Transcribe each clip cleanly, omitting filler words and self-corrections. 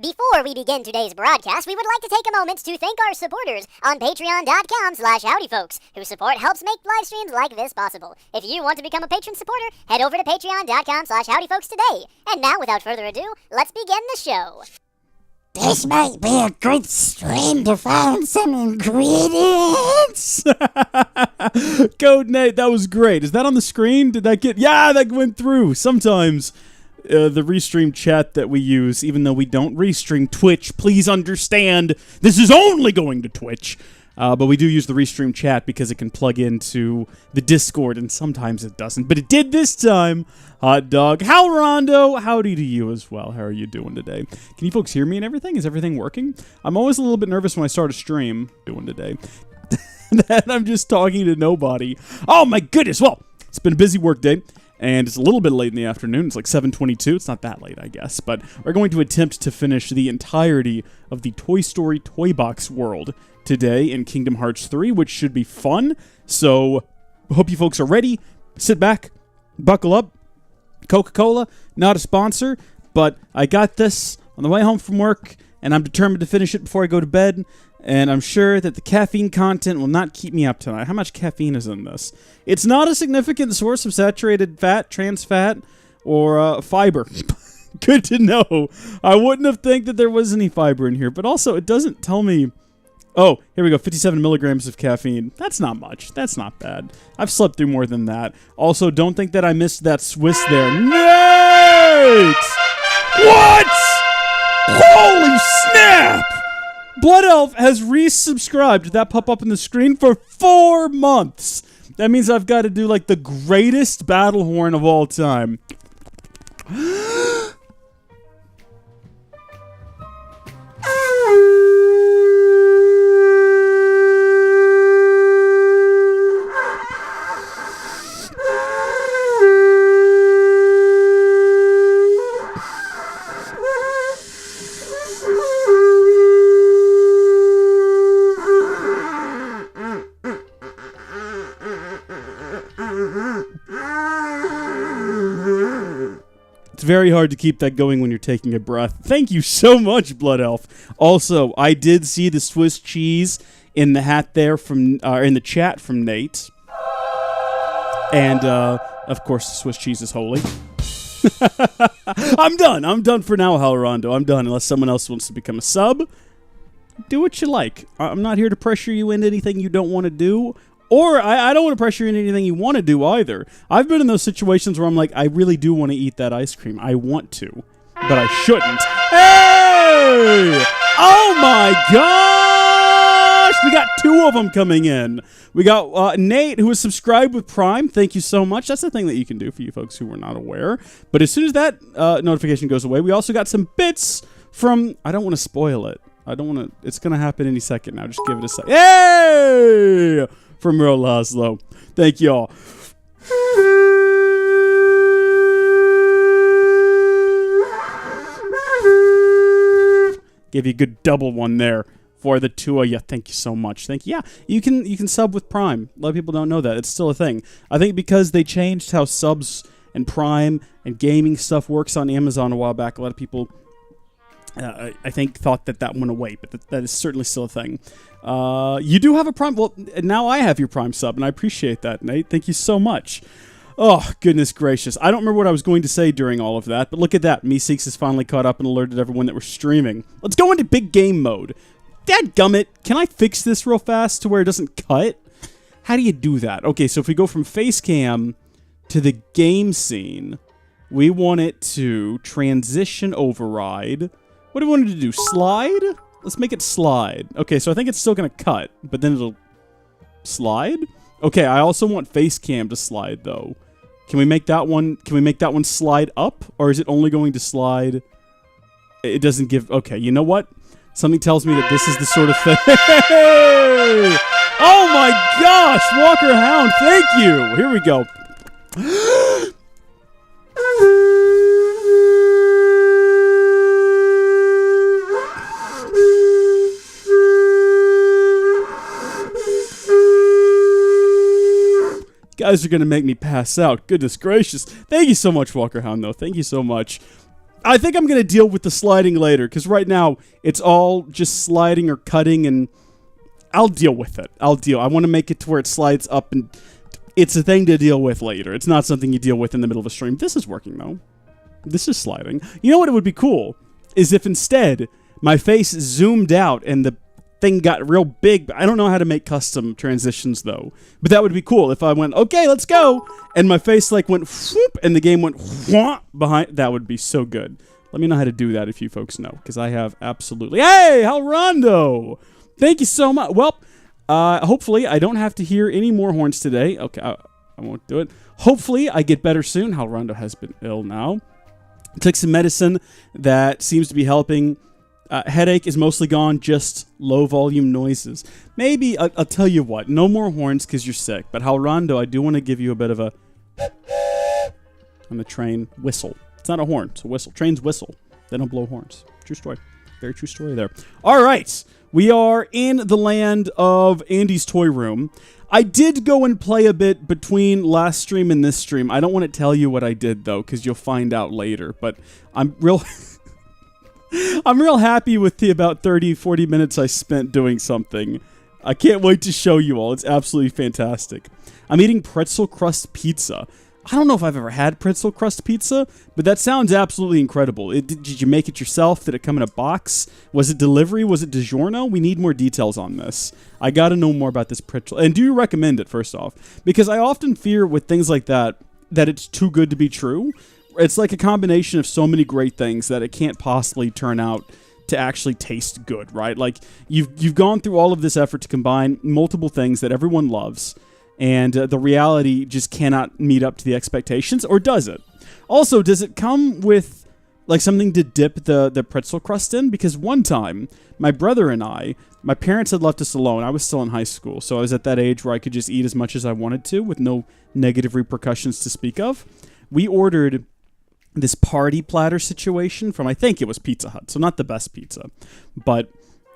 Before we begin today's broadcast, we would like to take a moment to thank our supporters on patreon.com/howdyfolks, whose support helps make live streams like this possible. If you want to become a patron supporter, head over to patreon.com/howdyfolks today. And now, without further ado, let's begin the show. This might be a good stream to find some ingredients. Code Nate, that was great. Is that on the screen? Did that get... Yeah, that went through. Sometimes the restream chat that we use, even though we don't restream Twitch, please understand, this is only going to Twitch. But we do use the restream chat because it can plug into the Discord, and sometimes it doesn't. But it did this time. Hot dog. Hal Rondo, howdy to you as well. How are you doing today? Can you folks hear me and everything? Is everything working? I'm always a little bit nervous when I start a stream. Doing today. That I'm just talking to nobody. Oh my goodness. Well, it's been a busy work day. And it's a little bit late in the afternoon. It's like 7:22. It's not that late, I guess. But we're going to attempt to finish the entirety of the Toy Story Toy Box world today in Kingdom Hearts 3, which should be fun. So, hope you folks are ready. Sit back, buckle up. Coca-Cola, not a sponsor, but I got this on the way home from work, and I'm determined to finish it before I go to bed, and I'm sure that the caffeine content will not keep me up tonight. How much caffeine is in this? It's not a significant source of saturated fat, trans fat, or fiber. Good to know. I wouldn't have think that there was any fiber in here, but also it doesn't tell me... Oh, here we go, 57 milligrams of caffeine. That's not much. That's not bad. I've slept through more than that. Also, don't think that I missed that Swiss there. Nate! What? Holy snap! Blood Elf has resubscribed. Did that pop up on the screen? For 4 months. That means I've got to do, like, the greatest battle horn of all time. It's very hard to keep that going when you're taking a breath. Thank you so much, Blood Elf. Also, I did see the Swiss cheese in the hat there from in the chat from Nate. And of course, the Swiss cheese is holy. I'm done. I'm done for now, Hal Rondo. I'm done unless someone else wants to become a sub. Do what you like. I'm not here to pressure you into anything you don't want to do. Or, I don't want to pressure you into anything you want to do either. I've been in those situations where I'm like, I really do want to eat that ice cream. I want to, but I shouldn't. Hey! Oh my gosh! We got 2 of them coming in. We got Nate, who is subscribed with Prime. Thank you so much. That's the thing that you can do for you folks who were not aware. But as soon as that notification goes away, we also got some bits from... I don't want to spoil it. I don't want to... It's going to happen any second now. Just give it a second. Yay! From Real Laszlo. Thank y'all. Gave you a good double one there for the 2 of you. Thank you so much. Thank you. Yeah, you can sub with Prime. A lot of people don't know that. It's still a thing. I think because they changed how subs and Prime and gaming stuff works on Amazon a while back, a lot of people... I think thought that went away, but that is certainly still a thing. You do have a Prime... Well, now I have your Prime sub, and I appreciate that, Nate. Thank you so much. Oh, goodness gracious. I don't remember what I was going to say during all of that, but look at that. Meeseeks has finally caught up and alerted everyone that we're streaming. Let's go into big game mode. Dadgummit, can I fix this real fast to where it doesn't cut? How do you do that? Okay, so if we go from face cam to the game scene, we want it to transition override... What do we want it to do? Slide? Let's make it slide. Okay, so I think it's still going to cut, but then it'll slide? Okay, I also want face cam to slide, though. Can we make that one slide up? Or is it only going to slide? It doesn't give... Okay, you know what? Something tells me that this is the sort of thing... Oh my gosh! Walker Hound, thank you! Here we go. Guys are going to make me pass out. Goodness gracious. Thank you so much, Walker Hound, though. Thank you so much. I think I'm going to deal with the sliding later, because right now it's all just sliding or cutting, and I'll deal with it. I want to make it to where it slides up, and it's a thing to deal with later. It's not something you deal with in the middle of a stream. This is working, though. This is sliding. You know what it would be cool? Is if instead my face zoomed out and the thing got real big. I don't know how to make custom transitions, though. But that would be cool if I went, okay, let's go, and my face like went whoop, and the game went whoop behind. That would be so good. Let me know how to do that if you folks know, because I have absolutely... Hey, Halrondo! Thank you so much. Well, hopefully I don't have to hear any more horns today. Okay, I won't do it. Hopefully I get better soon. Halrondo has been ill now. Took some medicine that seems to be helping. Headache is mostly gone, just low volume noises. Maybe, I'll tell you what, no more horns because you're sick. But Halrondo, I do want to give you a bit of a... on the train whistle. It's not a horn, it's a whistle. Trains whistle. They don't blow horns. True story. Very true story there. All right. We are in the land of Andy's Toy Room. I did go and play a bit between last stream and this stream. I don't want to tell you what I did, though, because you'll find out later. But I'm real... I'm real happy with the about 30, 40 minutes I spent doing something. I can't wait to show you all. It's absolutely fantastic. I'm eating pretzel crust pizza. I don't know if I've ever had pretzel crust pizza, but that sounds absolutely incredible. Did you make it yourself? Did it come in a box? Was it delivery? Was it DiGiorno? We need more details on this. I got to know more about this pretzel. And do you recommend it, first off? Because I often fear with things like that it's too good to be true. It's like a combination of so many great things that it can't possibly turn out to actually taste good, right? Like, you've gone through all of this effort to combine multiple things that everyone loves, and the reality just cannot meet up to the expectations, or does it? Also, does it come with, like, something to dip the pretzel crust in? Because one time, my brother and my parents had left us alone. I was still in high school, so I was at that age where I could just eat as much as I wanted to with no negative repercussions to speak of. We ordered this party platter situation from, I think it was Pizza Hut, so not the best pizza, but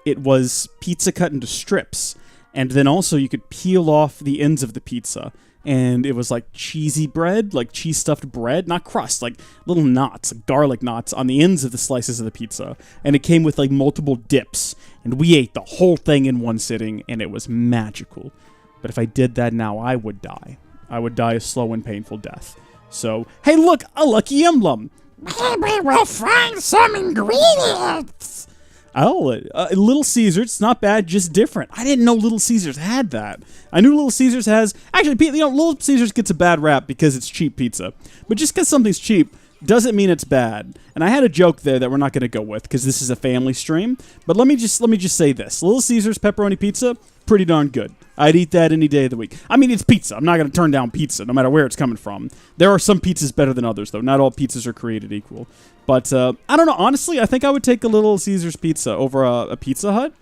it was pizza cut into strips, and then also you could peel off the ends of the pizza, and it was like cheesy bread, like cheese stuffed bread, not crust, like little knots, like garlic knots on the ends of the slices of the pizza, and it came with like multiple dips, and we ate the whole thing in one sitting, and it was magical. But if I did that now, I would die. I would die a slow and painful death. So, hey, look, a lucky emblem. Maybe we'll find some ingredients. Oh, Little Caesars. It's not bad, just different. I didn't know Little Caesars had that. I knew Little Caesars has... Actually, Little Caesars gets a bad rap because it's cheap pizza. But just because something's cheap doesn't mean it's bad. And I had a joke there that we're not going to go with because this is a family stream. But let me just say this. Little Caesars pepperoni pizza, pretty darn good. I'd eat that any day of the week. I mean, it's pizza. I'm not going to turn down pizza, no matter where it's coming from. There are some pizzas better than others, though. Not all pizzas are created equal. But, I don't know. Honestly, I think I would take a Little Caesars pizza over a Pizza Hut.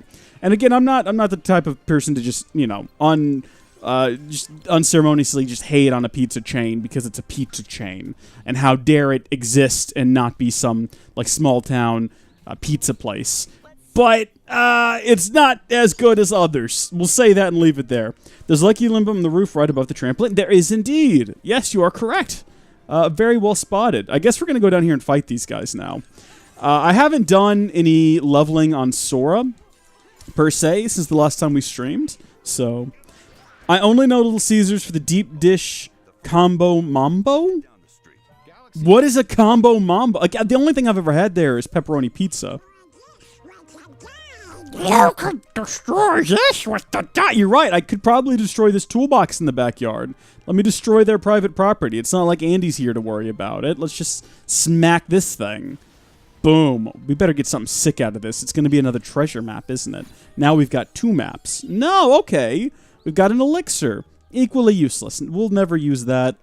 And again, I'm not the type of person to just, just unceremoniously just hate on a pizza chain because it's a pizza chain. And how dare it exist and not be some, like, small-town pizza place. But it's not as good as others. We'll say that and leave it there. There's Lucky Limbo on the roof right above the trampoline. There is indeed. Yes, you are correct. Very well spotted. I guess we're going to go down here and fight these guys now. I haven't done any leveling on Sora, per se, since the last time we streamed. So, I only know Little Caesars for the deep dish combo mambo. What is a combo mambo? Like, the only thing I've ever had there is pepperoni pizza. You could destroy this with the You're right. I could probably destroy this toolbox in the backyard. Let me destroy their private property. It's not like Andy's here to worry about it. Let's just smack this thing. Boom. We better get something sick out of this. It's going to be another treasure map, isn't it? Now we've got 2 maps. No, okay. We've got an elixir. Equally useless. We'll never use that.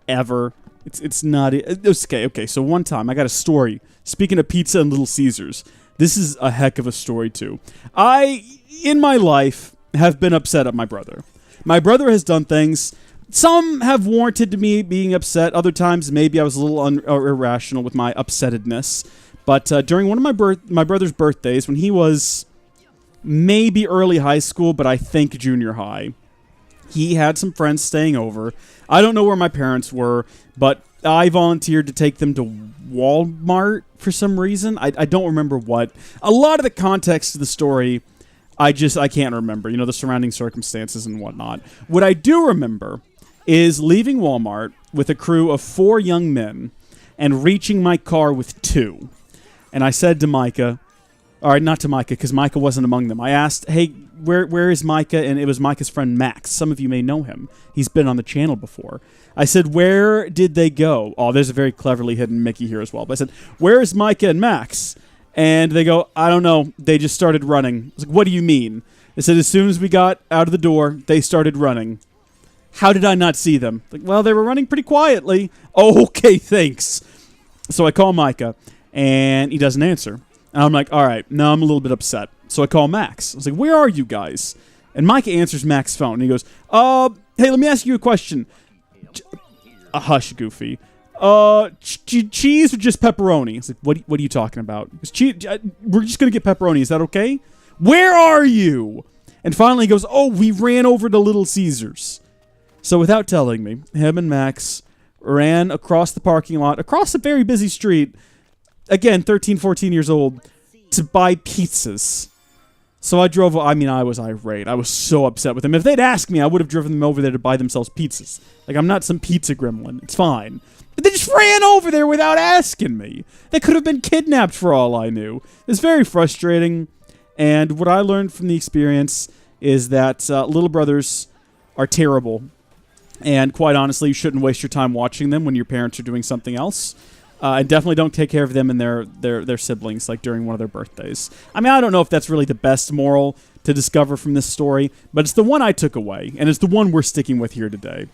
Ever. It's not... Okay, so one time I got a story. Speaking of pizza and Little Caesars... This is a heck of a story, too. I, in my life, have been upset at my brother. My brother has done things. Some have warranted me being upset. Other times, maybe I was a little irrational with my upsettedness. But during one of my brother's birthdays, when he was maybe early high school, but I think junior high, he had some friends staying over. I don't know where my parents were, but I volunteered to take them to Walmart for some reason. I don't remember what. A lot of the context of the story, I can't remember. You know, the surrounding circumstances and whatnot. What I do remember is leaving Walmart with a crew of 4 young men and reaching my car with 2. And I said to Micah, all right, not to Micah, because Micah wasn't among them. I asked, hey, where is Micah? And it was Micah's friend Max. Some of you may know him. He's been on the channel before. I said, where did they go? Oh, there's a very cleverly hidden Mickey here as well. But I said, where is Micah and Max? And they go, I don't know. They just started running. I was like, what do you mean? They said, as soon as we got out of the door, they started running. How did I not see them? Like, well, they were running pretty quietly. Oh, okay, thanks. So I call Micah, and he doesn't answer. And I'm like, all right, now I'm a little bit upset. So I call Max. I was like, where are you guys? And Micah answers Max's phone. And he goes, hey, let me ask you a question. Hush, Goofy. Cheese or just pepperoni? I was like, what are you talking about? We're just going to get pepperoni. Is that okay? Where are you? And finally he goes, oh, we ran over to Little Caesars. So without telling me, him and Max ran across the parking lot, across a very busy street, again, 13, 14 years old, to buy pizzas. So I drove, I was irate. I was so upset with them. If they'd asked me, I would have driven them over there to buy themselves pizzas. Like, I'm not some pizza gremlin. It's fine. But they just ran over there without asking me. They could have been kidnapped for all I knew. It's very frustrating. And what I learned from the experience is that little brothers are terrible. And quite honestly, you shouldn't waste your time watching them when your parents are doing something else. And definitely don't take care of them and their siblings, like during one of their birthdays. I mean, I don't know if that's really the best moral to discover from this story, but it's the one I took away, and it's the one we're sticking with here today.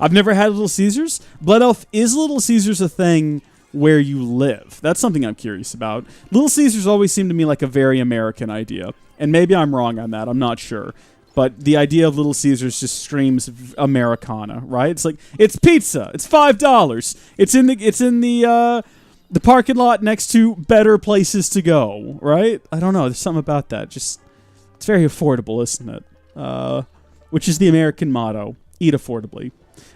I've never had Little Caesars. Blood Elf, is Little Caesars a thing where you live? That's something I'm curious about. Little Caesars always seemed to me like a very American idea, and maybe I'm wrong on that. I'm not sure. But the idea of Little Caesars just screams Americana, right? It's like, it's pizza. It's $5. It's in the parking lot next to better places to go, right? I don't know. There's something about that. Just, it's very affordable, isn't it? Which is the American motto: eat affordably.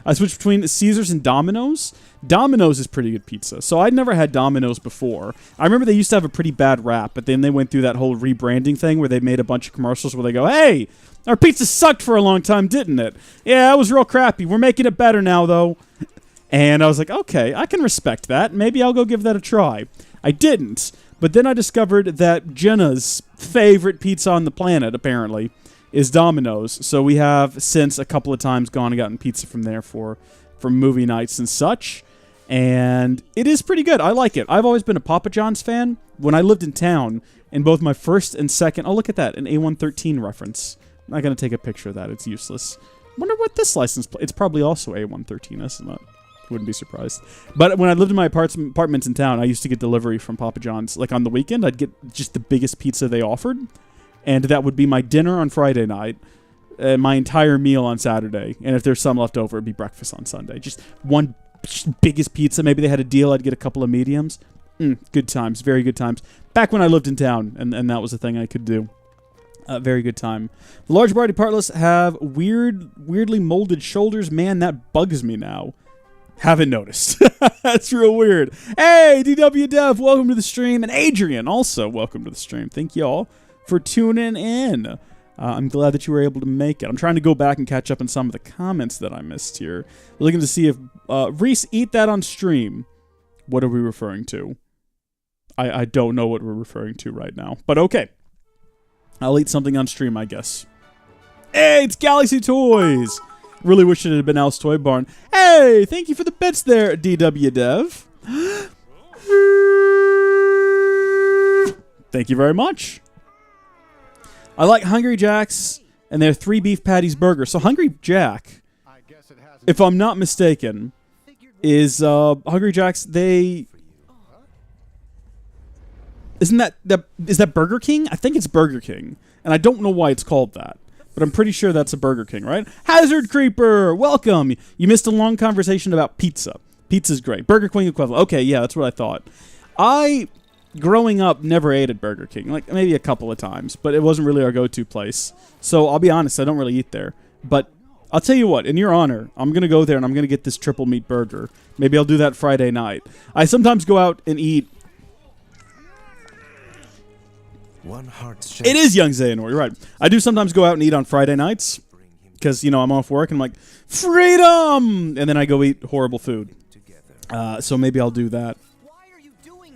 I switched between Caesars and Domino's. Domino's is pretty good pizza. So I'd never had Domino's before. I remember they used to have a pretty bad rap, but then they went through that whole rebranding thing where they made a bunch of commercials where they go, hey, our pizza sucked for a long time, didn't it? Yeah, it was real crappy. We're making it better now, though. And I was like, okay, I can respect that. Maybe I'll go give that a try. I didn't. But then I discovered that Jenna's favorite pizza on the planet, apparently, is Domino's. So we have since a couple of times gone and gotten pizza from there for movie nights and such. And it is pretty good. I like it. I've always been a Papa John's fan. When I lived in town, in both my first and second... Oh, look at that. An A113 reference. I'm not going to take a picture of that. It's useless. Wonder what this license plate... It's probably also A113, isn't it? Wouldn't be surprised. But when I lived in my apartments in town, I used to get delivery from Papa John's. Like on the weekend, I'd get just the biggest pizza they offered. And that would be my dinner on Friday night, my entire meal on Saturday. And if there's some left over, it'd be breakfast on Sunday. Just one biggest pizza. Maybe they had a deal. I'd get a couple of mediums. Good times. Very good times. Back when I lived in town, and that was a thing I could do. Very good time. The large body partless have weirdly molded shoulders. Man, that bugs me now. Haven't noticed. That's real weird. Hey, DW Dev, welcome to the stream. And Adrian, also welcome to the stream. Thank you all for tuning in. I'm glad that you were able to make it. I'm trying to go back and catch up on some of the comments that I missed here. We're looking to see if... Reese, eat that on stream. What are we referring to? I don't know what we're referring to right now. But okay. I'll eat something on stream, I guess. Hey, it's Galaxy Toys! Really wish it had been Al's Toy Barn. Hey, thank you for the bits there, DW Dev. Thank you very much. I like Hungry Jack's and their 3 beef patties burger. So Hungry Jack, if I'm not mistaken, is Hungry Jack's, is that Burger King? I think it's Burger King. And I don't know why it's called that. But I'm pretty sure that's a Burger King, right? Hazard Creeper, welcome. You missed a long conversation about pizza. Pizza's great. Burger King equivalent. Okay, yeah, that's what I thought. Growing up, never ate at Burger King. Like, maybe a couple of times. But it wasn't really our go-to place. So, I'll be honest, I don't really eat there. But I'll tell you what, in your honor, I'm going to go there and I'm going to get this triple meat burger. Maybe I'll do that Friday night. I sometimes go out and eat One heart's It is young Xehanort, you're right. I do sometimes go out and eat on Friday nights because, you know, I'm off work and I'm like, freedom! And then I go eat horrible food. So maybe I'll do that.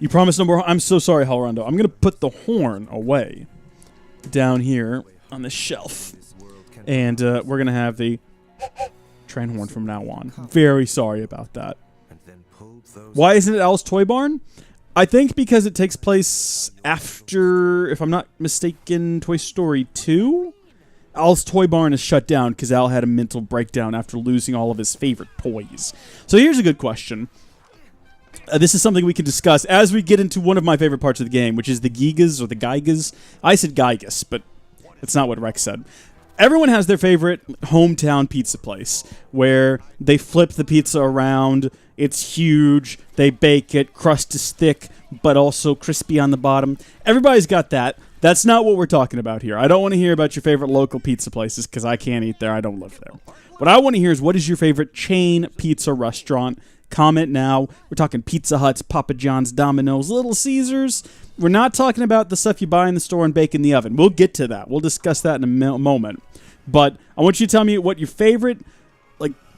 You promised no more. I'm so sorry, Halrondo. I'm going to put the horn away down here on the shelf. And we're going to have the train horn from now on. Very sorry about that. Why isn't it Al's Toy Barn? I think because it takes place after, if I'm not mistaken, Toy Story 2? Al's Toy Barn is shut down because Al had a mental breakdown after losing all of his favorite toys. So here's a good question. This is something we can discuss as we get into one of my favorite parts of the game, which is the Gigas or the Gigas. I said Gigas, but that's not what Rex said. Everyone has their favorite hometown pizza place where they flip the pizza around. It's huge. They bake it. Crust is thick, but also crispy on the bottom. Everybody's got that. That's not what we're talking about here. I don't want to hear about your favorite local pizza places because I can't eat there. I don't live there. What I want to hear is what is your favorite chain pizza restaurant? Comment now. We're talking Pizza Huts, Papa John's, Domino's, Little Caesars. We're not talking about the stuff you buy in the store and bake in the oven. We'll get to that. We'll discuss that in a moment. But I want you to tell me what your favorite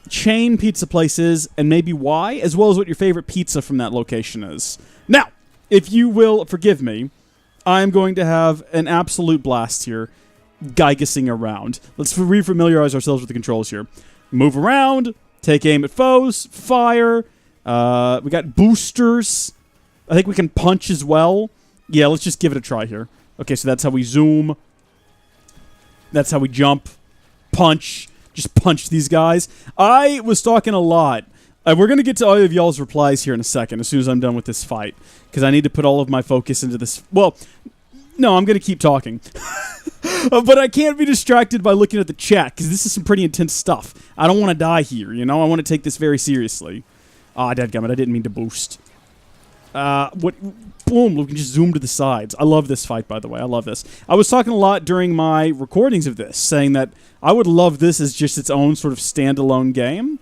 chain pizza place is and maybe why, as well as what your favorite pizza from that location is. Now, if you will forgive me, I'm going to have an absolute blast here, gigasing around. Let's re-familiarize ourselves with the controls here. Move around, take aim at foes, fire. We got boosters. I think we can punch as well. Yeah, let's just give it a try here. Okay, so that's how we zoom. That's how we jump, punch. Just punch these guys. I was talking a lot. We're going to get to all of y'all's replies here in a second, as soon as I'm done with this fight. Because I need to put all of my focus into this. Well, no, I'm going to keep talking. But I can't be distracted by looking at the chat, because this is some pretty intense stuff. I don't want to die here, you know? I want to take this very seriously. Ah, dadgummit, I didn't mean to boost. What? Boom, we can just zoom to the sides. I love this fight, by the way. I love this. I was talking a lot during my recordings of this, saying that I would love this as just its own sort of standalone game.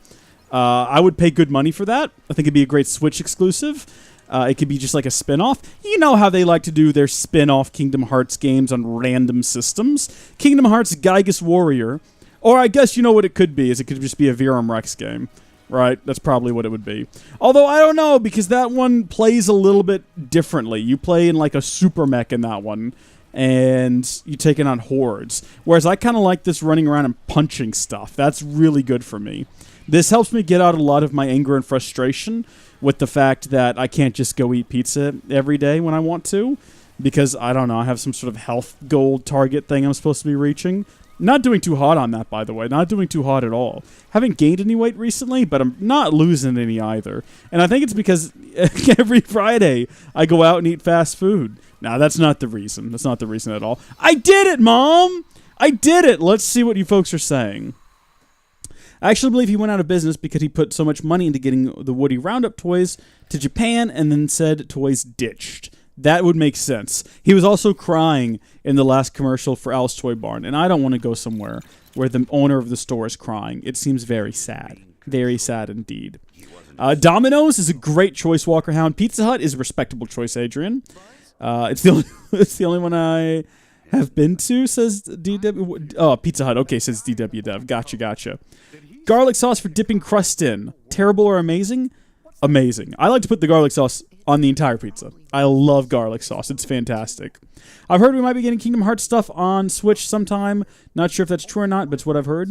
I would pay good money for that. I think it'd be a great Switch exclusive. It could be just like a spin-off. You know how they like to do their spin-off Kingdom Hearts games on random systems. Kingdom Hearts Gigas Warrior. Or I guess you know what it could be, is it could just be a Virum Rex game. Right, that's probably what it would be. Although, I don't know, because that one plays a little bit differently. You play in like a super mech in that one, and you take it on hordes. Whereas I kind of like this running around and punching stuff. That's really good for me. This helps me get out a lot of my anger and frustration with the fact that I can't just go eat pizza every day when I want to. Because, I don't know, I have some sort of health goal target thing I'm supposed to be reaching. Not doing too hot on that, by the way. Not doing too hot at all. Haven't gained any weight recently, but I'm not losing any either. And I think it's because every Friday I go out and eat fast food. Now, that's not the reason. That's not the reason at all. I did it, Mom! I did it! Let's see what you folks are saying. I actually believe he went out of business because he put so much money into getting the Woody Roundup toys to Japan and then said toys ditched. That would make sense. He was also crying in the last commercial for Al's Toy Barn, and I don't want to go somewhere where the owner of the store is crying. It seems very sad. Very sad indeed. Domino's is a great choice, Walker Hound. Pizza Hut is a respectable choice, Adrian. It's the only one I have been to, says DW. Oh, Pizza Hut. Okay, says DW Dev. Gotcha. Garlic sauce for dipping crust in. Terrible or amazing? Amazing. I like to put the garlic sauce on the entire pizza. I love garlic sauce. It's fantastic. I've heard we might be getting Kingdom Hearts stuff on Switch sometime. Not sure if that's true or not, but it's what I've heard.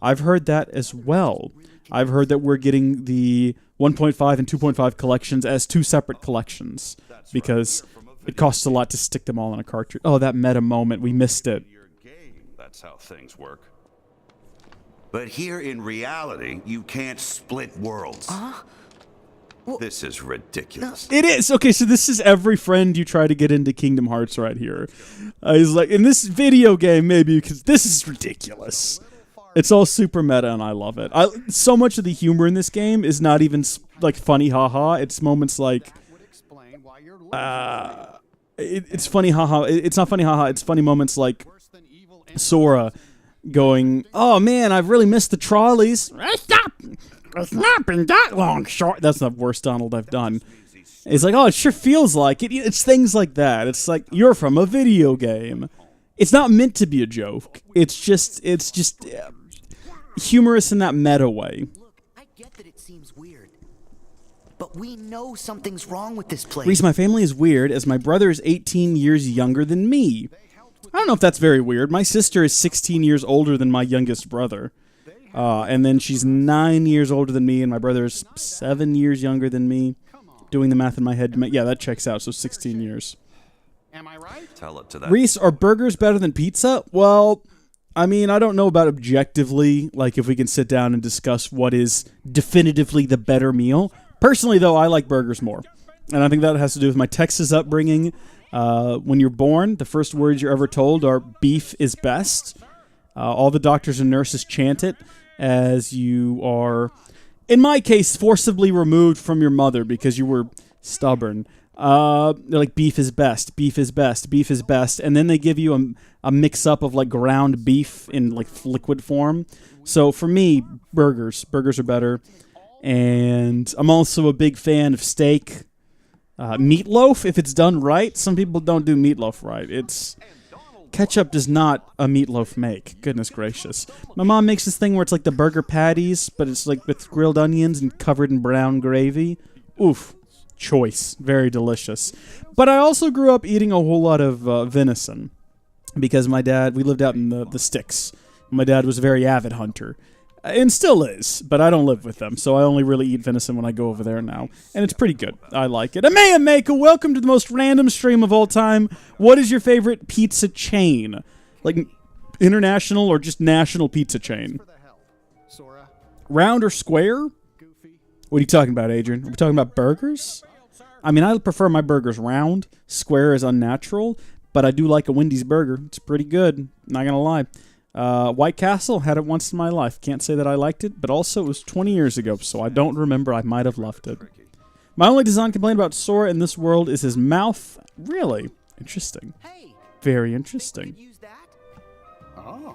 I've heard that as well. I've heard that we're getting the 1.5 and 2.5 collections as two separate collections because it costs a lot to stick them all in a cartridge. Oh, that meta moment. We missed it. That's how things work. But here in reality, you can't split worlds. This is ridiculous. It is. Okay, so this is every friend you try to get into Kingdom Hearts right here. He's like, in this video game, maybe, because this is ridiculous. It's all super meta, and I love it. So much of the humor in this game is not even, like, funny haha. It's moments like... it's funny haha. It's not funny haha. It's funny moments like Sora going, oh, man, I've really missed the trolleys. Stop! It's not been that long, short. That's the worst Donald I've done. It's like, oh, it sure feels like it. It's things like that. It's like, you're from a video game. It's not meant to be a joke. It's just humorous in that meta way. Look, I get that it seems weird, but we know something's wrong with this place. Reese, my family is weird as my brother is 18 years younger than me. I don't know if that's very weird. My sister is 16 years older than my youngest brother. And then she's 9 years older than me, and my brother is 7 years younger than me. Doing the math in my head. Yeah, that checks out, so 16 years. Am I right? Tell it to that. Reese, are burgers better than pizza? Well, I mean, I don't know about objectively, like if we can sit down and discuss what is definitively the better meal. Personally, though, I like burgers more. And I think that has to do with my Texas upbringing. When you're born, the first words you're ever told are, beef is best. All the doctors and nurses chant it as you are, in my case, forcibly removed from your mother because you were stubborn. They're like, beef is best, beef is best, beef is best. And then they give you a mix-up of, like, ground beef in, like, liquid form. So for me, burgers are better. And I'm also a big fan of steak. Meatloaf, if it's done right. Some people don't do meatloaf right. Ketchup does not a meatloaf make. Goodness gracious. My mom makes this thing where it's like the burger patties, but it's like with grilled onions and covered in brown gravy. Oof. Choice. Very delicious. But I also grew up eating a whole lot of venison because my dad, we lived out in the sticks. My dad was a very avid hunter. And still is, but I don't live with them, so I only really eat venison when I go over there now. And it's pretty good. I like it. Amaya Mako, welcome to the most random stream of all time. What is your favorite pizza chain? Like, international or just national pizza chain? Round or square? What are you talking about, Adrian? Are we talking about burgers? I mean, I prefer my burgers round. Square is unnatural, but I do like a Wendy's burger. It's pretty good, not gonna lie. White Castle, had it once in my life. Can't say that I liked it, but also it was 20 years ago, so I don't remember. I might have loved it. My only design complaint about Sora in this world is his mouth. Really? Interesting. Very interesting. I'm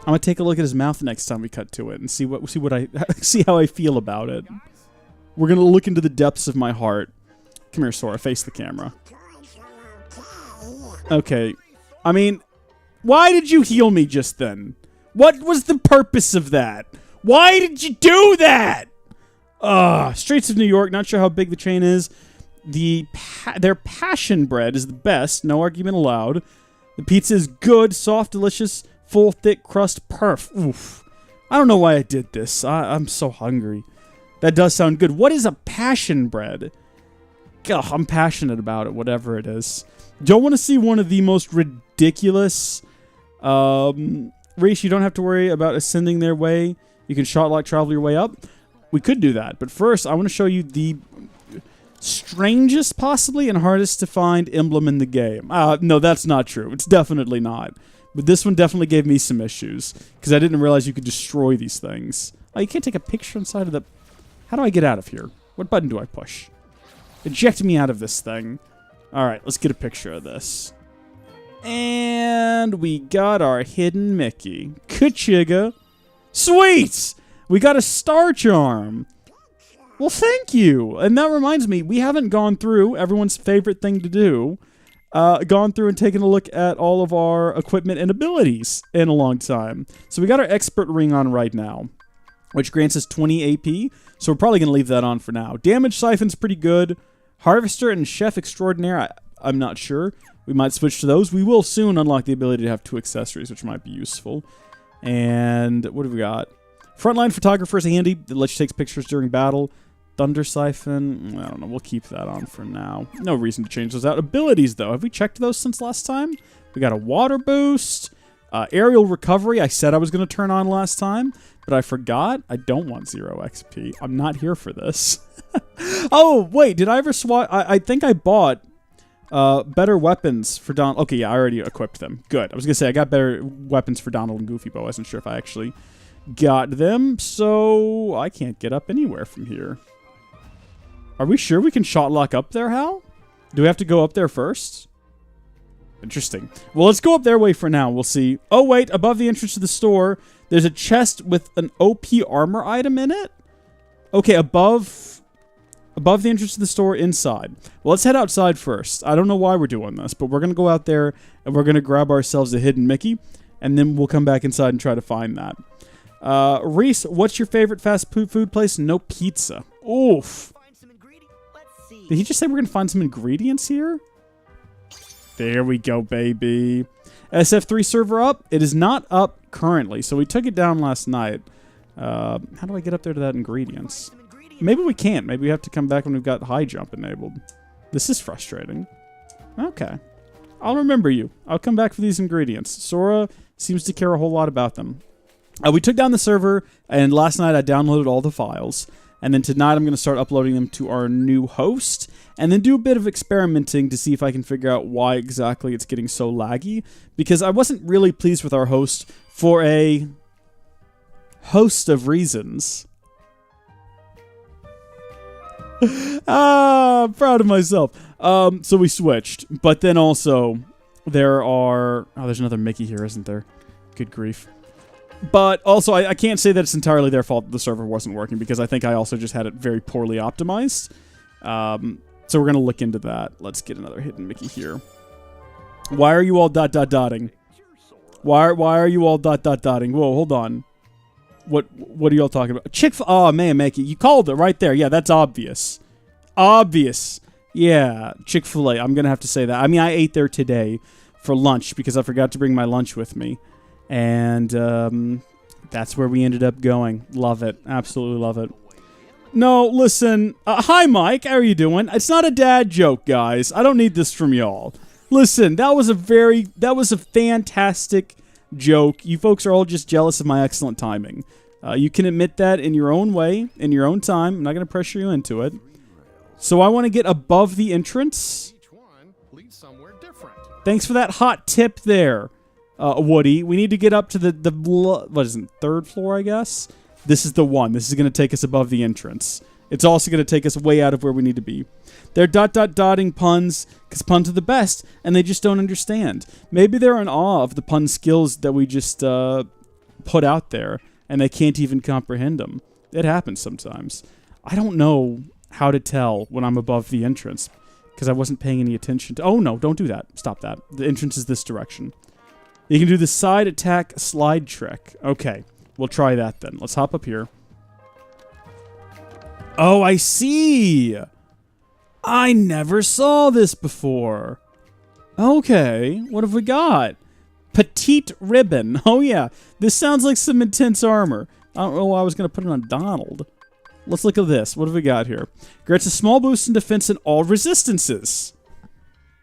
gonna take a look at his mouth next time we cut to it and see how I feel about it. We're gonna look into the depths of my heart. Come here, Sora. Face the camera. Okay. I mean, why did you heal me just then? What was the purpose of that? Why did you do that? Streets of New York, not sure how big the chain is. Their passion bread is the best, no argument allowed. The pizza is good, soft, delicious, full, thick crust, perf. Oof. I don't know why I did this. I'm so hungry. That does sound good. What is a passion bread? Ugh, I'm passionate about it, whatever it is. Don't want to see one of the most ridiculous... Reese, you don't have to worry about ascending their way. You can shot-lock travel your way up. We could do that, but first I want to show you the strangest, possibly, and hardest to find emblem in the game. No, that's not true. It's definitely not. But this one definitely gave me some issues, because I didn't realize you could destroy these things. Oh, you can't take a picture inside of the... How do I get out of here? What button do I push? Eject me out of this thing. Alright, let's get a picture of this. And we got our hidden Mickey. Kachiga. Sweet! We got a star charm. Well, thank you. And that reminds me, we haven't gone through everyone's favorite thing to do. Gone through and taken a look at all of our equipment and abilities in a long time. So we got our expert ring on right now, which grants us 20 AP. So we're probably going to leave that on for now. Damage siphon's pretty good. Harvester and Chef Extraordinaire, I'm not sure. We might switch to those. We will soon unlock the ability to have 2 accessories, which might be useful. And what have we got? Frontline Photographer is handy. It lets you take pictures during battle. Thunder Siphon, I don't know. We'll keep that on for now. No reason to change those out. Abilities, though. Have we checked those since last time? We got a Water Boost. Aerial Recovery, I said I was going to turn on last time, but I forgot. I don't want 0 XP. I'm not here for this. Oh, wait. Did I ever swap? I think I bought better weapons for Donald. Okay, yeah, I already equipped them. Good. I was going to say I got better weapons for Donald and Goofy, but I wasn't sure if I actually got them, so I can't get up anywhere from here. Are we sure we can shot lock up there, Hal? Do we have to go up there first? Interesting. Well, let's go up their way for now. We'll see. Oh, wait. Above the entrance to the store, there's a chest with an OP armor item in it. Okay, above Above the entrance to the store, inside. Well, let's head outside first. I don't know why we're doing this, but we're going to go out there and we're going to grab ourselves a hidden Mickey, and then we'll come back inside and try to find that. Reese, what's your favorite fast food place? No pizza. Oof. Did he just say we're going to find some ingredients here? There we go, baby. SF3 server up? It is not up currently, so we took it down last night. How do I get up there to that ingredients? Maybe we can't. Maybe we have to come back when we've got high jump enabled. This is frustrating. Okay. I'll remember you. I'll come back for these ingredients. Sora seems to care a whole lot about them. We took down the server, and last night I downloaded all the files. And then tonight I'm going to start uploading them to our new host, and then do a bit of experimenting to see if I can figure out why exactly it's getting so laggy. Because I wasn't really pleased with our host for a host of reasons. Proud of myself. So we switched. But then also, there are... Oh, there's another Mickey here, isn't there? Good grief. But also, I can't say that it's entirely their fault that the server wasn't working, because I think I also just had it very poorly optimized. So we're going to look into that. Let's get another hidden Mickey here. Why are you all dotting? Why are you all dotting? Whoa, hold on. What are y'all talking about? Oh, man, Mickey, you called it right there. Yeah, that's obvious. Obvious. Yeah, Chick-fil-A. I'm going to have to say that. I mean, I ate there today for lunch because I forgot to bring my lunch with me. And that's where we ended up going. Love it. Absolutely love it. No, listen. Hi, Mike. How are you doing? It's not a dad joke, guys. I don't need this from y'all. Listen, that was a fantastic joke. You folks are all just jealous of my excellent timing. You can admit that in your own way, in your own time. I'm not going to pressure you into it. So I want to get above the entrance. Thanks for that hot tip there. Woody, we need to get up to the what is it, third floor, I guess? This is the one. This is going to take us above the entrance. It's also going to take us way out of where we need to be. They're dotting puns, because puns are the best, and they just don't understand. Maybe they're in awe of the pun skills that we just put out there, and they can't even comprehend them. It happens sometimes. I don't know how to tell when I'm above the entrance, because I wasn't paying any attention to... Oh, no, don't do that. Stop that. The entrance is this direction. You can do the side attack slide trick. Okay, we'll try that then. Let's hop up here. Oh, I see. I never saw this before. Okay, what have we got? Petite ribbon. Oh, yeah. This sounds like some intense armor. I don't know why I was going to put it on Donald. Let's look at this. What have we got here? Grants a small boost in defense in all resistances.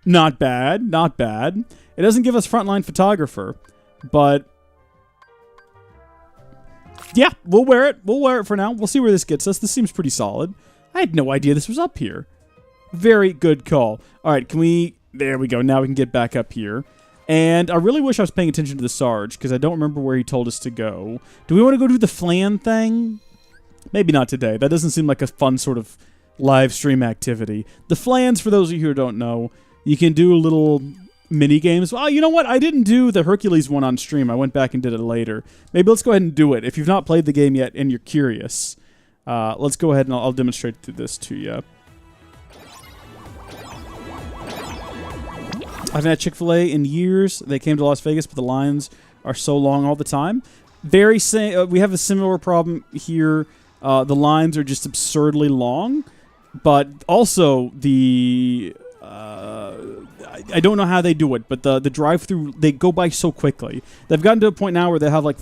Not bad. Not bad. It doesn't give us frontline photographer, but yeah, we'll wear it. We'll wear it for now. We'll see where this gets us. This seems pretty solid. I had no idea this was up here. Very good call. All right, can we... There we go. Now we can get back up here. And I really wish I was paying attention to the Sarge, because I don't remember where he told us to go. Do we want to go do the flan thing? Maybe not today. That doesn't seem like a fun sort of live stream activity. The flans, for those of you who don't know, you can do a little... mini games. Well, you know what? I didn't do the Hercules one on stream. I went back and did it later. Maybe let's go ahead and do it. If you've not played the game yet and you're curious, let's go ahead and I'll demonstrate this to you. I haven't had Chick-fil-A in years. They came to Las Vegas, but the lines are so long all the time. We have a similar problem here. The lines are just absurdly long, but also the... I don't know how they do it, but the drive-through, they go by so quickly. They've gotten to a point now where they'll have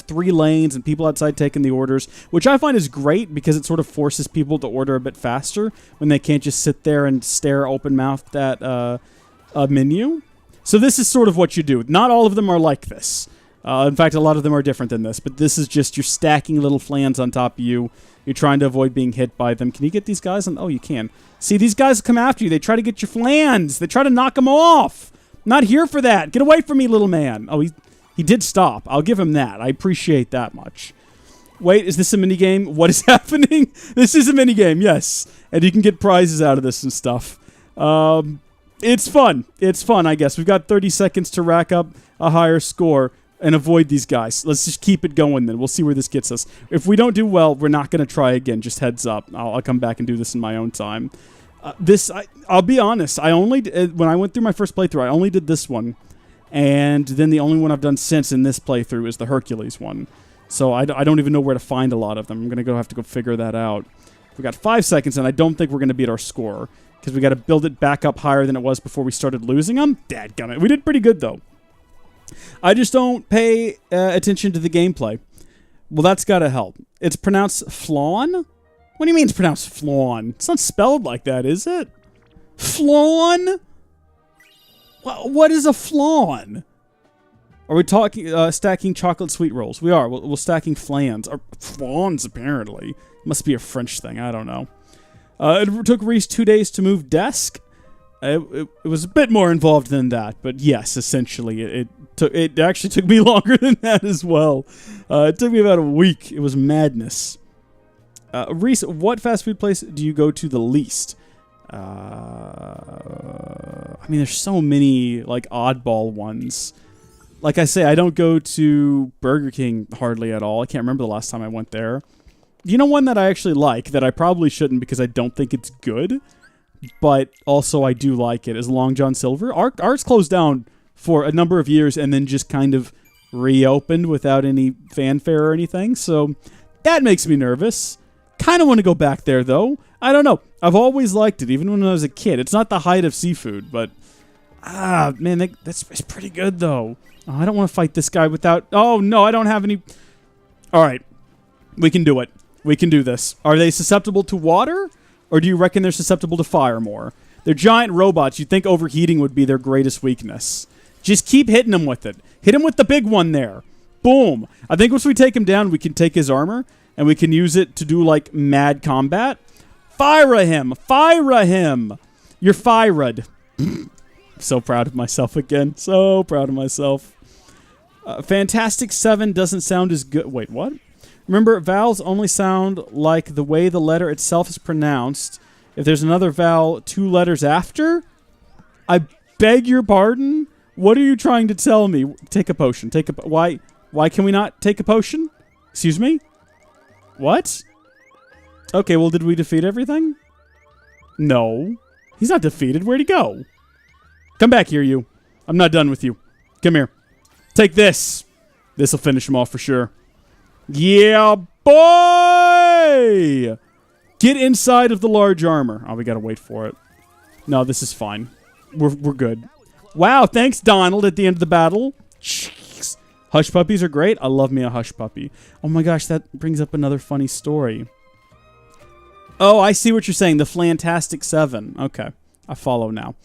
three lanes and people outside taking the orders, which I find is great because it sort of forces people to order a bit faster when they can't just sit there and stare open-mouthed at a menu. So this is sort of what you do. Not all of them are like this. In fact, a lot of them are different than this, but this is just you're stacking little flans on top of you. You're trying to avoid being hit by them. Can you get these guys on? Oh, you can. See, these guys come after you. They try to get your flans. They try to knock them off. Not here for that. Get away from me, little man. Oh, he did stop. I'll give him that. I appreciate that much. Wait, is this a minigame? What is happening? This is a minigame, yes. And you can get prizes out of this and stuff. It's fun. It's fun, I guess. We've got 30 seconds to rack up a higher score. and avoid these guys. Let's just keep it going then. We'll see where this gets us. If we don't do well, we're not going to try again. Just heads up. I'll come back and do this in my own time. I'll be honest. When I went through my first playthrough, I only did this one. And then the only one I've done since in this playthrough is the Hercules one. So I don't even know where to find a lot of them. I'm going to have to go figure that out. We got 5 seconds, and I don't think we're going to beat our score. Because we got to build it back up higher than it was before we started losing them. Dadgummit. We did pretty good, though. I just don't pay attention to the gameplay. Well, that's got to help. It's pronounced flawn? What do you mean it's pronounced flawn? It's not spelled like that, is it? Flawn? What is a flawn? Are we talking stacking chocolate sweet rolls? We are. We're stacking flans. Or flans, apparently. Must be a French thing. I don't know. It took Reese 2 days to move desk. It was a bit more involved than that, but yes, essentially, it actually took me longer than that as well. It took me about a week. It was madness. Reese, what fast food place do you go to the least? I mean, there's so many like oddball ones. Like I say, I don't go to Burger King hardly at all. I can't remember the last time I went there. You know one that I actually like that I probably shouldn't because I don't think it's good, but also I do like it is Long John Silver. Ours closed down for a number of years and then just kind of reopened without any fanfare or anything, so that makes me nervous. Kind of want to go back there, though. I don't know. I've always liked it, even when I was a kid. It's not the height of seafood, but... man, that's pretty good, though. Oh, I don't want to fight this guy without... Oh, no, I don't have any... All right. We can do it. We can do this. Are they susceptible to water? Or do you reckon they're susceptible to fire more? They're giant robots. You'd think overheating would be their greatest weakness. Just keep hitting them with it. Hit him with the big one there. Boom. I think once we take him down, we can take his armor, and we can use it to do, like, mad combat. Fire him! Fire him! You're fired. So proud of myself again. So proud of myself. Fantastic 7 doesn't sound as good. Wait, what? Remember, vowels only sound like the way the letter itself is pronounced. If there's another vowel 2 letters after? I beg your pardon? What are you trying to tell me? Take a potion. Why can we not take a potion? Excuse me? What? Okay, well, did we defeat everything? No. He's not defeated. Where'd he go? Come back here, you. I'm not done with you. Come here. Take this. This'll finish him off for sure. Yeah, boy! Get inside of the large armor. Oh, we gotta wait for it. No, this is fine. We're good. Wow, thanks, Donald, at the end of the battle. Jeez. Hush puppies are great. I love me a hush puppy. Oh my gosh, that brings up another funny story. Oh, I see what you're saying. The Flantastic 7. Okay, I follow now.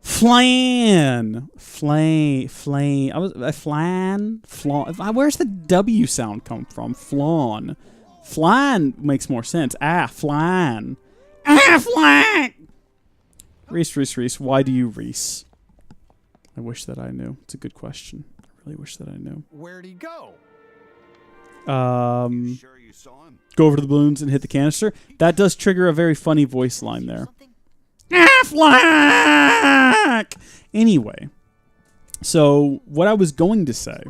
Flan. Flan. Where's the W sound come from? Flan. Flan makes more sense. Flan. Flan. Reese. Why do you Reese? I wish that I knew. It's a good question. I really wish that I knew. Where'd he go? Sure you saw him? Go over to the balloons and hit the canister. That does trigger a very funny voice line there. Affleck! Anyway, so what I was going to say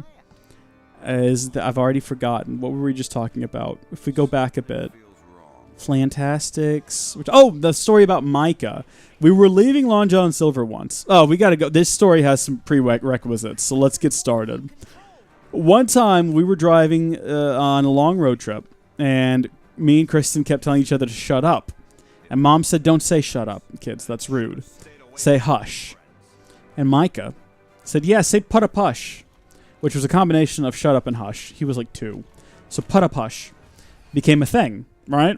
is that I've already forgotten. What were we just talking about? If we go back a bit. Flantastics. The story about Micah. We were leaving Long John Silver once. Oh, we gotta go. This story has some prerequisites, so let's get started. One time, we were driving on a long road trip, and me and Kristen kept telling each other to shut up. And Mom said, don't say shut up, kids. That's rude. Say hush. And Micah said, yeah, say put up hush, which was a combination of shut up and hush. He was like 2. So put up hush became a thing, right?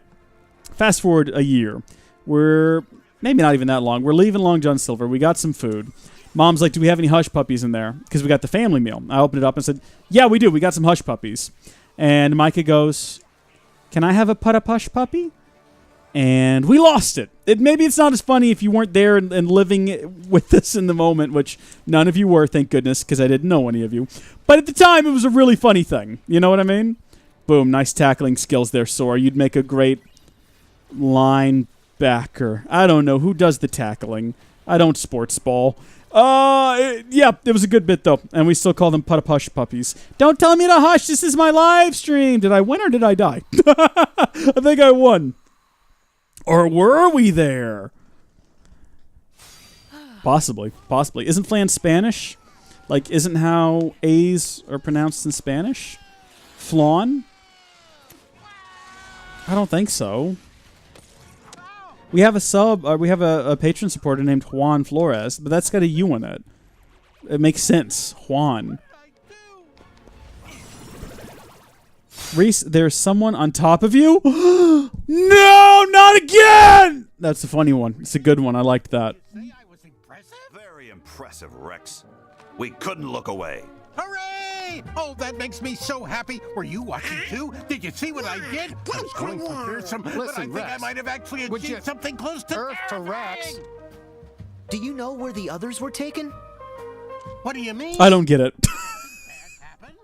Fast forward a year. We're maybe not even that long. We're leaving Long John Silver. We got some food. Mom's like, do we have any hush puppies in there? Because we got the family meal. I opened it up and said, yeah, we do. We got some hush puppies. And Micah goes, can I have a put up hush puppy? And we lost it. Maybe it's not as funny if you weren't there and living with us in the moment, which none of you were, thank goodness, because I didn't know any of you. But at the time, it was a really funny thing. You know what I mean? Boom, nice tackling skills there, Sora. You'd make a great linebacker. I don't know. Who does the tackling? I don't sports ball. Yeah, it was a good bit, though. And we still call them put-a-push puppies. Don't tell me to hush. This is my live stream. Did I win or did I die? I think I won. Or were we there? Possibly. Possibly. Isn't flan Spanish? Like, isn't how A's are pronounced in Spanish? Flan? I don't think so. We have a patron supporter named Juan Flores, but that's got a U in it. It makes sense. Juan. Reese, there's someone on top of you? No, not again! That's a funny one. It's a good one. I liked that. Very impressive, Rex. We couldn't look away. Hooray! Oh, that makes me so happy. Were you watching too? Did you see what I did? I was going for fearsome, but I think I might have actually achieved something close to Earth to Rex. Do you know where the others were taken? What do you mean? I don't get it. Happened?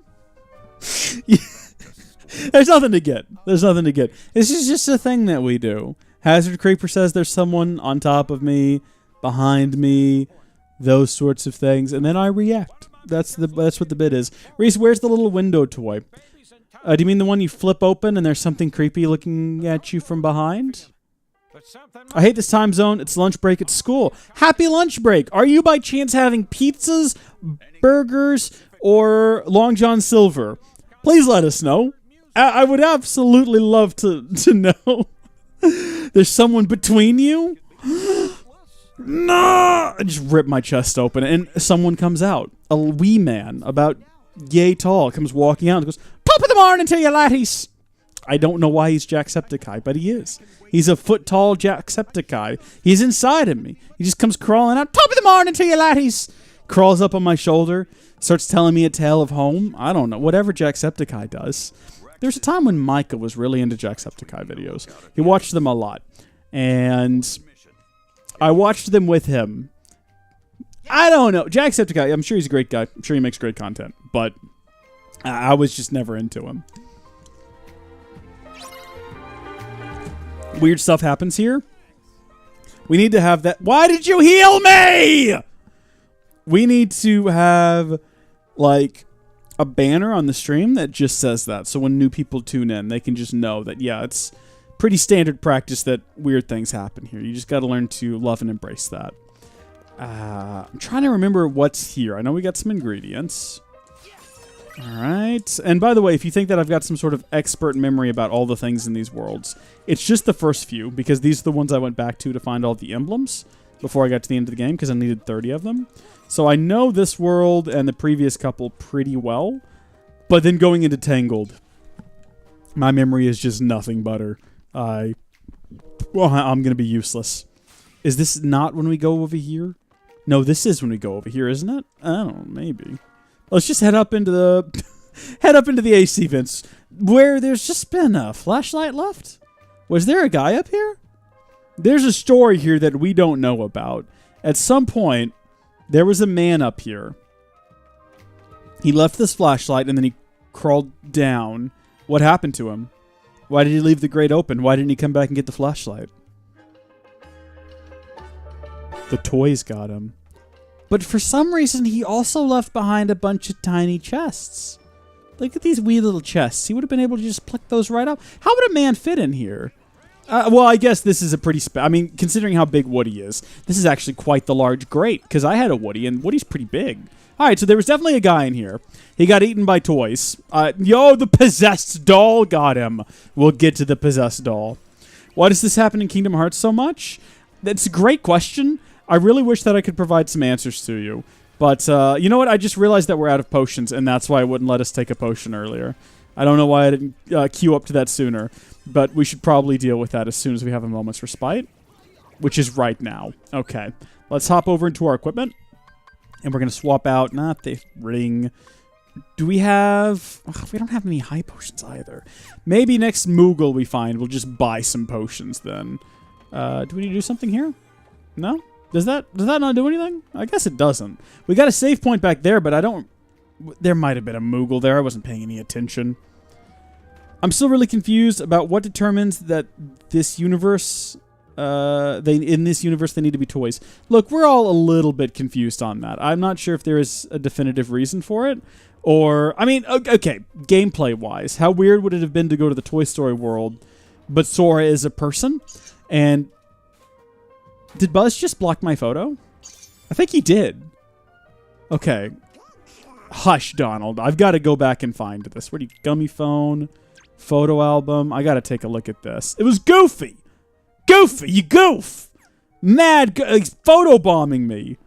There's nothing to get. There's nothing to get. This is just a thing that we do. Hazard Creeper says there's someone on top of me, behind me, those sorts of things, and then I react. That's what the bit is. Reese, where's the little window toy? Do you mean the one you flip open and there's something creepy looking at you from behind? I hate this time zone. It's lunch break at school. Happy lunch break. Are you by chance having pizzas, burgers, or Long John Silver? Please let us know. I would absolutely love to know. There's someone between you? No! I just rip my chest open, and someone comes out. A wee man, about yay tall, comes walking out and goes, "Top of the morning to you, laddies!" I don't know why he's Jacksepticeye, but he is. He's a foot-tall Jacksepticeye. He's inside of me. He just comes crawling out, "Top of the morning to you, laddies!" Crawls up on my shoulder, starts telling me a tale of home. I don't know, whatever Jacksepticeye does. There's a time when Micah was really into Jacksepticeye videos. He watched them a lot, and I watched them with him. I don't know. Jacksepticeye, I'm sure he's a great guy. I'm sure he makes great content, but I was just never into him. Weird stuff happens here. We need to have that. Why did you heal me? We need to have, like, a banner on the stream that just says that. So when new people tune in, they can just know that, yeah, it's pretty standard practice that weird things happen here. You just got to learn to love and embrace that. I'm trying to remember what's here. I know we got some ingredients. All right. And by the way, if you think that I've got some sort of expert memory about all the things in these worlds, it's just the first few, because these are the ones I went back to find all the emblems before I got to the end of the game, because I needed 30 of them. So I know this world and the previous couple pretty well, but then going into Tangled, my memory is just nothing butter. I'm going to be useless. Is this not when we go over here? No, this is when we go over here, isn't it? I don't know, maybe. Let's just head up into the the AC vents, where there's just been a flashlight left. Was there a guy up here? There's a story here that we don't know about. At some point, there was a man up here. He left this flashlight and then he crawled down. What happened to him? Why did he leave the grate open? Why didn't he come back and get the flashlight? The toys got him. But for some reason, he also left behind a bunch of tiny chests. Look at these wee little chests. He would have been able to just pluck those right up. How would a man fit in here? Well, I guess this is a pretty... I mean, considering how big Woody is, this is actually quite the large grate, because I had a Woody, and Woody's pretty big. All right, so there was definitely a guy in here. He got eaten by toys. The possessed doll got him. We'll get to the possessed doll. Why does this happen in Kingdom Hearts so much? That's a great question. I really wish that I could provide some answers to you. But, you know what? I just realized that we're out of potions, and that's why it wouldn't let us take a potion earlier. I don't know why I didn't queue up to that sooner, but we should probably deal with that as soon as we have a moment's respite, which is right now. Okay, let's hop over into our equipment, and we're going to swap out, not the ring. Do we have... we don't have any high potions either. Maybe next Moogle we find, we'll just buy some potions then. Do we need to do something here? No? Does that not do anything? I guess it doesn't. We got a save point back there, but I don't... There might have been a Moogle there. I wasn't paying any attention. I'm still really confused about what determines that this universe they in this universe they need to be toys. Look, we're all a little bit confused on that. I'm not sure if there is a definitive reason for it, or I mean, okay, gameplay wise, how weird would it have been to go to the Toy Story world, but Sora is a person? And did Buzz just block my photo? I think he did. Okay. Hush, Donald. I've got to go back and find this. Where do you... Gummy phone, photo album. I got to take a look at this. It was Goofy. Goofy, you goof. Mad, he's photobombing me.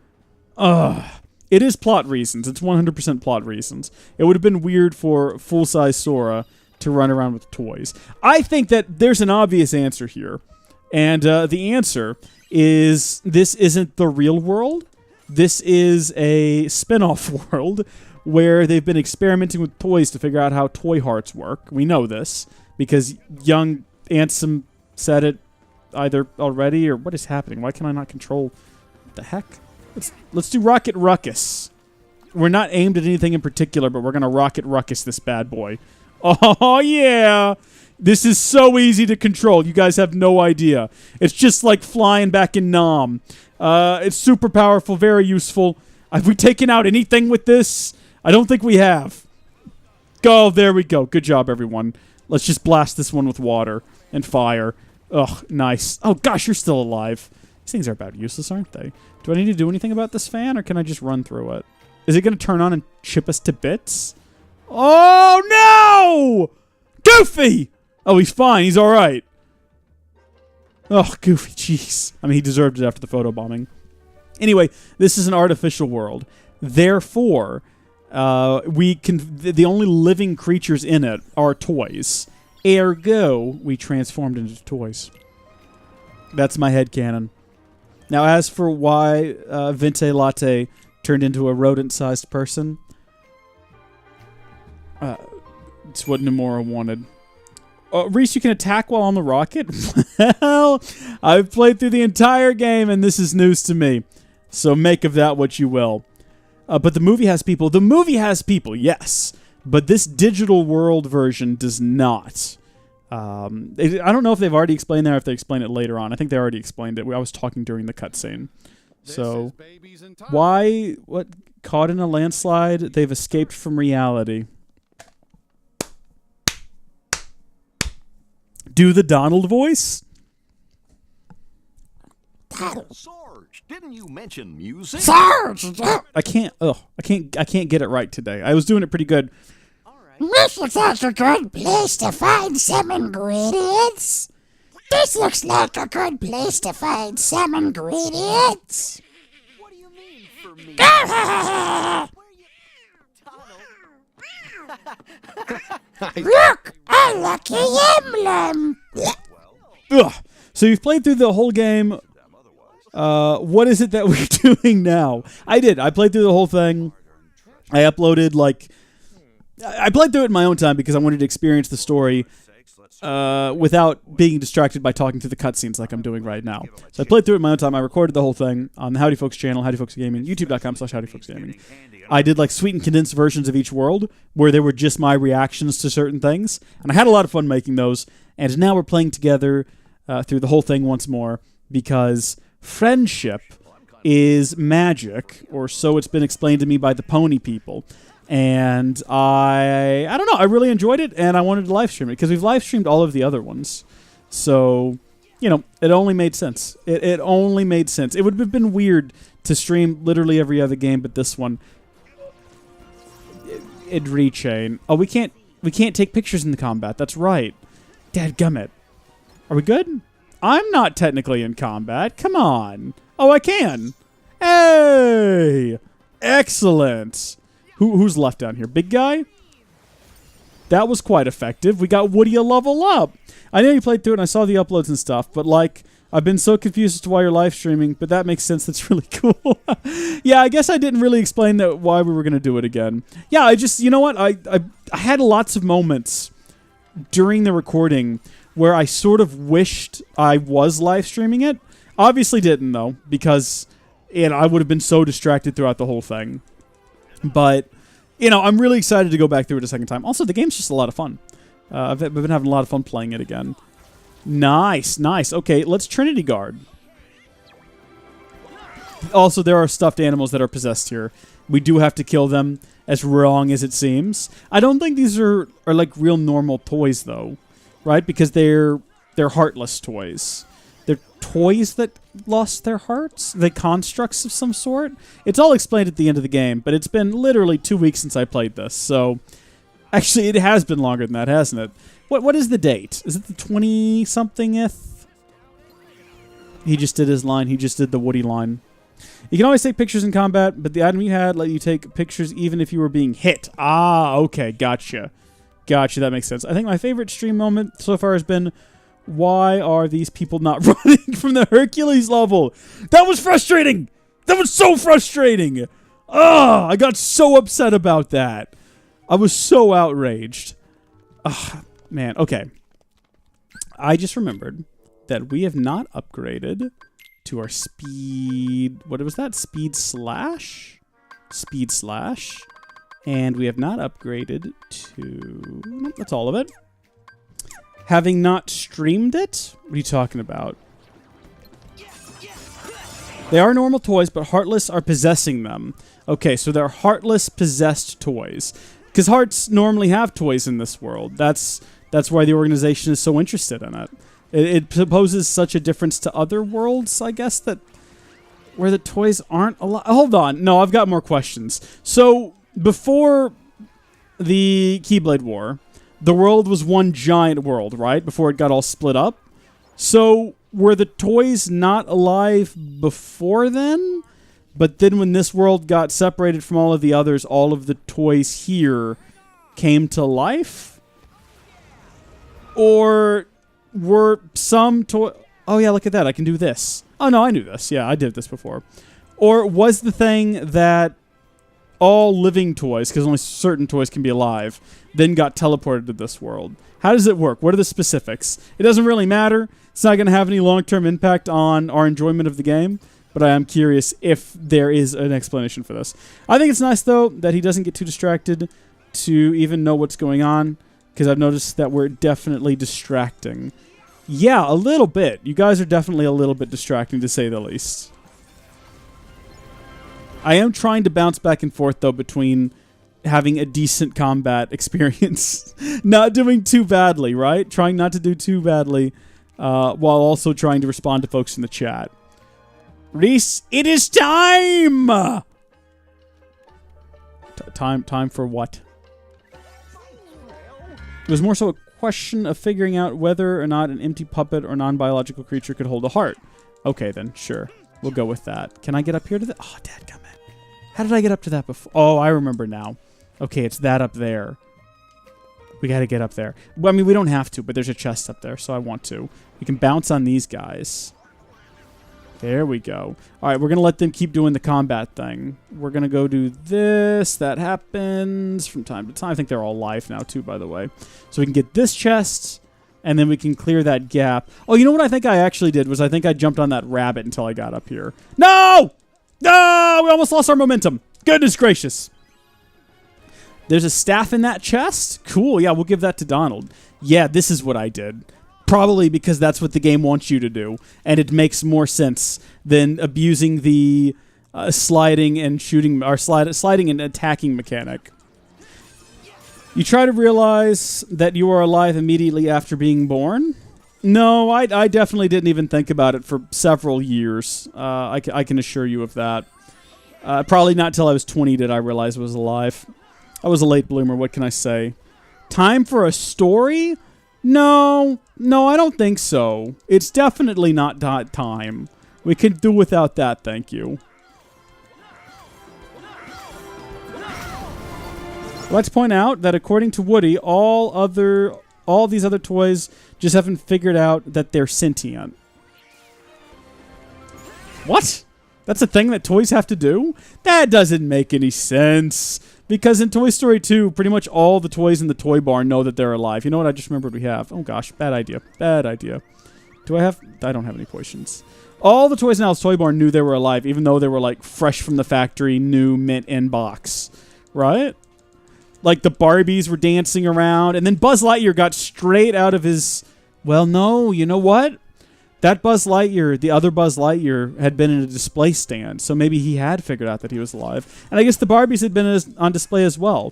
Ugh. It is plot reasons. It's 100% plot reasons. It would have been weird for full-size Sora to run around with toys. I think that there's an obvious answer here. And the answer is this isn't the real world. This is a spin-off world where they've been experimenting with toys to figure out how toy hearts work. We know this because young Ansem said it either already or what is happening? Why can I not control? What the heck? Let's do Rocket Ruckus. We're not aimed at anything in particular, but we're going to Rocket Ruckus this bad boy. Oh, yeah. This is so easy to control. You guys have no idea. It's just like flying back in Nom. It's super powerful, very useful. Have we taken out anything with this? I don't think we have. Go, there we go. Good job, everyone. Let's just blast this one with water and fire. Ugh, nice. Oh, gosh, you're still alive. These things are about useless, aren't they? Do I need to do anything about this fan, or can I just run through it? Is it going to turn on and chip us to bits? Oh, no! Goofy! Oh, he's fine. He's all right. Oh, Goofy, jeez. I mean, he deserved it after the photobombing. Anyway, this is an artificial world. Therefore, the only living creatures in it are toys. Ergo, we transformed into toys. That's my headcanon. Now, as for why Vente Latte turned into a rodent-sized person, it's what Nomura wanted. Reese, you can attack while on the rocket? Well, I've played through the entire game, and this is news to me. So make of that what you will. But the movie has people. The movie has people, yes. But this digital world version does not. I don't know if they've already explained that or if they explain it later on. I think they already explained it. I was talking during the cutscene. So, why? What? Caught in a landslide? They've escaped from reality. Do the Donald voice? Sarge, didn't you mention music? Sarge! I can't get it right today. I was doing it pretty good. This looks like a good place to find some ingredients. This looks like a good place to find some ingredients. What do you mean for me? Look, a lucky emblem. Ugh. So you've played through the whole game. What is it that we're doing now? I did. I played through the whole thing. I uploaded, I played through it in my own time because I wanted to experience the story without being distracted by talking through the cutscenes like I'm doing right now. So I played through it in my own time. I recorded the whole thing on the Howdy Folks channel, Howdy Folks Gaming, youtube.com/HowdyFolksGaming. I did sweet and condensed versions of each world where they were just my reactions to certain things. And I had a lot of fun making those. And now we're playing together through the whole thing once more because friendship is magic, or so it's been explained to me by the pony people. And I don't know, I really enjoyed it, and I wanted to live stream it, because we've live streamed all of the other ones. So, it only made sense. It only made sense. It would have been weird to stream literally every other game, but this one, it'd rechain. Oh, we can't take pictures in the combat, that's right. Dadgummit. Are we good? I'm not technically in combat, come on. Oh, I can. Hey! Excellent. Who's left down here? Big guy? That was quite effective. We got Woody a level up. I know you played through it and I saw the uploads and stuff, but I've been so confused as to why you're live streaming, but that makes sense. That's really cool. Yeah, I guess I didn't really explain why we were going to do it again. Yeah, I just, you know what? I had lots of moments during the recording where I sort of wished I was live streaming it. Obviously didn't, though, because I would have been so distracted throughout the whole thing. But, I'm really excited to go back through it a second time. Also, the game's just a lot of fun. I've been having a lot of fun playing it again. Nice, nice. Okay, let's Trinity Guard. Also, there are stuffed animals that are possessed here. We do have to kill them, as wrong as it seems. I don't think these are like real normal toys, though, right? Because they're heartless toys. They're toys that lost their hearts. They're constructs of some sort. It's all explained at the end of the game, but it's been literally 2 weeks since I played this, so... Actually, it has been longer than that, hasn't it? What is the date? Is it the 20-somethingth? He just did his line. He just did the Woody line. You can always take pictures in combat, but the item you had let you take pictures even if you were being hit. Ah, okay, gotcha. Gotcha, that makes sense. I think my favorite stream moment so far has been, why are these people not running from the Hercules level? That was frustrating! That was so frustrating! Ah, I got so upset about that. I was so outraged. Ugh, man, okay. I just remembered that we have not upgraded to our speed... What was that? Speed slash? Speed slash. And we have not upgraded to... Nope, that's all of it. Having not streamed it? What are you talking about? They are normal toys, but Heartless are possessing them. Okay, so they're Heartless possessed toys. Because Hearts normally have toys in this world. That's why the organization is so interested in it. It poses such a difference to other worlds, I guess, that where the toys aren't a lot. Hold on. No, I've got more questions. So, before the Keyblade War, the world was one giant world, right? Before it got all split up. So, were the toys not alive before then? But then when this world got separated from all of the others, all of the toys here came to life? Or were some toy... Oh, yeah, look at that. I can do this. Oh, no, I knew this. Yeah, I did this before. Or was the thing that all living toys, because only certain toys can be alive, then got teleported to this world? How does it work? What are the specifics? It doesn't really matter. It's not going to have any long-term impact on our enjoyment of the game. But I am curious if there is an explanation for this. I think it's nice, though, that he doesn't get too distracted to even know what's going on, because I've noticed that we're definitely distracting. Yeah, a little bit. You guys are definitely a little bit distracting, to say the least. I am trying to bounce back and forth, though, between having a decent combat experience, not doing too badly, right? Trying not to do too badly, while also trying to respond to folks in the chat. Reese, it is time! Time for what? It was more so a question of figuring out whether or not an empty puppet or non-biological creature could hold a heart. Okay, then, sure. We'll go with that. Can I get up here to the... Oh, dadgummit. How did I get up to that before? Oh, I remember now. Okay, it's that up there. We gotta get up there. Well, I mean, we don't have to, but there's a chest up there, so I want to. We can bounce on these guys. There we go. All right, we're going to let them keep doing the combat thing. We're going to go do this. That happens from time to time. I think they're all live now, too, by the way. So we can get this chest, and then we can clear that gap. Oh, you know what I think I actually did was I think I jumped on that rabbit until I got up here. No! No! We almost lost our momentum. Goodness gracious. There's a staff in that chest? Cool. Yeah, we'll give that to Donald. Yeah, this is what I did. Probably because that's what the game wants you to do, and it makes more sense than abusing the sliding and shooting, or sliding and attacking mechanic. You try to realize that you are alive immediately after being born? No, I definitely didn't even think about it for several years. I can assure you of that. Probably not till I was 20 did I realize I was alive. I was a late bloomer, what can I say? Time for a story? No, I don't think so. It's definitely not time. We can do without that, thank you. Let's point out that according to Woody, all these other toys just haven't figured out that they're sentient. What? That's a thing that toys have to do? That doesn't make any sense. Because in Toy Story 2, pretty much all the toys in the toy barn know that they're alive. You know what? I just remembered we have. Oh gosh, bad idea. Bad idea. Do I have... I don't have any potions. All the toys in Al's Toy Barn knew they were alive, even though they were like fresh from the factory, new, mint in box. Right? Like the Barbies were dancing around, and then Buzz Lightyear got straight out of his Well, no, you know what? That Buzz Lightyear, the other Buzz Lightyear, had been in a display stand, so maybe he had figured out that he was alive. And I guess the Barbies had been on display as well.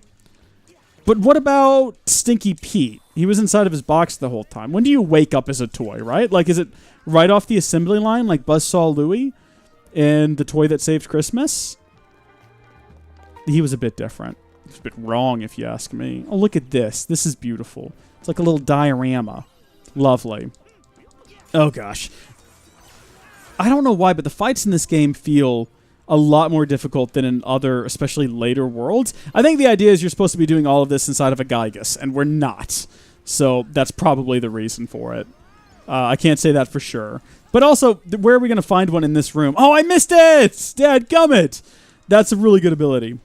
But what about Stinky Pete? He was inside of his box the whole time. When do you wake up as a toy, right? Like, is it right off the assembly line, like Buzzsaw Louie in The Toy That Saved Christmas? He was a bit different. He was a bit wrong, if you ask me. Oh, look at this. This is beautiful. It's like a little diorama. Lovely. Oh, gosh. I don't know why, but the fights in this game feel a lot more difficult than in other, especially later worlds. I think the idea is you're supposed to be doing all of this inside of a Gygus, and we're not. So that's probably the reason for it. I can't say that for sure. But also, where are we going to find one in this room? Oh, I missed it! Dadgummit! That's a really good ability.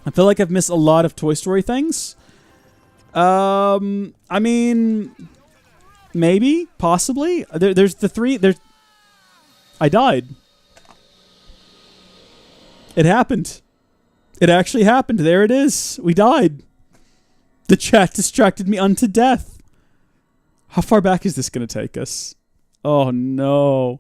I feel like I've missed a lot of Toy Story things. I mean, maybe, possibly. There's the three. I died. It happened. It actually happened. There it is. We died. The chat distracted me unto death. How far back is this going to take us? Oh, no.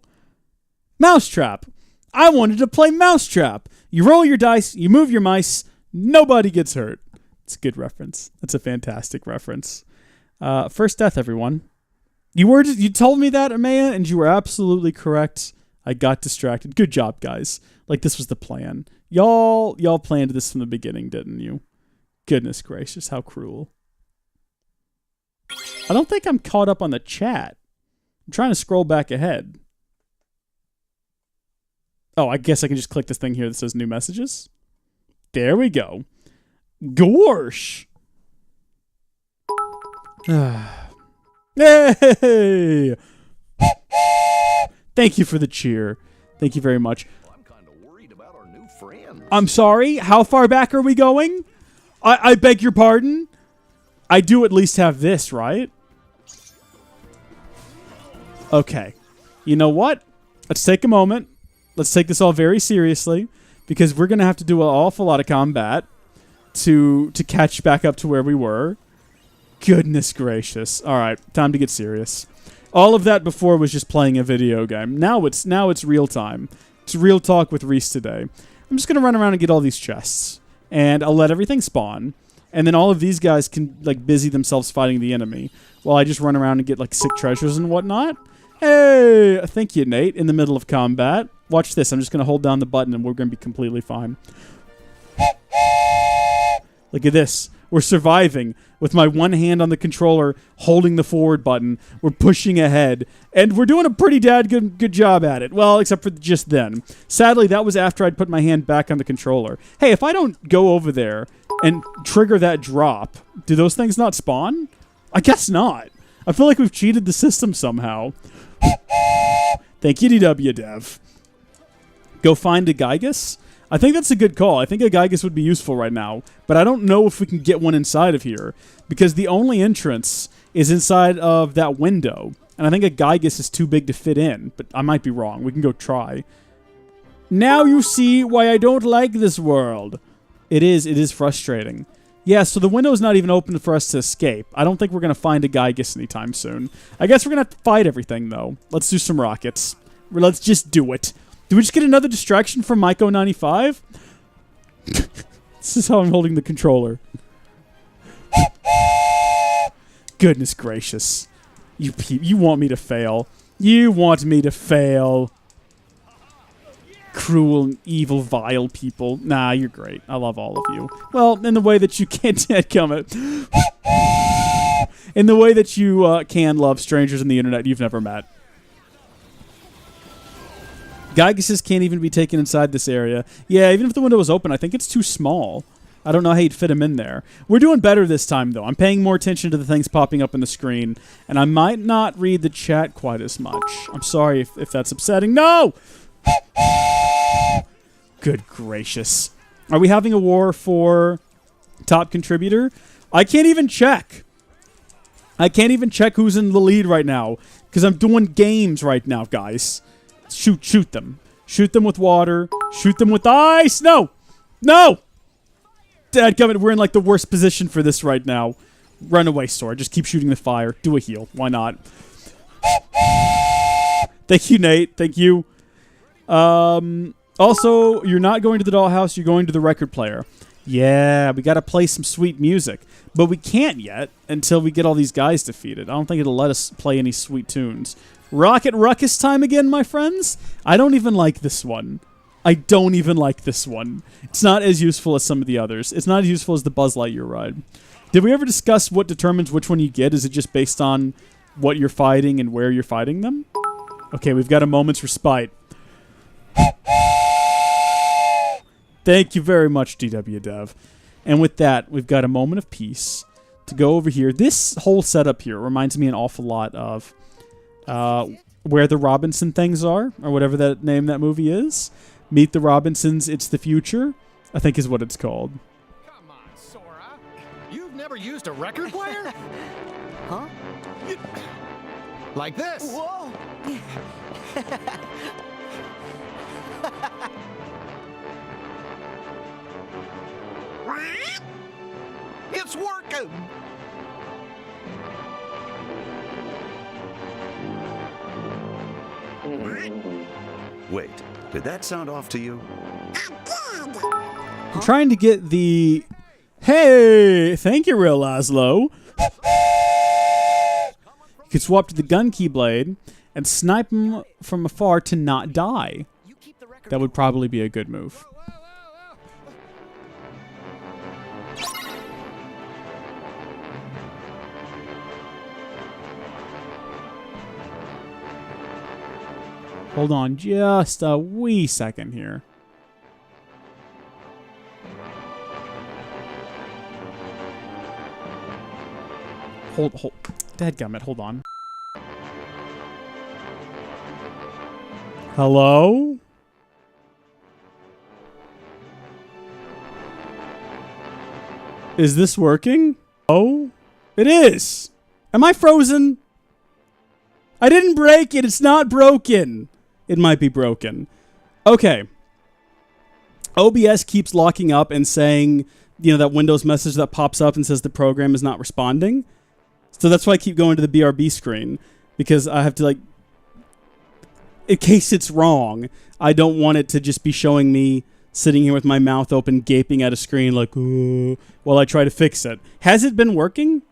Mousetrap. I wanted to play Mousetrap. You roll your dice, you move your mice, nobody gets hurt. It's a good reference. That's a fantastic reference. First death, everyone. You told me that, Amaya, and you were absolutely correct. I got distracted. Good job, guys. Like, this was the plan. Y'all planned this from the beginning, didn't you? Goodness gracious, how cruel. I don't think I'm caught up on the chat. I'm trying to scroll back ahead. Oh, I guess I can just click this thing here that says new messages. There we go. Gorsh! Hey! Thank you for the cheer. Thank you very much. I'm kind of worried about our new friends. I'm sorry? How far back are we going? I beg your pardon? I do at least have this, right? Okay. You know what? Let's take a moment. Let's take this all very seriously, because we're going to have to do an awful lot of combat to catch back up to where we were. Goodness gracious. All right, time to get serious. All of that before was just playing a video game. Now it's real time. It's real talk with Reese today. I'm just going to run around and get all these chests, and I'll let everything spawn, and then all of these guys can like busy themselves fighting the enemy while I just run around and get like sick treasures and whatnot. Hey, thank you, Nate, in the middle of combat. Watch this. I'm just going to hold down the button and we're going to be completely fine. Look at this. We're surviving with my one hand on the controller holding the forward button. We're pushing ahead. And we're doing a pretty good job at it. Well, except for just then. Sadly, that was after I'd put my hand back on the controller. Hey, if I don't go over there and trigger that drop, do those things not spawn? I guess not. I feel like we've cheated the system somehow. Thank you, DW Dev. Go find a Gygus? I think that's a good call. I think a Gygus would be useful right now, but I don't know if we can get one inside of here, because the only entrance is inside of that window, and I think a Gygus is too big to fit in, but I might be wrong. We can go try. Now you see why I don't like this world. It is frustrating. Yeah, so the window's not even open for us to escape. I don't think we're going to find a Gygus anytime soon. I guess we're going to have to fight everything, though. Let's do some rockets. Let's just do it. Did we just get another distraction from Myco95? This is how I'm holding the controller. Goodness gracious. You want me to fail. You want me to fail. Cruel, evil, vile people. Nah, you're great. I love all of you. Well, in the way that you can't dadgummit. In the way that you can love strangers on the internet you've never met. Gyguses can't even be taken inside this area. Yeah, even if the window was open, I think it's too small. I don't know how you'd fit them in there. We're doing better this time, though. I'm paying more attention to the things popping up on the screen, and I might not read the chat quite as much. I'm sorry if that's upsetting. No! Good gracious. Are we having a war for top contributor? I can't even check. I can't even check who's in the lead right now, because I'm doing games right now, guys. Shoot them. Shoot them with water. Shoot them with ice. No! No! Dadgummit, we're in like the worst position for this right now. Run away, Sora. Just keep shooting the fire. Do a heal. Why not? Thank you, Nate. Thank you. Also, you're not going to the dollhouse. You're going to the record player. Yeah, we got to play some sweet music. But we can't yet until we get all these guys defeated. I don't think it'll let us play any sweet tunes. Rocket Ruckus time again, my friends? I don't even like this one. I don't even like this one. It's not as useful as some of the others. It's not as useful as the Buzz Lightyear ride. Did we ever discuss what determines which one you get? Is it just based on what you're fighting and where you're fighting them? Okay, we've got a moment's respite. Thank you very much, DW Dev. And with that, we've got a moment of peace to go over here. This whole setup here reminds me an awful lot of Where the Robinson Things Are, or whatever that name that movie is. Meet the Robinsons, It's the Future, I think is what it's called. Come on, Sora. You've never used a record player? Huh? Like this. Whoa! It's working. Wait, did that sound off to you? I'm trying to get the... Hey! Thank you, Real Laszlo. You could swap to the gun keyblade and snipe him from afar to not die. That would probably be a good move. Hold on just a wee second here. Hold. Dadgummit, hold on. Hello? Is this working? Oh, it is. Am I frozen? I didn't break it. It's not broken. It might be broken. Okay. OBS keeps locking up and saying, that Windows message that pops up and says the program is not responding. So that's why I keep going to the BRB screen, because I have to, in case it's wrong, I don't want it to just be showing me sitting here with my mouth open, gaping at a screen ooh, while I try to fix it. Has it been working?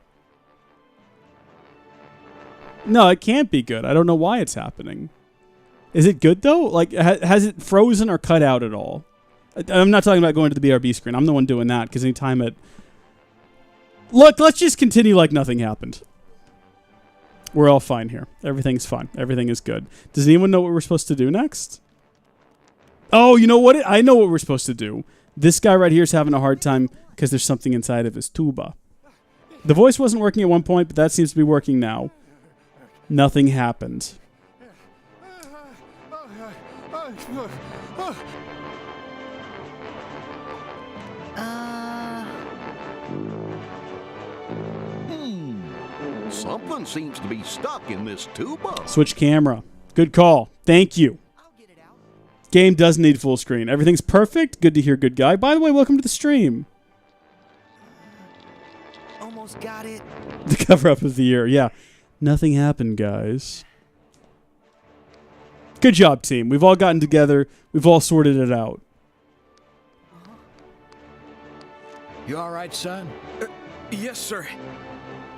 No, it can't be good. I don't know why it's happening. Is it good, though? Has it frozen or cut out at all? I'm not talking about going to the BRB screen. I'm the one doing that, because anytime it... Look, let's just continue like nothing happened. We're all fine here. Everything's fine. Everything is good. Does anyone know what we're supposed to do next? Oh, you know what? I know what we're supposed to do. This guy right here is having a hard time because there's something inside of his tuba. The voice wasn't working at one point, but that seems to be working now. Nothing happened. Something seems to be stuck in this tuba. Switch camera. Good call. Thank you. Game does need full screen. Everything's perfect. Good to hear, good guy. By the way, welcome to the stream. Almost got it. The cover-up of the year. Yeah. Nothing happened, guys. Good job, team. We've all gotten together. We've all sorted it out. You all right, son? Yes, sir.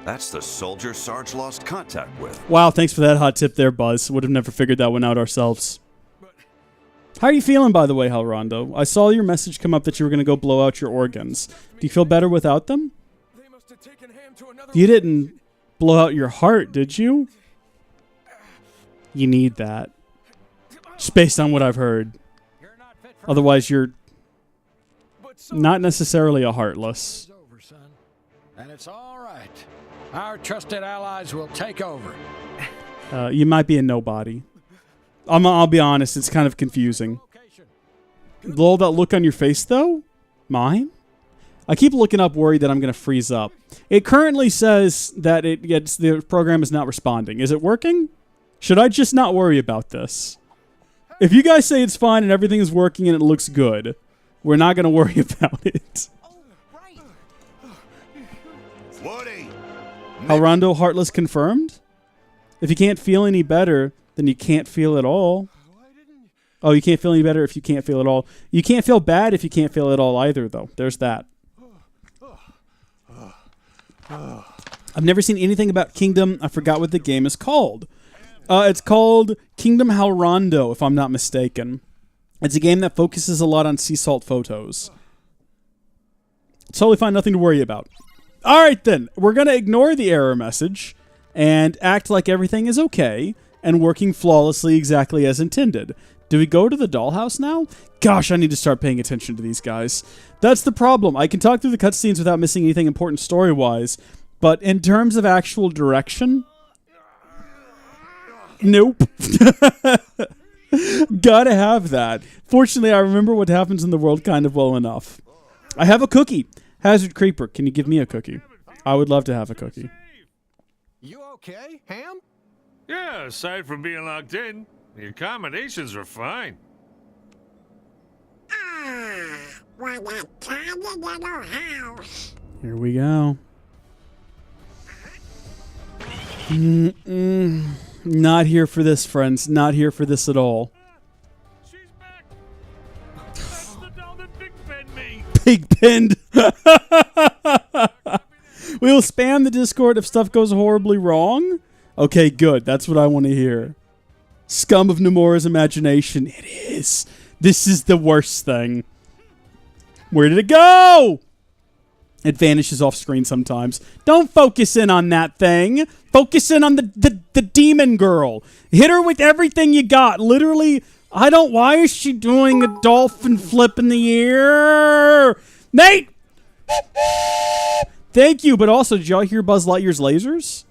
That's the soldier Sarge lost contact with. Wow, thanks for that hot tip there, Buzz. Would have never figured that one out ourselves. How are you feeling, by the way, Hal Rondo? I saw your message come up that you were going to go blow out your organs. Do you feel better without them? They must have taken Ham to another You didn't blow out your heart, did you? You need that. Just based on what I've heard. Otherwise, you're not necessarily a heartless. over, son. And it's all right. Our trusted allies will take over. You might be a nobody. I'll be honest, it's kind of confusing. All that look on your face, though? Mine? I keep looking up worried that I'm going to freeze up. It currently says that the program is not responding. Is it working? Should I just not worry about this? If you guys say it's fine and everything is working and it looks good, we're not going to worry about it. Woody, Rondo Heartless confirmed? If you can't feel any better, then you can't feel at all. Oh, you can't feel any better if you can't feel at all. You can't feel bad if you can't feel at all either, though. There's that. I've never seen anything about Kingdom. I forgot what the game is called. It's called Kingdom Rondo, if I'm not mistaken. It's a game that focuses a lot on sea salt photos. Totally fine, nothing to worry about. All right, then. We're going to ignore the error message and act like everything is okay and working flawlessly exactly as intended. Do we go to the dollhouse now? Gosh, I need to start paying attention to these guys. That's the problem. I can talk through the cutscenes without missing anything important story-wise, but in terms of actual direction, nope. Gotta have that. Fortunately, I remember what happens in the world kind of well enough. I have a cookie. Hazard Creeper, can you give me a cookie? I would love to have a cookie. You okay, Ham? Yeah, aside from being locked in, the accommodations are fine. What a tiny little house. Here we go. Not here for this, friends. Not here for this at all. She's back. The doll that Big Ben me. Big pinned. We will spam the Discord if stuff goes horribly wrong. Okay, good. That's what I want to hear. Scum of Nomura's imagination. It is. This is the worst thing. Where did it go? It vanishes off screen sometimes. Don't focus in on that thing. Focus in on the demon girl. Hit her with everything you got. Literally, why is she doing a dolphin flip in the air? Nate! Thank you, but also, did y'all hear Buzz Lightyear's lasers?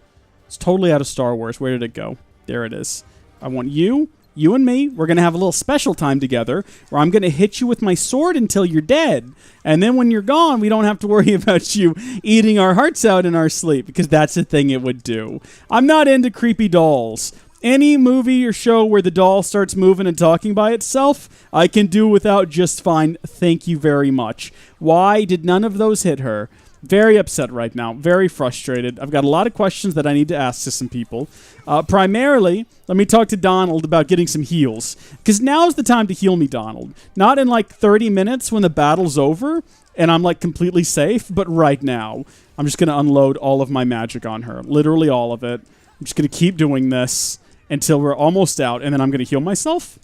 It's totally out of Star Wars. Where did it go? There it is. I want you and me. We're going to have a little special time together where I'm going to hit you with my sword until you're dead. And then when you're gone, we don't have to worry about you eating our hearts out in our sleep, because that's the thing it would do. I'm not into creepy dolls. Any movie or show where the doll starts moving and talking by itself, I can do without just fine. Thank you very much. Why did none of those hit her? Very upset right now. Very frustrated. I've got a lot of questions that I need to ask to some people. Primarily, let me talk to Donald about getting some heals. Because now's the time to heal me, Donald. Not in like 30 minutes when the battle's over and I'm like completely safe, but right now. I'm just going to unload all of my magic on her. Literally all of it. I'm just going to keep doing this until we're almost out, and then I'm going to heal myself.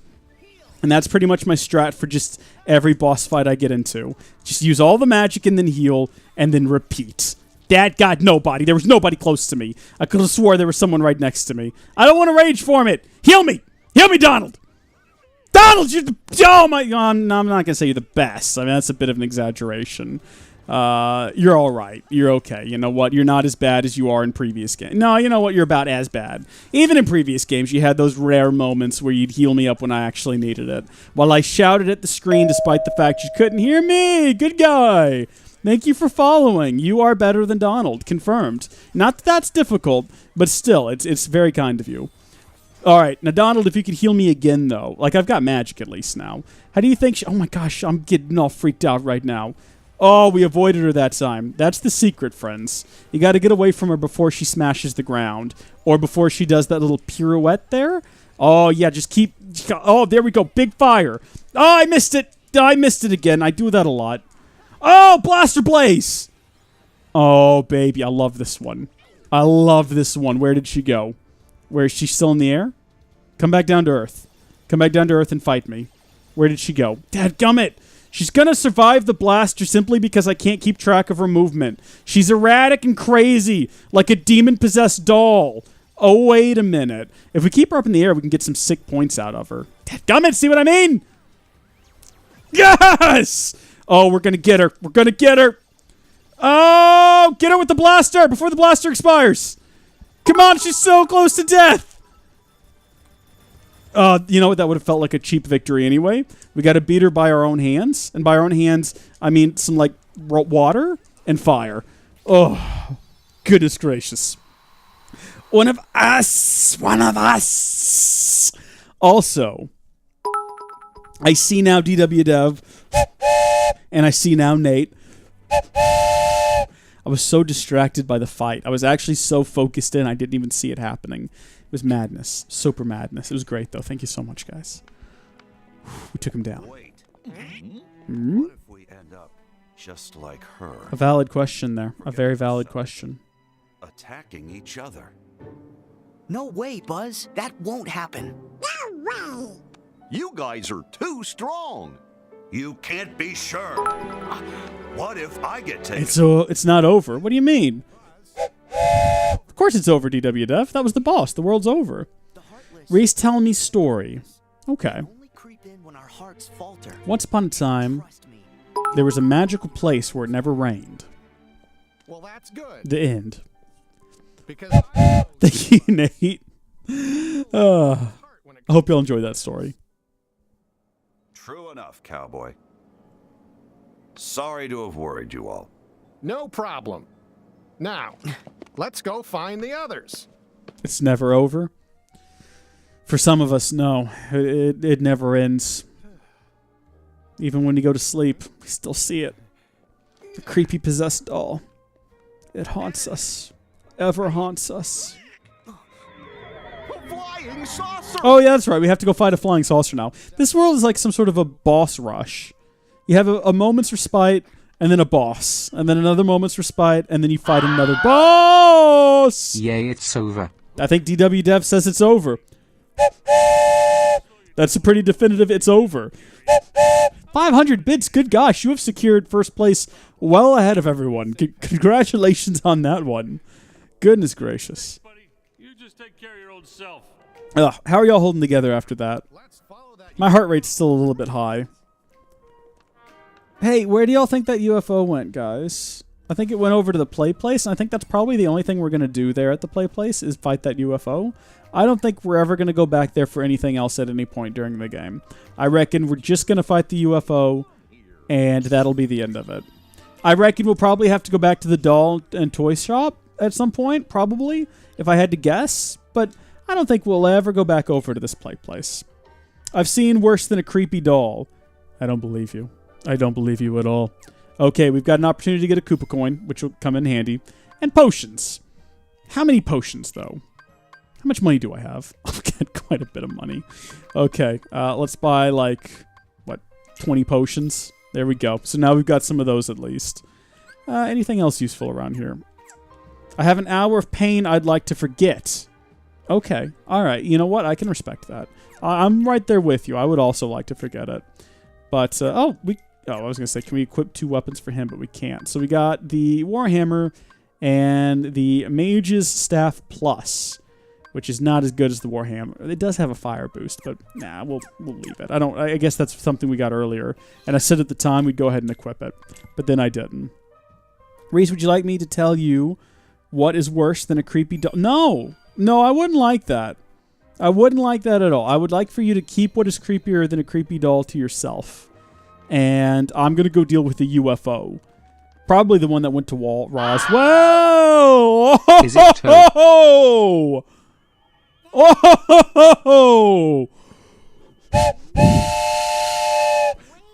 And that's pretty much my strat for just every boss fight I get into. Just use all the magic and then heal, and then repeat. That got nobody. There was nobody close to me. I could have swore there was someone right next to me. I don't want to rage form it. Heal me. Heal me, Donald. Donald, you're the... Oh, my... I'm not going to say you're the best. I mean, that's a bit of an exaggeration. You're all right. You're okay. You know what? You're not as bad as you are in previous games. No, you know what? You're about as bad. Even in previous games, you had those rare moments where you'd heal me up when I actually needed it. While I shouted at the screen despite the fact you couldn't hear me. Good guy. Thank you for following. You are better than Donald. Confirmed. Not that that's difficult, but still, it's very kind of you. All right. Now, Donald, if you could heal me again, though. Like, I've got magic at least now. How do you think... Oh, my gosh. I'm getting all freaked out right now. Oh, we avoided her that time. That's the secret, friends. You got to get away from her before she smashes the ground. Or before she does that little pirouette there. Oh, yeah, just keep... Oh, there we go. Big fire. Oh, I missed it. I missed it again. I do that a lot. Oh, Blaster Blaze. Oh, baby. I love this one. I love this one. Where did she go? Where is she still in the air? Come back down to Earth. Come back down to Earth and fight me. Where did she go? Dadgummit. She's going to survive the blaster simply because I can't keep track of her movement. She's erratic and crazy, like a demon-possessed doll. Oh, wait a minute. If we keep her up in the air, we can get some sick points out of her. Dadgummit, see what I mean? Yes! Oh, we're going to get her. We're going to get her. Oh, get her with the blaster before the blaster expires. Come on, she's so close to death. You know what? That would have felt like a cheap victory anyway. We got to beat her by our own hands. And by our own hands, I mean some, like, water and fire. Oh, goodness gracious. One of us. One of us. Also, I see now DW Dev. And I see now Nate. I I was so distracted by the fight. I was actually so focused in, I didn't even see it happening. It was madness. Super madness. It was great, though. Thank you so much, guys. We took him down. Wait. Hmm? What if we end up just like her? A valid question there. A very valid question. Attacking each other. No way, Buzz. That won't happen. No way. You guys are too strong. You can't be sure. What if I get taken? It's not over. What do you mean? Of course it's over, DWDF. That was the boss. The world's over. Reese telling me story. Okay. Only creep in when our hearts falter. Once upon a time, Trust me. there was a magical place where it never rained. Well, that's good. The end. Because Thank you, Nate. I hope you'll enjoy that story. True enough, cowboy. Sorry to have worried you all. no problem. Now, let's go find the others. It's never over. For some of us, no. It never ends. Even when you go to sleep, we still see it. The creepy possessed doll. It haunts us. Ever haunts us. A flying saucer! Oh, yeah, that's right. We have to go fight a flying saucer now. This world is like some sort of a boss rush. You have a moment's respite, and then a boss. And then another moment's respite, and then you fight another boss! Yay, it's over. I think DW Dev says it's over. That's a pretty definitive it's over. 500 bits, good gosh, you have secured first place well ahead of everyone. Congratulations on that one. Goodness gracious. Buddy, you just take care of your old self. How are y'all holding together after that? My heart rate's still a little bit high. Hey, where do y'all think that UFO went, guys? I think it went over to the play place, and I think that's probably the only thing we're going to do there at the play place is fight that UFO. I don't think we're ever going to go back there for anything else at any point during the game. I reckon we're just going to fight the UFO, and that'll be the end of it. I reckon we'll probably have to go back to the doll and toy shop at some point, probably, if I had to guess. But I don't think we'll ever go back over to this play place. I've seen worse than a creepy doll. I don't believe you. I don't believe you at all. Okay, we've got an opportunity to get a Koopa coin, which will come in handy. And potions. How many potions, though? How much money do I have? I've got quite a bit of money. Okay, let's buy, like, what, 20 potions? There we go. So now we've got some of those at least. Anything else useful around here? I have an hour of pain I'd like to forget. Okay, alright. You know what? I can respect that. I'm right there with you. I would also like to forget it. But, I was going to say, can we equip 2 weapons for him? But we can't. So we got the Warhammer and the Mage's Staff Plus, which is not as good as the Warhammer. It does have a fire boost, but nah, we'll leave it. I guess that's something we got earlier. And I said at the time we'd go ahead and equip it, but then I didn't. Reese, would you like me to tell you what is worse than a creepy doll? No, I wouldn't like that. I wouldn't like that at all. I would like for you to keep what is creepier than a creepy doll to yourself. And I'm going to go deal with the UFO. Probably the one that went to Roswell. Is it too? Oh!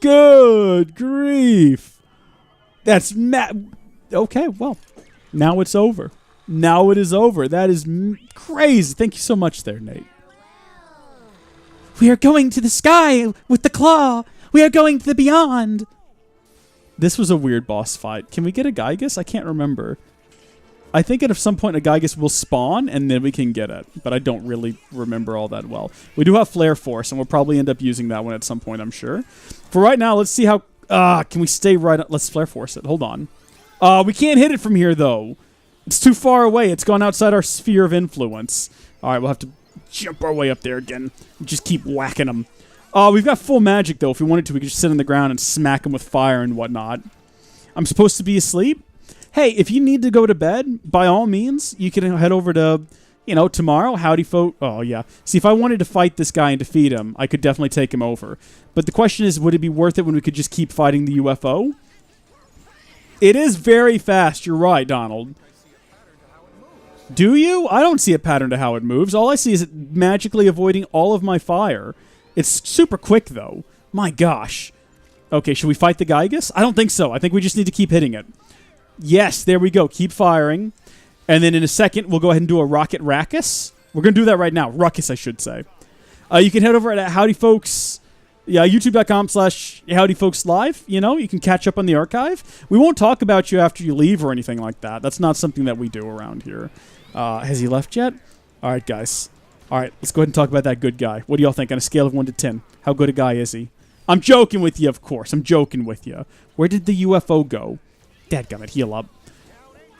Good grief. That's okay, well, now it's over. Now it is over. That is crazy. Thank you so much there, Nate. We are going to the sky with the claw. We are going to the beyond. This was a weird boss fight. Can we get a Gygus? I can't remember. I think at some point a Gygus will spawn, and then we can get it. But I don't really remember all that well. We do have Flare Force, and we'll probably end up using that one at some point, I'm sure. For right now, let's see how... can we stay right... Let's Flare Force it. Hold on. We can't hit it from here, though. It's too far away. It's gone outside our sphere of influence. All right, we'll have to jump our way up there again. Just keep whacking them. We've got full magic, though. If we wanted to, we could just sit on the ground and smack them with fire and whatnot. I'm supposed to be asleep? Hey, if you need to go to bed, by all means, you can head over to, tomorrow. Howdy, folk. Oh, yeah. See, if I wanted to fight this guy and defeat him, I could definitely take him over. But the question is, would it be worth it when we could just keep fighting the UFO? It is very fast. You're right, Donald. Do you? I don't see a pattern to how it moves. All I see is it magically avoiding all of my fire. It's super quick, though. My gosh. Okay, should we fight the Gygus? I don't think so. I think we just need to keep hitting it. Yes, there we go. Keep firing. And then in a second, we'll go ahead and do a rocket rackus. We're going to do that right now. Ruckus, I should say. You can head over at Howdy Folks. Yeah, youtube.com/HowdyFolksLive. You know, you can catch up on the archive. We won't talk about you after you leave or anything like that. That's not something that we do around here. Has he left yet? All right, guys. All right, let's go ahead and talk about that good guy. What do y'all think on a scale of 1 to 10? How good a guy is he? I'm joking with you, of course. I'm joking with you. Where did the UFO go? Dadgummit, heal up.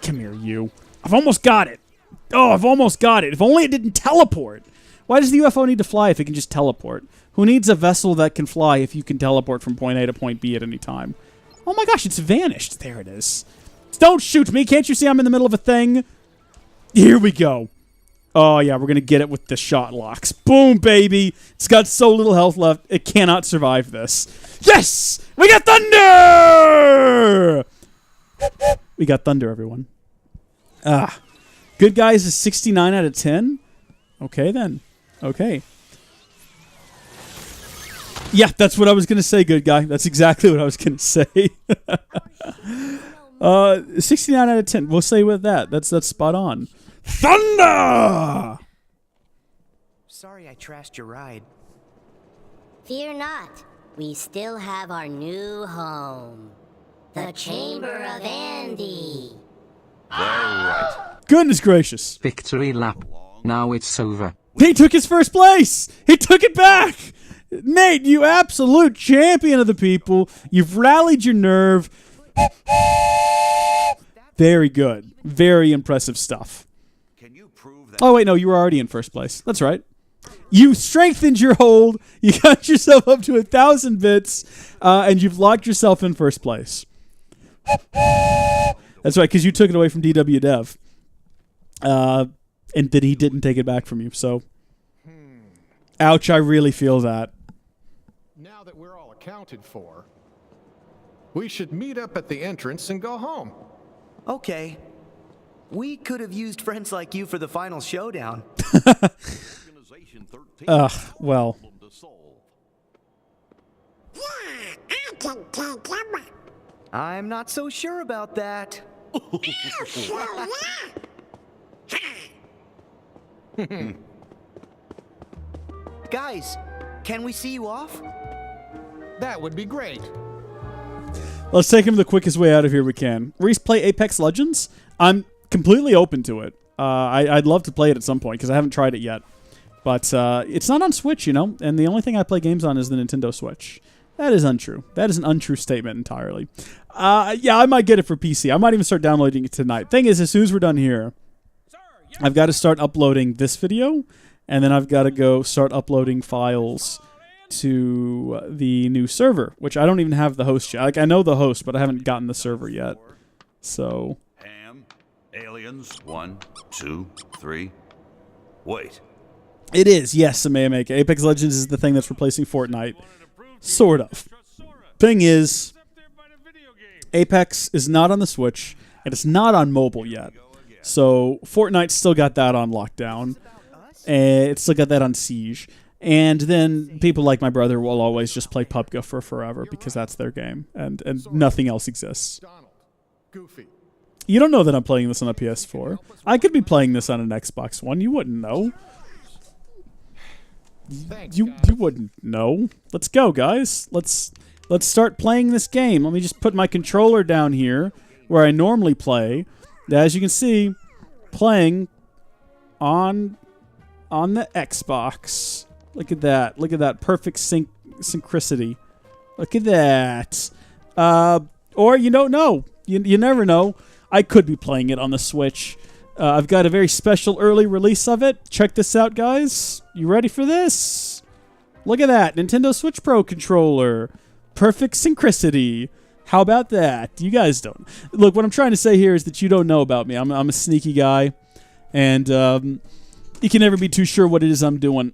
Come here, you. I've almost got it. Oh, I've almost got it. If only it didn't teleport. Why does the UFO need to fly if it can just teleport? Who needs a vessel that can fly if you can teleport from point A to point B at any time? Oh my gosh, it's vanished. There it is. Don't shoot me. Can't you see I'm in the middle of a thing? Here we go. Oh, yeah, we're going to get it with the shot locks. Boom, baby. It's got so little health left, it cannot survive this. Yes! We got thunder! We got thunder, everyone. Good guys is 69 out of 10? Okay, then. Okay. Yeah, that's what I was going to say, good guy. That's exactly what I was going to say. 69 out of 10. We'll say with that. That's spot on. Thunder! Sorry I trashed your ride. Fear not. We still have our new home. The Chamber of Andy. Goodness gracious. Victory lap. Now it's over. He took his first place. He took it back. Nate, you absolute champion of the people. You've rallied your nerve. Very good. Very impressive stuff. Oh, wait, no, you were already in first place. That's right. You strengthened your hold. You got yourself up to 1,000 bits, and you've locked yourself in first place. That's right, because you took it away from DW Dev. And then he didn't take it back from you, so... Ouch, I really feel that. Now that we're all accounted for, we should meet up at the entrance and go home. Okay. We could have used friends like you for the final showdown. Well. I'm not so sure about that. Guys, can we see you off? That would be great. Let's take him the quickest way out of here we can. Reese, play Apex Legends? I'm completely open to it. I'd love to play it at some point because I haven't tried it yet. But it's not on Switch, you know? And the only thing I play games on is the Nintendo Switch. That is untrue. That is an untrue statement entirely. Yeah, I might get it for PC. I might even start downloading it tonight. Thing is, as soon as we're done here, I've got to start uploading this video, and then I've got to go start uploading files to the new server, which I don't even have the host yet. Like, I know the host, but I haven't gotten the server yet. So... Ham, aliens, 1, 2, 3. Wait. It is, yes, Amayamake. Apex Legends is the thing that's replacing Fortnite. Sort of. Thing is, Apex is not on the Switch, and it's not on mobile yet. So Fortnite's still got that on lockdown. And it's still got that on Siege. And then people like my brother will always just play PUBG for forever because that's their game. And nothing else exists. You don't know that I'm playing this on a PS4. I could be playing this on an Xbox One. You wouldn't know. You wouldn't know. Let's go, guys. Let's start playing this game. Let me just put my controller down here where I normally play. As you can see, playing on the Xbox. Look at that. Look at that perfect synchronicity. Look at that. Or you don't know. You never know. I could be playing it on the Switch. I've got a very special early release of it. Check this out, guys. You ready for this? Look at that. Nintendo Switch Pro controller. Perfect synchronicity. How about that? You guys don't. Look, what I'm trying to say here is that you don't know about me. I'm a sneaky guy. And you can never be too sure what it is I'm doing.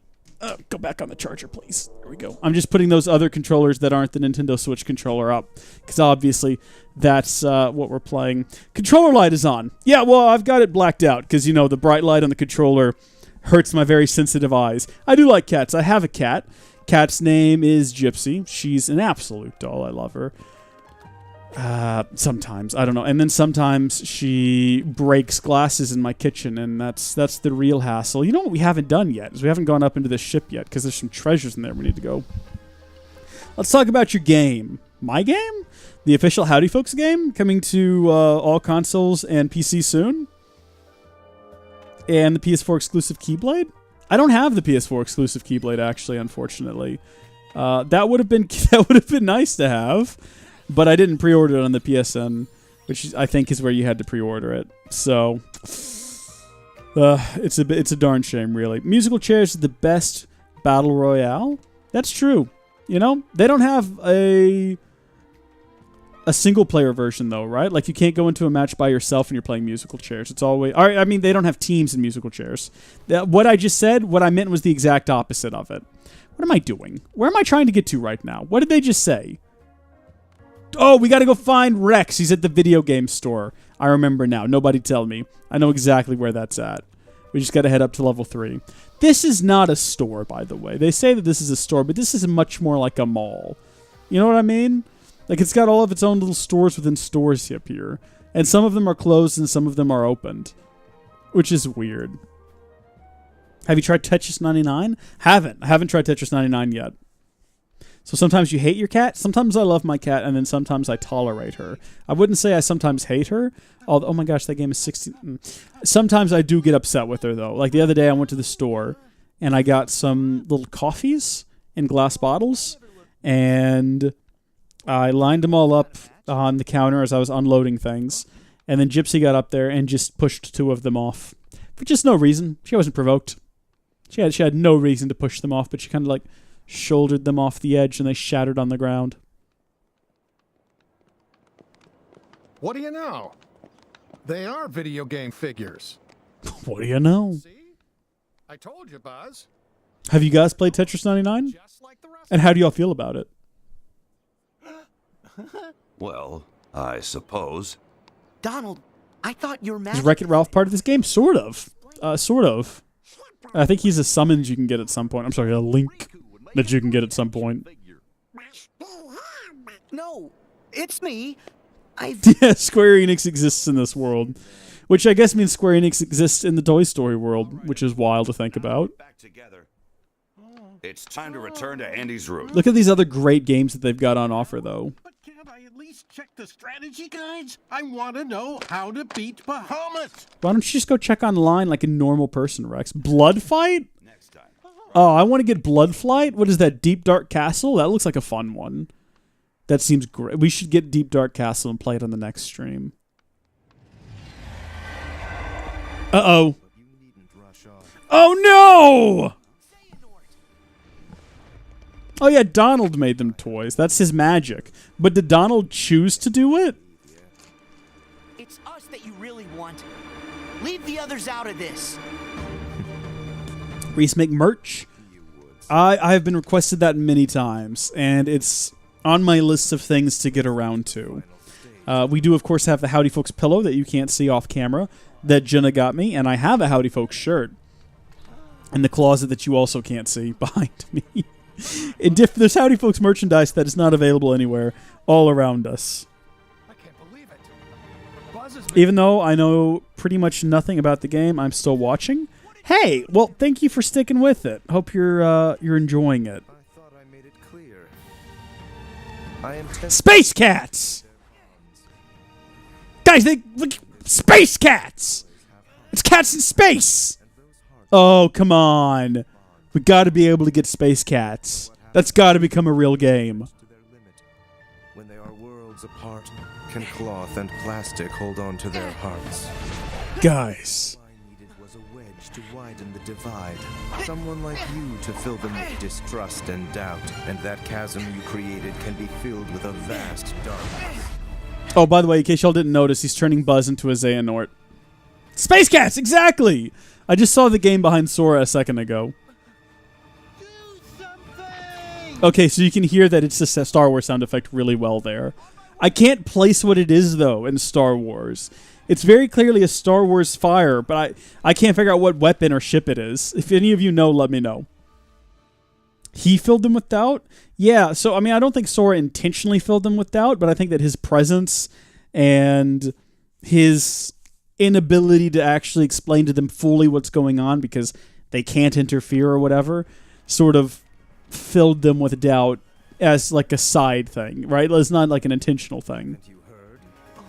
Go back on the charger, please. There we go. I'm just putting those other controllers that aren't the Nintendo Switch controller up. Because obviously, that's what we're playing. Controller light is on. Yeah, well, I've got it blacked out. Because, you know, the bright light on the controller hurts my very sensitive eyes. I do like cats. I have a cat. Cat's name is Gypsy. She's an absolute doll. I love her. Sometimes. I don't know. And then sometimes she breaks glasses in my kitchen, and that's the real hassle. You know what we haven't done yet is we haven't gone up into this ship yet because there's some treasures in there we need to go. Let's talk about your game. My game? The official Howdy Folks game coming to all consoles and PC soon. And the PS4 exclusive Keyblade? I don't have the PS4 exclusive Keyblade actually, unfortunately. That would have been nice to have, but I didn't pre-order it on the PSN, which I think is where you had to pre-order it. So it's a darn shame, really. Musical Chairs is the best battle royale. That's true. You know, they don't have a single player version though, right? Like you can't go into a match by yourself and you're playing Musical Chairs. It's always, I mean, they don't have teams in Musical Chairs. What I just said, what I meant was the exact opposite of it. What am I doing? Where am I trying to get to right now? What did they just say? Oh, we got to go find Rex. He's at the video game store. I remember now. Nobody tell me. I know exactly where that's at. We just got to head up to level 3. This is not a store, by the way. They say that this is a store, but this is much more like a mall. You know what I mean? Like, it's got all of its own little stores within stores up here. And some of them are closed and some of them are opened. Which is weird. Have you tried Tetris 99? Haven't. I haven't tried Tetris 99 yet. So sometimes you hate your cat. Sometimes I love my cat, and then sometimes I tolerate her. I wouldn't say I sometimes hate her. Although, oh my gosh, that game is 16. Sometimes I do get upset with her, though. Like the other day, I went to the store, and I got some little coffees in glass bottles, and I lined them all up on the counter as I was unloading things. And then Gypsy got up there and just pushed 2 of them off. For just no reason. She wasn't provoked. She had no reason to push them off, but she kind of like shouldered them off the edge and they shattered on the ground. What do you know? They are video game figures. What do you know? See? I told you, Buzz. Have you guys played Tetris 99? And how do y'all feel about it? Well, I suppose. Donald, I thought your Is Wreck-It Ralph part of this game? Sort of. Sort of. I think he's a summons you can get at some point. I'm sorry, a link that you can get at some point. No, it's me. Yeah, Square Enix exists in this world. Which I guess means Square Enix exists in the Toy Story world, which is wild to think about. It's time to return to Andy's room. Look at these other great games that they've got on offer, though. But can't I at least check the strategy guides? I want to know how to beat Bahamas. Why don't you just go check online like a normal person, Rex? Blood Fight? Oh, I want to get Blood Flight? What is that, Deep Dark Castle? That looks like a fun one. That seems great. We should get Deep Dark Castle and play it on the next stream. Uh-oh. Oh, no! Oh, yeah, Donald made them toys. That's his magic. But did Donald choose to do it? It's us that you really want. Leave the others out of this. Reese, make merch? I have been requested that many times, and it's on my list of things to get around to. We do, of course, have the Howdy Folks pillow that you can't see off camera that Jenna got me, and I have a Howdy Folks shirt in the closet that you also can't see behind me. There's Howdy Folks merchandise that is not available anywhere all around us. I can't believe it. Even though I know pretty much nothing about the game, I'm still watching. Hey, well, thank you for sticking with it. Hope you're enjoying it. I thought I made it clear. I am Space Cats! Guys, look, Space Cats! It's cats in space! Oh, come on. We gotta be able to get Space Cats. That's gotta become a real game. When they are worlds apart, can cloth and plastic hold on to their hearts? Guys. All I needed was a wedge to widen the divide. Someone like you to fill them with distrust and doubt, and that chasm you created can be filled with a vast darkness. Oh, by the way, in case y'all didn't notice, he's turning Buzz into a Xehanort. Space Cats, exactly! I just saw the game behind Sora a second ago. Okay, so you can hear that it's a Star Wars sound effect really well there. I can't place what it is, though, in Star Wars. It's very clearly a Star Wars fire, but I can't figure out what weapon or ship it is. If any of you know, let me know. He filled them with doubt? Yeah, so, I mean, I don't think Sora intentionally filled them with doubt, but I think that his presence and his inability to actually explain to them fully what's going on because they can't interfere or whatever sort of filled them with doubt as like a side thing, right? It's not like an intentional thing. You heard?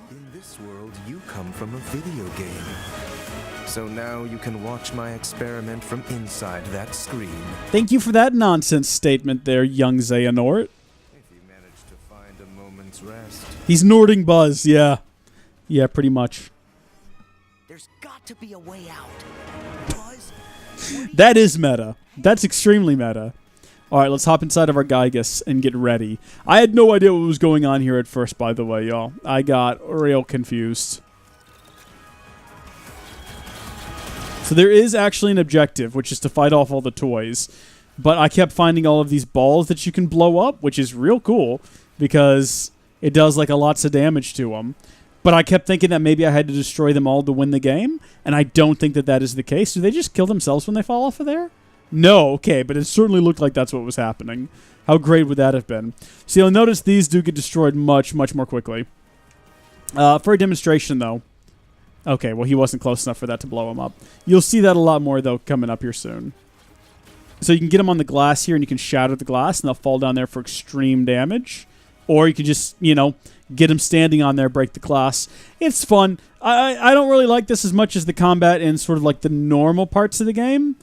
In this world, you come from a video game. So now you can watch my experiment from inside that screen. Thank you for that nonsense statement there, young Xehanort. If you manage to find a moment's rest. He's Nording Buzz, yeah. Yeah, pretty much. There's got to be a way out. Buzz? That is meta. That's extremely meta. Alright, let's hop inside of our Gygus and get ready. I had no idea what was going on here at first, by the way, y'all. I got real confused. So there is actually an objective, which is to fight off all the toys. But I kept finding all of these balls that you can blow up, which is real cool, because it does like a lots of damage to them. But I kept thinking that maybe I had to destroy them all to win the game, and I don't think that that is the case. Do they just kill themselves when they fall off of there? No, okay, but it certainly looked like that's what was happening. How great would that have been? So you'll notice these do get destroyed much, much more quickly. For a demonstration, though. Okay, well, he wasn't close enough for that to blow him up. You'll see that a lot more, though, coming up here soon. So you can get them on the glass here, and you can shatter the glass, and they'll fall down there for extreme damage. Or you can just, you know, get them standing on there, break the glass. It's fun. I don't really like this as much as the combat in sort of like the normal parts of the game.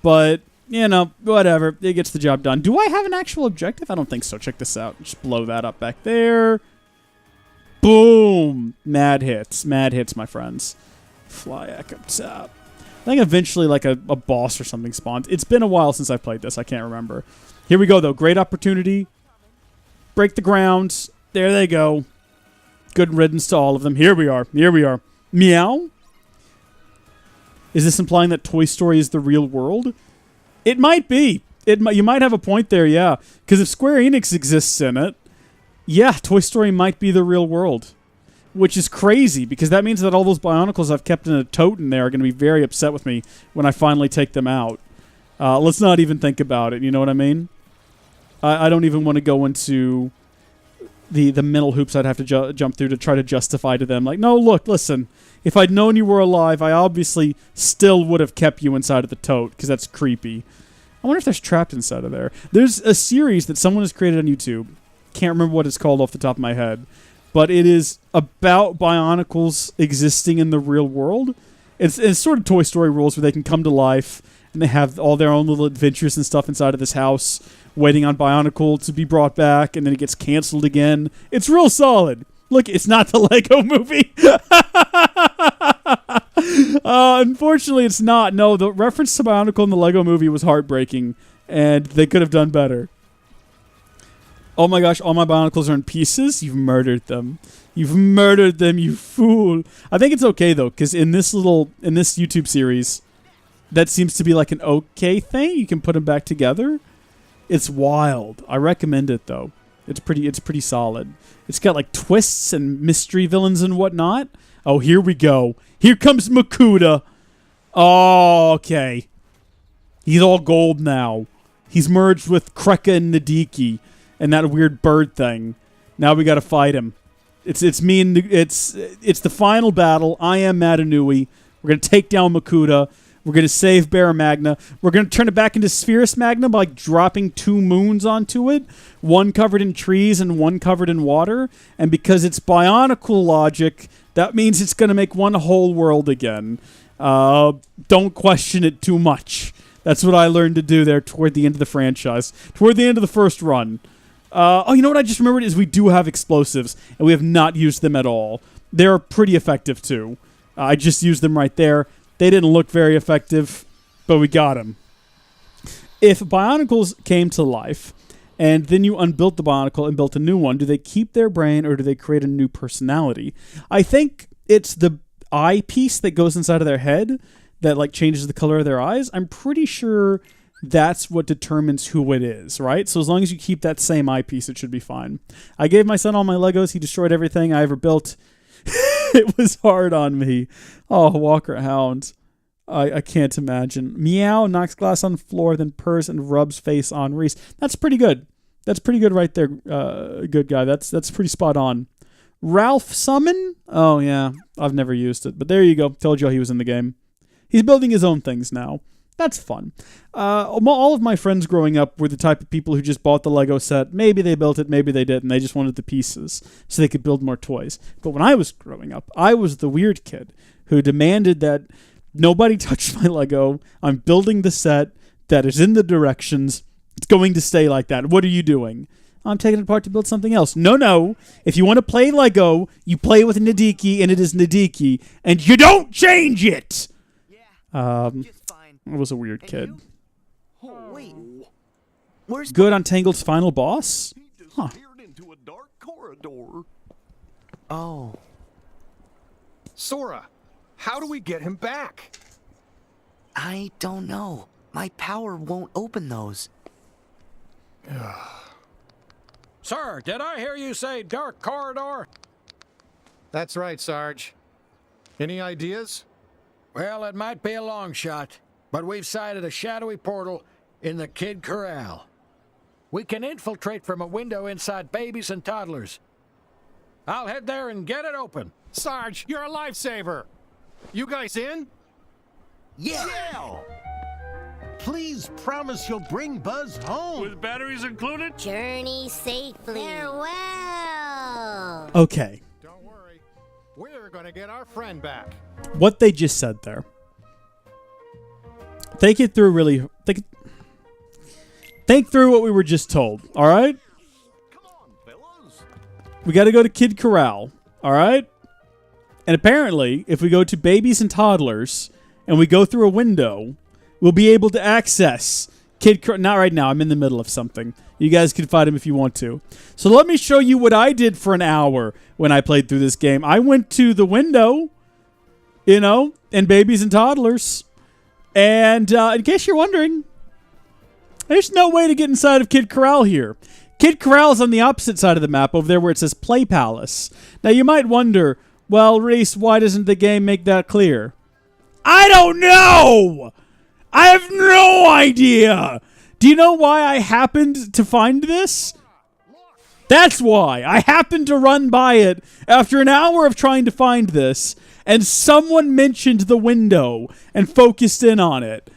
But, you know, whatever. It gets the job done. Do I have an actual objective? I don't think so. Check this out. Just blow that up back there. Boom! Mad hits. Mad hits, my friends. Fly back up top. I think eventually like a boss or something spawns. It's been a while since I've played this. I can't remember. Here we go, though. Great opportunity. Break the ground. There they go. Good riddance to all of them. Here we are. Here we are. Meow? Is this implying that Toy Story is the real world? It might be. You might have a point there, yeah. Because if Square Enix exists in it, yeah, Toy Story might be the real world. Which is crazy, because that means that all those Bionicles I've kept in a tote in there are going to be very upset with me when I finally take them out. Let's not even think about it, you know what I mean? I don't even want to go into the mental hoops I'd have to jump through to try to justify to them. Like, no, look, listen. If I'd known you were alive, I obviously still would have kept you inside of the tote, because that's creepy. I wonder if there's trapped inside of there. There's a series that someone has created on YouTube. Can't remember what it's called off the top of my head. But it is about Bionicles existing in the real world. It's sort of Toy Story rules where they can come to life, and they have all their own little adventures and stuff inside of this house, waiting on Bionicle to be brought back, and then it gets canceled again. It's real solid. Look, it's not the Lego movie. Unfortunately, it's not. No, the reference to Bionicle in the Lego movie was heartbreaking, and they could have done better. Oh my gosh, all my Bionicles are in pieces? You've murdered them. You've murdered them, you fool. I think it's okay, though, because in this YouTube series, that seems to be like an okay thing. You can put them back together. It's wild. I recommend it, though. It's pretty solid. It's got, like, twists and mystery villains and whatnot. Oh, here we go. Here comes Makuta. Oh, okay. He's all gold now. He's merged with Kreka and Nadiki and that weird bird thing. Now we got to fight him. It's the final battle. I am Madanui. We're going to take down Makuta. We're going to save Barra Magna. We're going to turn it back into Spherus Magna by like, dropping 2 moons onto it. One covered in trees and one covered in water. And because it's Bionicle logic, that means it's going to make one whole world again. Don't question it too much. That's what I learned to do there toward the end of the franchise. Toward the end of the first run. Oh, you know what I just remembered is we do have explosives, and we have not used them at all. They're pretty effective, too. I just used them right there. They didn't look very effective, but we got them. If Bionicles came to life, and then you unbuilt the Bionicle and built a new one, do they keep their brain, or do they create a new personality? I think it's the eyepiece that goes inside of their head that like changes the color of their eyes. I'm pretty sure that's what determines who it is, right? So as long as you keep that same eyepiece, it should be fine. I gave my son all my Legos. He destroyed everything I ever built. It was hard on me. Oh, Walker Hound. I can't imagine. Meow knocks glass on the floor, then purrs and rubs face on Reese. That's pretty good. That's pretty good right there, good guy. That's pretty spot on. Ralph Summon? Oh, yeah. I've never used it. But there you go. Told you he was in the game. He's building his own things now. That's fun. All of my friends growing up were the type of people who just bought the Lego set. Maybe they built it, maybe they didn't. They just wanted the pieces so they could build more toys. But when I was growing up, I was the weird kid who demanded that nobody touch my Lego. I'm building the set that is in the directions. It's going to stay like that. What are you doing? I'm taking it apart to build something else. No. If you want to play Lego, you play with Nadiki, and it is Nadiki, and you don't change it! I was a weird kid. Oh, wait. Where's Good on Tangled's final boss? Huh. Into a dark corridor. Oh. Sora, how do we get him back? I don't know. My power won't open those. Sir, did I hear you say dark corridor? That's right, Sarge. Any ideas? Well, it might be a long shot, but we've sighted a shadowy portal in the Kid Corral. We can infiltrate from a window inside babies and toddlers. I'll head there and get it open. Sarge, you're a lifesaver. You guys in? Yeah! Please promise you'll bring Buzz home. With batteries included? Journey safely. Farewell. Okay. Don't worry. We're gonna get our friend back. What they just said there. Think it through really... Think through what we were just told, alright? Come on, fellas. We gotta go to Kid Corral, alright? And apparently, if we go to babies and toddlers, and we go through a window, we'll be able to access Kid Corral. Not right now, I'm in the middle of something. You guys can fight him if you want to. So let me show you what I did for an hour when I played through this game. I went to the window, you know, and babies and toddlers. And in case you're wondering, there's no way to get inside of Kid Corral here. Kid Corral is on the opposite side of the map over there where it says Play Palace. Now you might wonder, well, Reese, why doesn't the game make that clear? I don't know! I have no idea! Do you know why I happened to find this? That's why. I happened to run by it after an hour of trying to find this, and someone mentioned the window and focused in on it.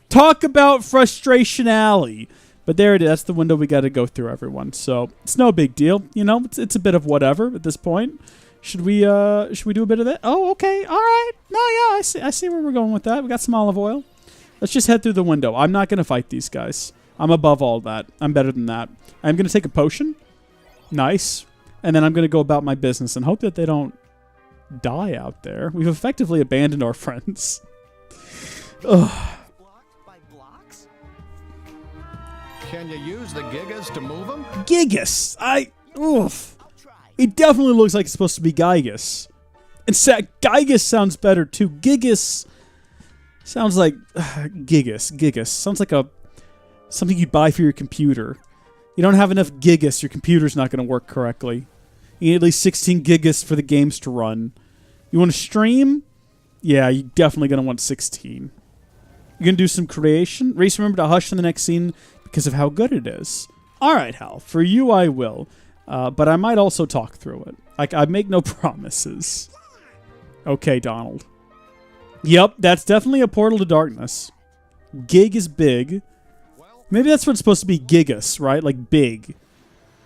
Talk about Frustration Alley. But there it is. That's the window we got to go through, everyone. So it's no big deal. You know, it's a bit of whatever at this point. Should we do a bit of that? Oh, okay. All right. No, yeah, I see where we're going with that. We got some olive oil. Let's just head through the window. I'm not going to fight these guys. I'm above all that. I'm better than that. I'm going to take a potion. Nice. And then I'm going to go about my business and hope that they don't die out there. We've effectively abandoned our friends. Ugh. Can you use the Gigas to move them? Gigas! Oof. It definitely looks like it's supposed to be Gigas. In fact, Gigas sounds better too. Gigas sounds like... Gigas. Sounds like something you'd buy for your computer. You don't have enough Gigas, your computer's not going to work correctly. You need at least 16 Gigas for the games to run. You want to stream? Yeah, you're definitely going to want 16. You're going to do some creation? Reese, remember to hush in the next scene because of how good it is. Alright, Hal. For you, I will. But I might also talk through it. I make no promises. Okay, Donald. Yep, that's definitely a portal to darkness. Gig is big. Maybe that's what it's supposed to be, Gigas, right? Like big.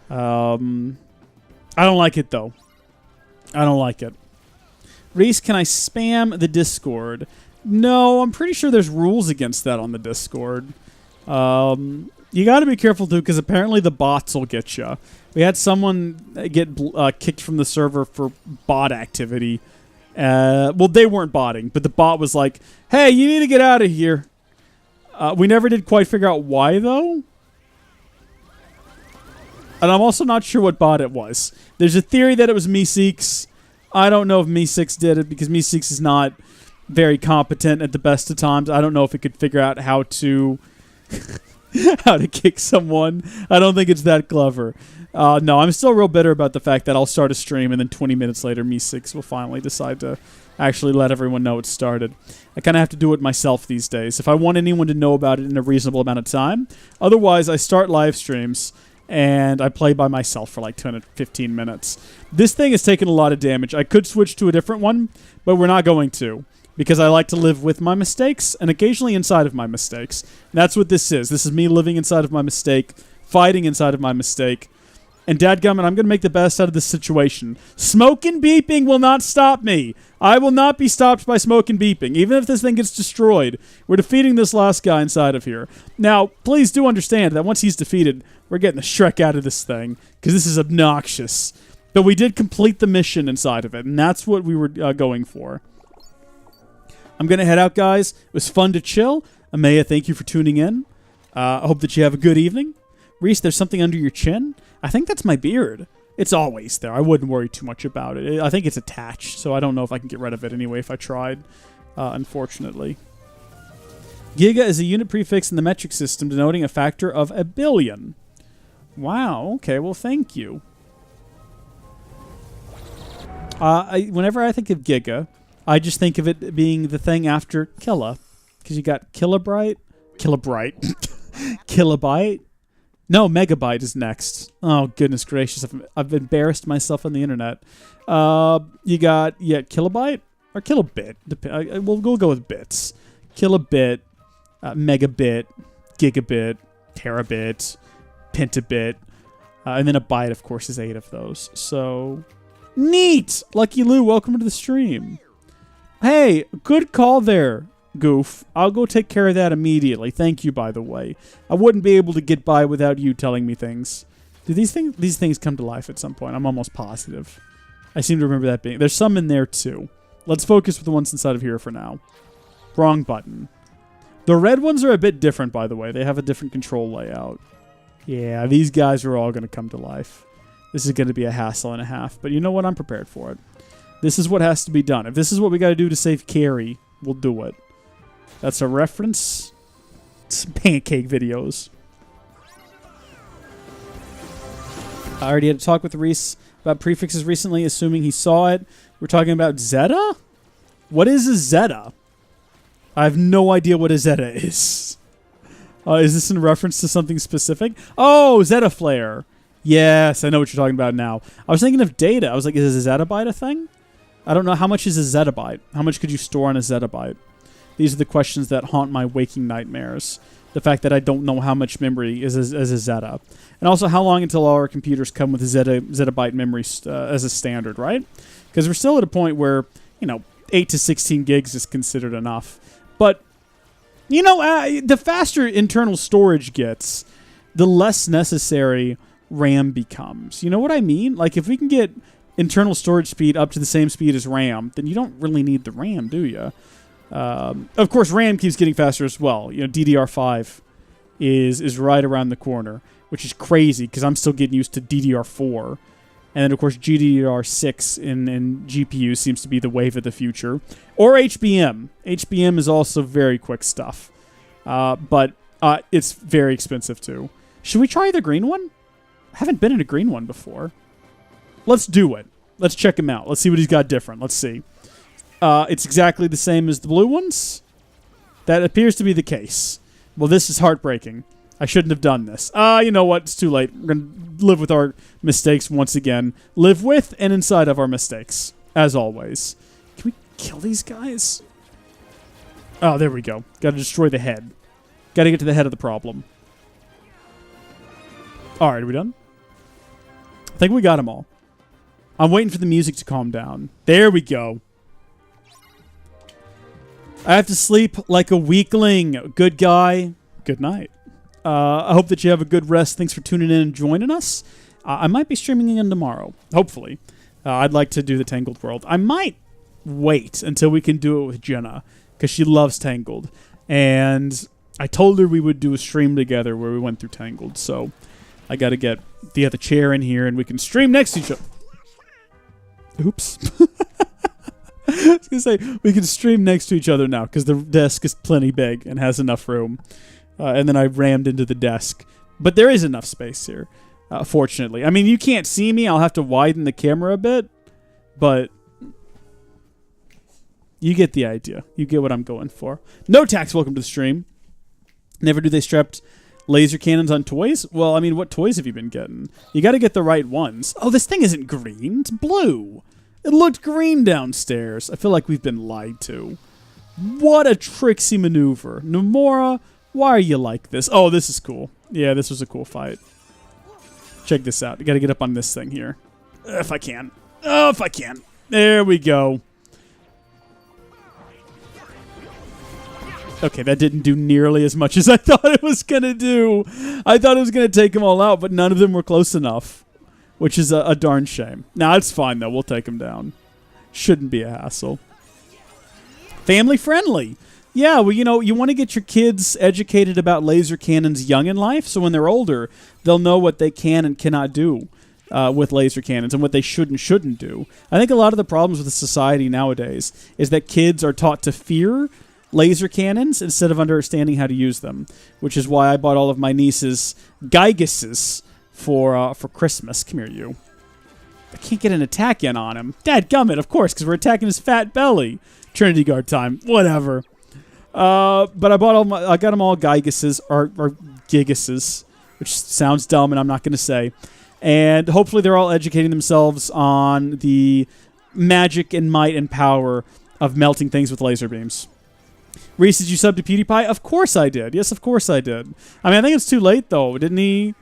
I don't like it, though. I don't like it. Reese, can I spam the Discord? No, I'm pretty sure there's rules against that on the Discord. You got to be careful, too, because apparently the bots will get you. We had someone get kicked from the server for bot activity. Well, they weren't botting, but the bot was like, hey, you need to get out of here. We never did quite figure out why, though. And I'm also not sure what bot it was. There's a theory that it was Meeseeks. I don't know if Meeseeks did it, because Meeseeks is not very competent at the best of times. I don't know if it could figure out how to... how to kick someone. I don't think it's that clever. No, I'm still real bitter about the fact that I'll start a stream and then 20 minutes later, Meeseeks will finally decide to actually let everyone know it started. I kind of have to do it myself these days if I want anyone to know about it in a reasonable amount of time. Otherwise, I start live streams and I play by myself for like 10 to 15 minutes. This thing has taken a lot of damage. I could switch to a different one, but we're not going to, because I like to live with my mistakes and occasionally inside of my mistakes. And that's what this is. This is me living inside of my mistake, fighting inside of my mistake. And dadgummit, I'm going to make the best out of this situation. Smoke and beeping will not stop me. I will not be stopped by smoke and beeping. Even if this thing gets destroyed, we're defeating this last guy inside of here. Now, please do understand that once he's defeated, we're getting the Shrek out of this thing, because this is obnoxious. But we did complete the mission inside of it, and that's what we were going for. I'm going to head out, guys. It was fun to chill. Amaya, thank you for tuning in. I hope that you have a good evening. Reese, there's something under your chin. I think that's my beard. It's always there. I wouldn't worry too much about it. I think it's attached, so I don't know if I can get rid of it anyway if I tried, unfortunately. Giga is a unit prefix in the metric system denoting a factor of a billion. Wow, okay, well, thank you. Whenever I think of Giga, I just think of it being the thing after Killa, because you got Kilobyte, Kilobyte. No, Megabyte is next. Oh, goodness gracious. I've embarrassed myself on the internet. You got, Kilobyte or Kilobit. We'll go with bits. Kilobit, Megabit, Gigabit, Terabit, Pentabit, and then a byte, of course, is 8 of those. So, neat! Lucky Lou, welcome to the stream. Hey, good call there, Goof. I'll go take care of that immediately. Thank you, by the way. I wouldn't be able to get by without you telling me things. Do these things come to life at some point? I'm almost positive. I seem to remember that being... There's some in there, too. Let's focus with the ones inside of here for now. Wrong button. The red ones are a bit different, by the way. They have a different control layout. Yeah, these guys are all going to come to life. This is going to be a hassle and a half. But you know what? I'm prepared for it. This is what has to be done. If this is what we got to do to save Carrie, we'll do it. That's a reference. Some pancake videos. I already had a talk with Reese about prefixes recently, assuming he saw it. We're talking about Zeta? What is a Zeta? I have no idea what a Zeta is. Is this in reference to something specific? Oh, Zeta Flare. Yes, I know what you're talking about now. I was thinking of data. I was like, is a zettabyte a thing? I don't know. How much is a zettabyte? How much could you store on a zettabyte? These are the questions that haunt my waking nightmares. The fact that I don't know how much memory is a zeta. And also, how long until all our computers come with a zettabyte memory as a standard, right? Because we're still at a point where, 8 to 16 gigs is considered enough. But, the faster internal storage gets, the less necessary RAM becomes. You know what I mean? Like, if we can get internal storage speed up to the same speed as RAM, then you don't really need the RAM, do you? Of course, RAM keeps getting faster as well. DDR5 is right around the corner, which is crazy because I'm still getting used to DDR4. And then, of course, GDDR6 in GPU seems to be the wave of the future. Or HBM. HBM is also very quick stuff. But it's very expensive, too. Should we try the green one? I haven't been in a green one before. Let's do it. Let's check him out. Let's see what he's got different. Let's see. It's exactly the same as the blue ones. That appears to be the case. Well, this is heartbreaking. I shouldn't have done this. You know what? It's too late. We're going to live with our mistakes once again. Live with and inside of our mistakes, as always. Can we kill these guys? Oh, there we go. Got to destroy the head. Got to get to the head of the problem. All right, are we done? I think we got them all. I'm waiting for the music to calm down. There we go. I have to sleep like a weakling. Good guy. Good night. I hope that you have a good rest. Thanks for tuning in and joining us. I might be streaming again tomorrow. Hopefully. I'd like to do the Tangled World. I might wait until we can do it with Jenna, because she loves Tangled. And I told her we would do a stream together where we went through Tangled. So I got to get the other chair in here and we can stream next to each other. Oops. I was going to say, we can stream next to each other now because the desk is plenty big and has enough room. And then I rammed into the desk. But there is enough space here, fortunately. I mean, you can't see me. I'll have to widen the camera a bit. But You get the idea. You get what I'm going for. No Tax, welcome to the stream. Never do they strap laser cannons on toys? Well, I mean, what toys have you been getting? You got to get the right ones. Oh, this thing isn't green. It's blue. It looked green downstairs. I feel like we've been lied to. What a tricksy maneuver. Nomura, why are you like this? Oh, this is cool. Yeah, this was a cool fight. Check this out. You got to get up on this thing here. If I can. Oh, if I can. There we go. Okay, that didn't do nearly as much as I thought it was going to do. I thought it was going to take them all out, but none of them were close enough, which is a darn shame. Nah, it's fine, though. We'll take them down. Shouldn't be a hassle. Family friendly. Yeah, well, you know, you want to get your kids educated about laser cannons young in life, so when they're older, they'll know what they can and cannot do with laser cannons and what they should and shouldn't do. I think a lot of the problems with the society nowadays is that kids are taught to fear laser cannons instead of understanding how to use them, which is why I bought all of my nieces Gyguses for Christmas. Come here, you. I can't get an attack in on him. Dadgummit, of course, because we're attacking his fat belly. Trinity Guard time. Whatever. But I got them all Gyguses or Gigases, which sounds dumb and I'm not going to say. And hopefully they're all educating themselves on the magic and might and power of melting things with laser beams. Reese, did you sub to PewDiePie? Of course I did. Yes, of course I did. I mean, I think it's too late, though. Didn't he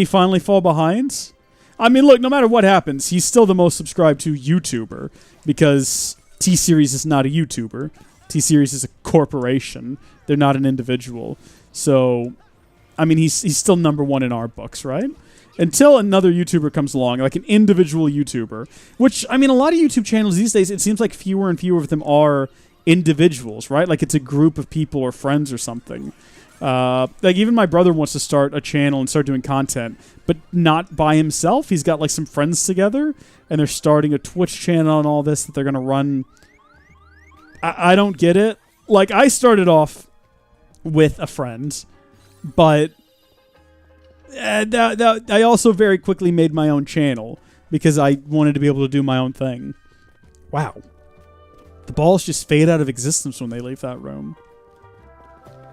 finally fall behind? I mean, look, no matter what happens, he's still the most subscribed to YouTuber because T-Series is not a YouTuber. T-Series is a corporation. They're not an individual. So, I mean, he's still number one in our books, right? Until another YouTuber comes along, like an individual YouTuber, which, I mean, a lot of YouTube channels these days, it seems like fewer and fewer of them are individuals, right? Like it's a group of people or friends or something. Like even my brother wants to start a channel and start doing content, but not by himself. He's got like some friends together and they're starting a Twitch channel and all this that they're going to run. I don't get it. Like I started off with a friend, but I also very quickly made my own channel because I wanted to be able to do my own thing. Wow. The balls just fade out of existence when they leave that room.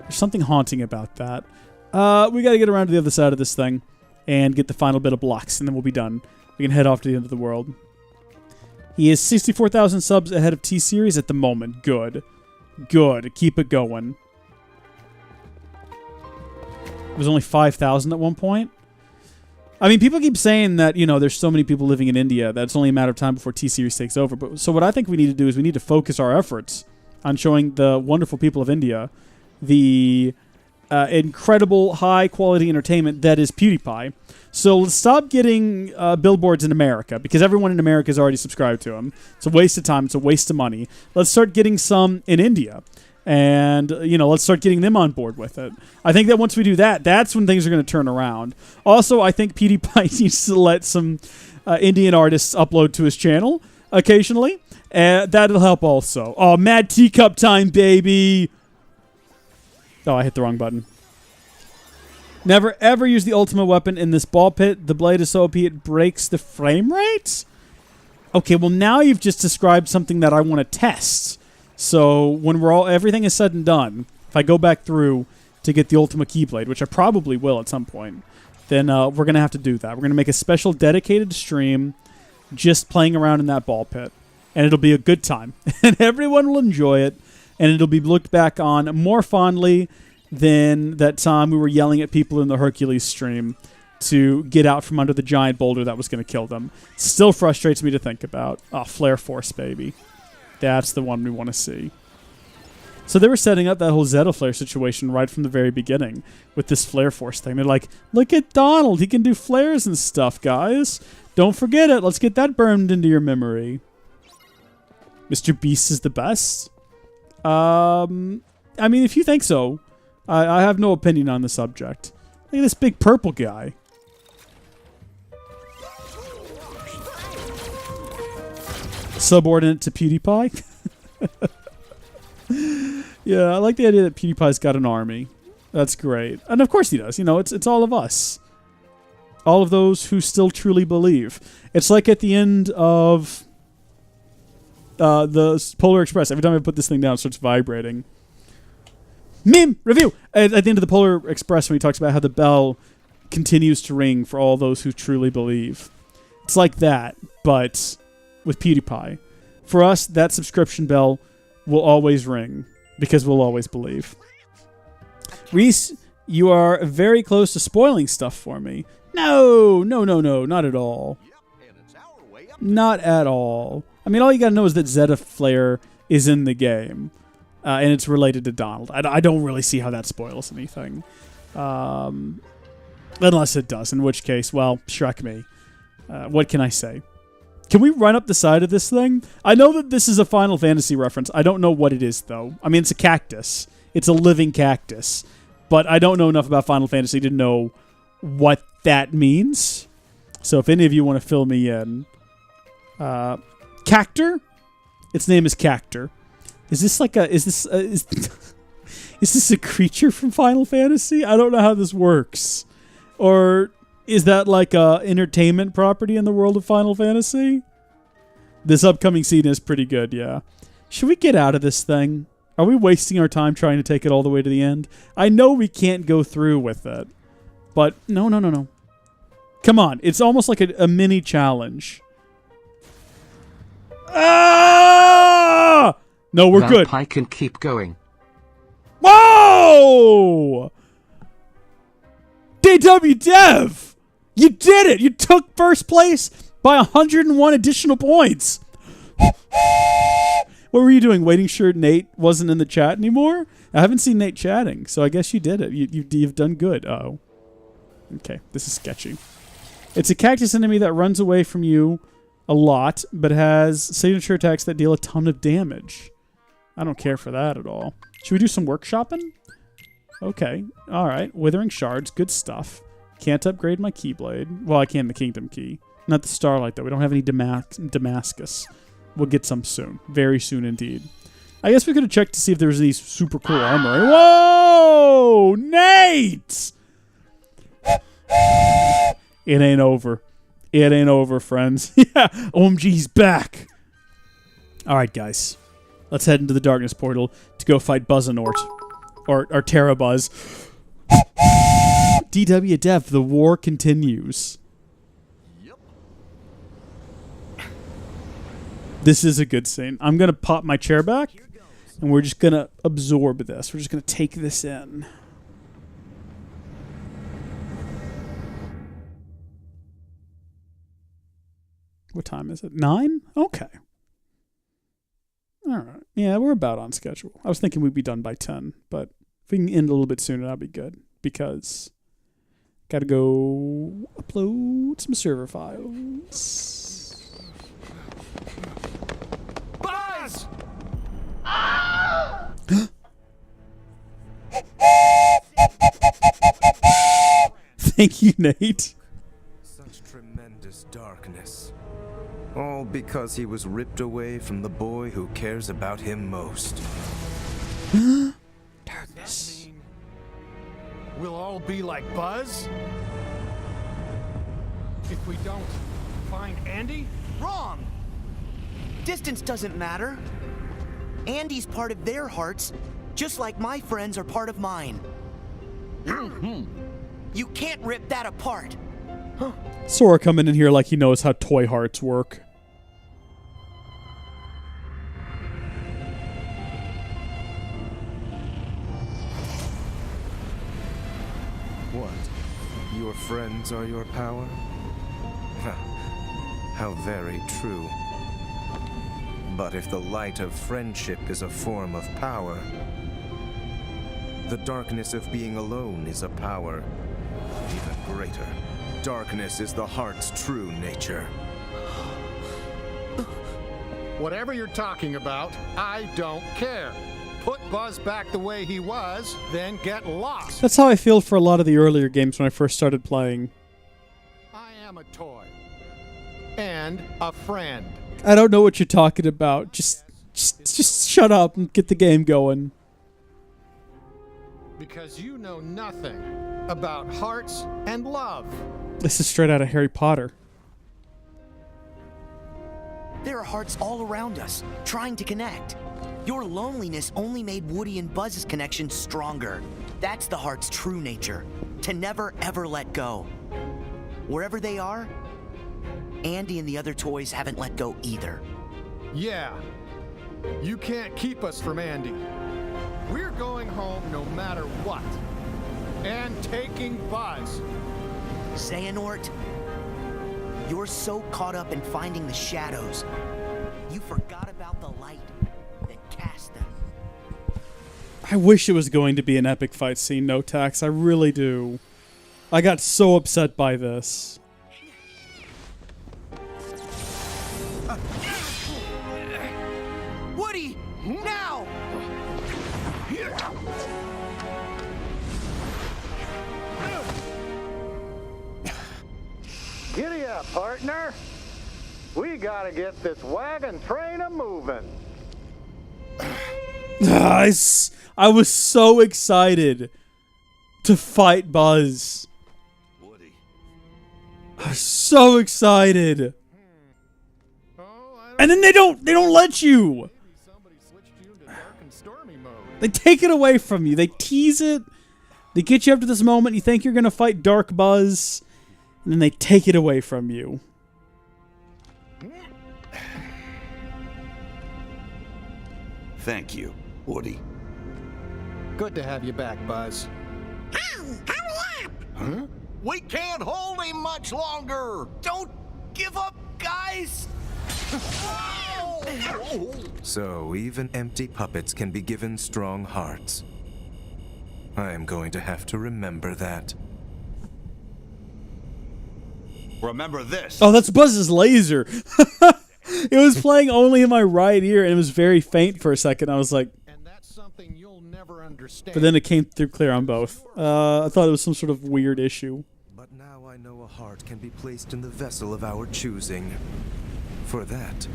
There's something haunting about that. We got to get around to the other side of this thing and get the final bit of blocks, and then we'll be done. We can head off to the end of the world. He is 64,000 subs ahead of T-Series at the moment. Good. Good. Keep it going. It was only 5,000 at one point. I mean, people keep saying that, you know, there's so many people living in India that it's only a matter of time before T-Series takes over. But so what I think we need to do is we need to focus our efforts on showing the wonderful people of India the incredible high-quality entertainment that is PewDiePie. So let's stop getting billboards in America because everyone in America is already subscribed to him. It's a waste of time. It's a waste of money. Let's start getting some in India. And, you know, let's start getting them on board with it. I think that once we do that, that's when things are going to turn around. Also, I think PewDiePie needs to let some Indian artists upload to his channel occasionally. That'll help also. Oh, Mad Teacup time, baby! Oh, I hit the wrong button. Never ever use the ultimate weapon in this ball pit. The blade is so OP it breaks the frame rate? Okay, well now you've just described something that I want to test. So when everything is said and done, if I go back through to get the Ultima Keyblade, which I probably will at some point, then we're going to have to do that. We're going to make a special dedicated stream just playing around in that ball pit. And it'll be a good time. And everyone will enjoy it. And it'll be looked back on more fondly than that time we were yelling at people in the Hercules stream to get out from under the giant boulder that was going to kill them. Still frustrates me to think about. Oh, Flare Force, baby. That's the one we want to see. So they were setting up that whole Zeta Flare situation right from the very beginning with this Flare Force thing. They're like, look at Donald. He can do flares and stuff, guys. Don't forget it. Let's get that burned into your memory. Mr. Beast is the best? I mean, if you think so, I have no opinion on the subject. Look at this big purple guy. Subordinate to PewDiePie? Yeah, I like the idea that PewDiePie's got an army. That's great. And of course he does. You know, it's all of us. All of those who still truly believe. It's like at the end of the Polar Express. Every time I put this thing down, it starts vibrating. Meme review at the end of the Polar Express when he talks about how the bell continues to ring for all those who truly believe. It's like that, but with PewDiePie. For us, that subscription bell will always ring because we'll always believe. Reese, you are very close to spoiling stuff for me. No, not at all. Not at all. I mean, all you gotta know is that Zeta Flare is in the game, and it's related to Donald. I don't really see how that spoils anything. Unless it does, in which case, well, shrek me. What can I say? Can we run up the side of this thing? I know that this is a Final Fantasy reference. I don't know what it is, though. I mean, it's a cactus. It's a living cactus. But I don't know enough about Final Fantasy to know what that means. So if any of you want to fill me in. Cactor? Its name is Cactor. Is this like a... Is this a creature from Final Fantasy? I don't know how this works. Or... is that like a entertainment property in the world of Final Fantasy? This upcoming scene is pretty good, yeah. Should we get out of this thing? Are we wasting our time trying to take it all the way to the end? I know we can't go through with it. But no. Come on. It's almost like a mini challenge. Ah! No, we're good. I can keep going. Whoa! DW Dev! You did it! You took first place by 101 additional points. What were you doing? Waiting sure Nate wasn't in the chat anymore? I haven't seen Nate chatting, so I guess you did it. You've done good. Uh-oh. Okay, this is sketchy. It's a cactus enemy that runs away from you a lot, but has signature attacks that deal a ton of damage. I don't care for that at all. Should we do some workshopping? Okay. Alright. Withering Shards. Good stuff. Can't upgrade my Keyblade. Well, I can the Kingdom Key. Not the Starlight, though. We don't have any Damascus. We'll get some soon. Very soon indeed. I guess we could have checked to see if there was any super cool armor. Whoa! Nate! It ain't over. It ain't over, friends. Yeah, OMG's back. Alright, guys. Let's head into the Darkness Portal to go fight Buzzanort. Or Terrabuzz. DW Dev, the war continues. Yep. This is a good scene. I'm going to pop my chair back, and we're just going to absorb this. We're just going to take this in. What time is it? 9? Okay. All right. Yeah, we're about on schedule. I was thinking we'd be done by 10, but if we can end a little bit sooner, that'd be good. Because gotta go upload some server files. Buzz! Thank you, Nate. Such tremendous darkness. All because he was ripped away from the boy who cares about him most. Darkness. We'll all be like Buzz? If we don't find Andy? Wrong! Distance doesn't matter. Andy's part of their hearts, just like my friends are part of mine. You can't rip that apart. Sora coming in here like he knows how toy hearts work. What? Your friends are your power? How very true. But if the light of friendship is a form of power, the darkness of being alone is a power even greater. Darkness is the heart's true nature. Whatever you're talking about, I don't care. Put Buzz back the way he was, then get lost. That's how I feel for a lot of the earlier games when I first started playing. I am a toy. And a friend. I don't know what you're talking about. Just shut up and get the game going. Because you know nothing about hearts and love. This is straight out of Harry Potter. There are hearts all around us, trying to connect. Your loneliness only made Woody and Buzz's connection stronger. That's the heart's true nature, to never ever let go. Wherever they are, Andy and the other toys haven't let go either. Yeah. You can't keep us from Andy. We're going home no matter what. And taking Buzz. Xehanort, you're so caught up in finding the shadows, you forgot about the light that cast them. I wish it was going to be an epic fight scene, no tax. I really do. I got so upset by this. Woody, now! Giddy up, partner. We gotta get this wagon train a-moving. I was so excited to fight Buzz. Woody. I was so excited. And then they don't let you. They take it away from you. They tease it. They get you up to this moment. You think you're going to fight Dark Buzz. And then they take it away from you. Thank you, Woody. Good to have you back, Buzz. Huh? We can't hold him much longer! Don't give up, guys! So even empty puppets can be given strong hearts. I am going to have to remember that. Remember this. Oh, that's Buzz's laser. It was playing only in my right ear, and it was very faint for a second. I was like... And that's something you'll never understand. But then it came through clear on both. I thought it was some sort of weird issue. But now I know a heart can be placed in the vessel of our choosing. For that,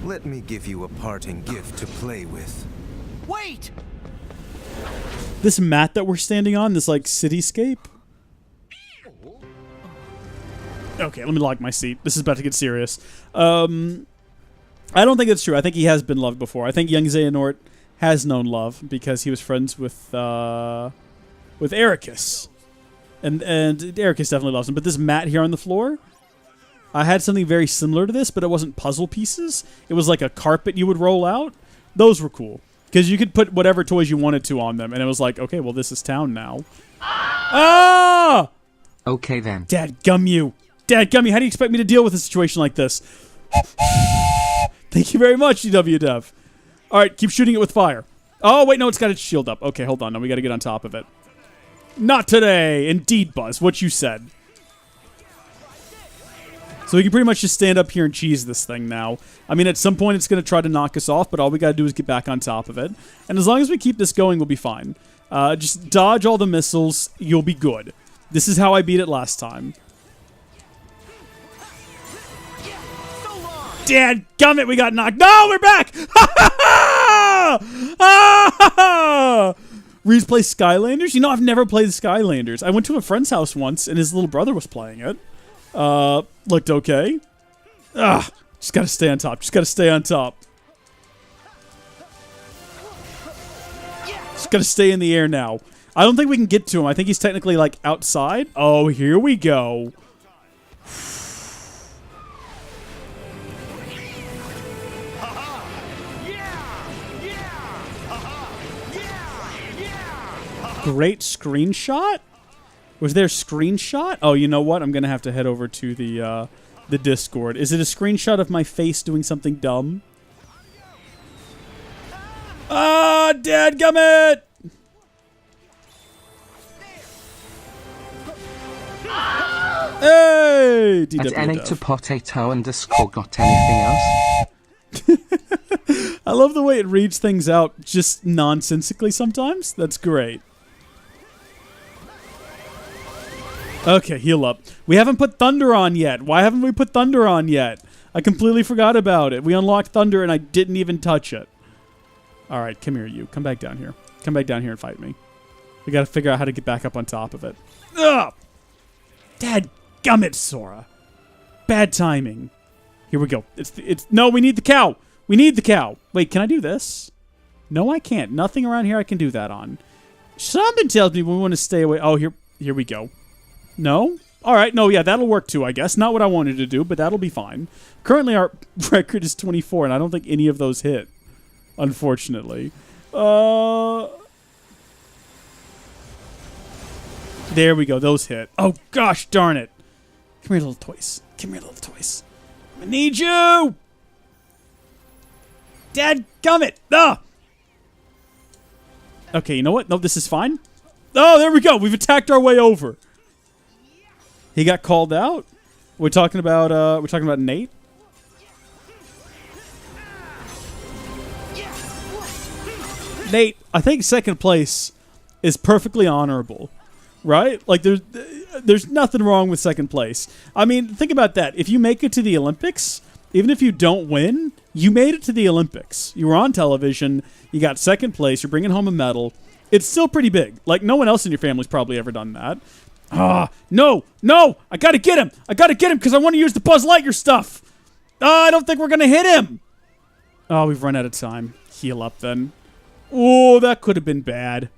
let me give you a parting gift to play with. Wait! This mat that we're standing on, this like cityscape. Okay, let me lock my seat. This is about to get serious. I don't think that's true. I think he has been loved before. I think young Xehanort has known love because he was friends with Ericus. And Ericus definitely loves him. But this mat here on the floor, I had something very similar to this, but it wasn't puzzle pieces. It was like a carpet you would roll out. Those were cool. Because you could put whatever toys you wanted to on them. And it was like, okay, well, this is town now. Ah! Okay then. Dadgum you. Dadgum you. How do you expect me to deal with a situation like this? Thank you very much, GW Dev. All right, keep shooting it with fire. Oh, wait, no, it's got its shield up. Okay, hold on. No, we got to get on top of it. Not today. Indeed, Buzz. What you said. So we can pretty much just stand up here and cheese this thing now. I mean, at some point it's going to try to knock us off, but all we got to do is get back on top of it. And as long as we keep this going, we'll be fine. Just dodge all the missiles. You'll be good. This is how I beat it last time. Dadgummit, we got knocked. No, we're back! Reese plays Skylanders? You know, I've never played Skylanders. I went to a friend's house once, and his little brother was playing it. Looked okay. Just gotta stay on top. Just gotta stay on top. Just gotta stay in the air now. I don't think we can get to him. I think he's technically, like, outside. Oh, here we go. Great screenshot? Was there a screenshot? Oh, you know what? I'm gonna have to head over to the Discord. Is it a screenshot of my face doing something dumb? Ah, dadgummit! Hey! At N8potato_ got anything else? I love the way it reads things out just nonsensically sometimes. That's great. Okay, heal up. We haven't put Thunder on yet. Why haven't we put Thunder on yet? I completely forgot about it. We unlocked Thunder and I didn't even touch it. Alright, come here, you. Come back down here. Come back down here and fight me. We gotta figure out how to get back up on top of it. Ugh! Dadgummit, Sora. Bad timing. Here we go. No, we need the cow. We need the cow. Wait, can I do this? No, I can't. Nothing around here I can do that on. Something tells me we want to stay away. Oh, here we go. No? All right. No, yeah, that'll work too, I guess. Not what I wanted to do, but that'll be fine. Currently, our record is 24, and I don't think any of those hit, unfortunately. There we go. Those hit. Oh, gosh darn it. Come here, little toys. Come here, little toys. I need you! Dadgummit! Ah! Okay, you know what? No, this is fine. Oh, there we go. We've attacked our way over. He got called out. We're talking about Nate. Nate, I think second place is perfectly honorable, right? Like there's nothing wrong with second place. I mean, think about that. If you make it to the Olympics, even if you don't win, you made it to the Olympics. You were on television. You got second place. You're bringing home a medal. It's still pretty big. Like, no one else in your family's probably ever done that. No! I gotta get him! Because I want to use the Buzz Lightyear stuff! I don't think we're gonna hit him! Oh, we've run out of time. Heal up, then. Oh, that could have been bad.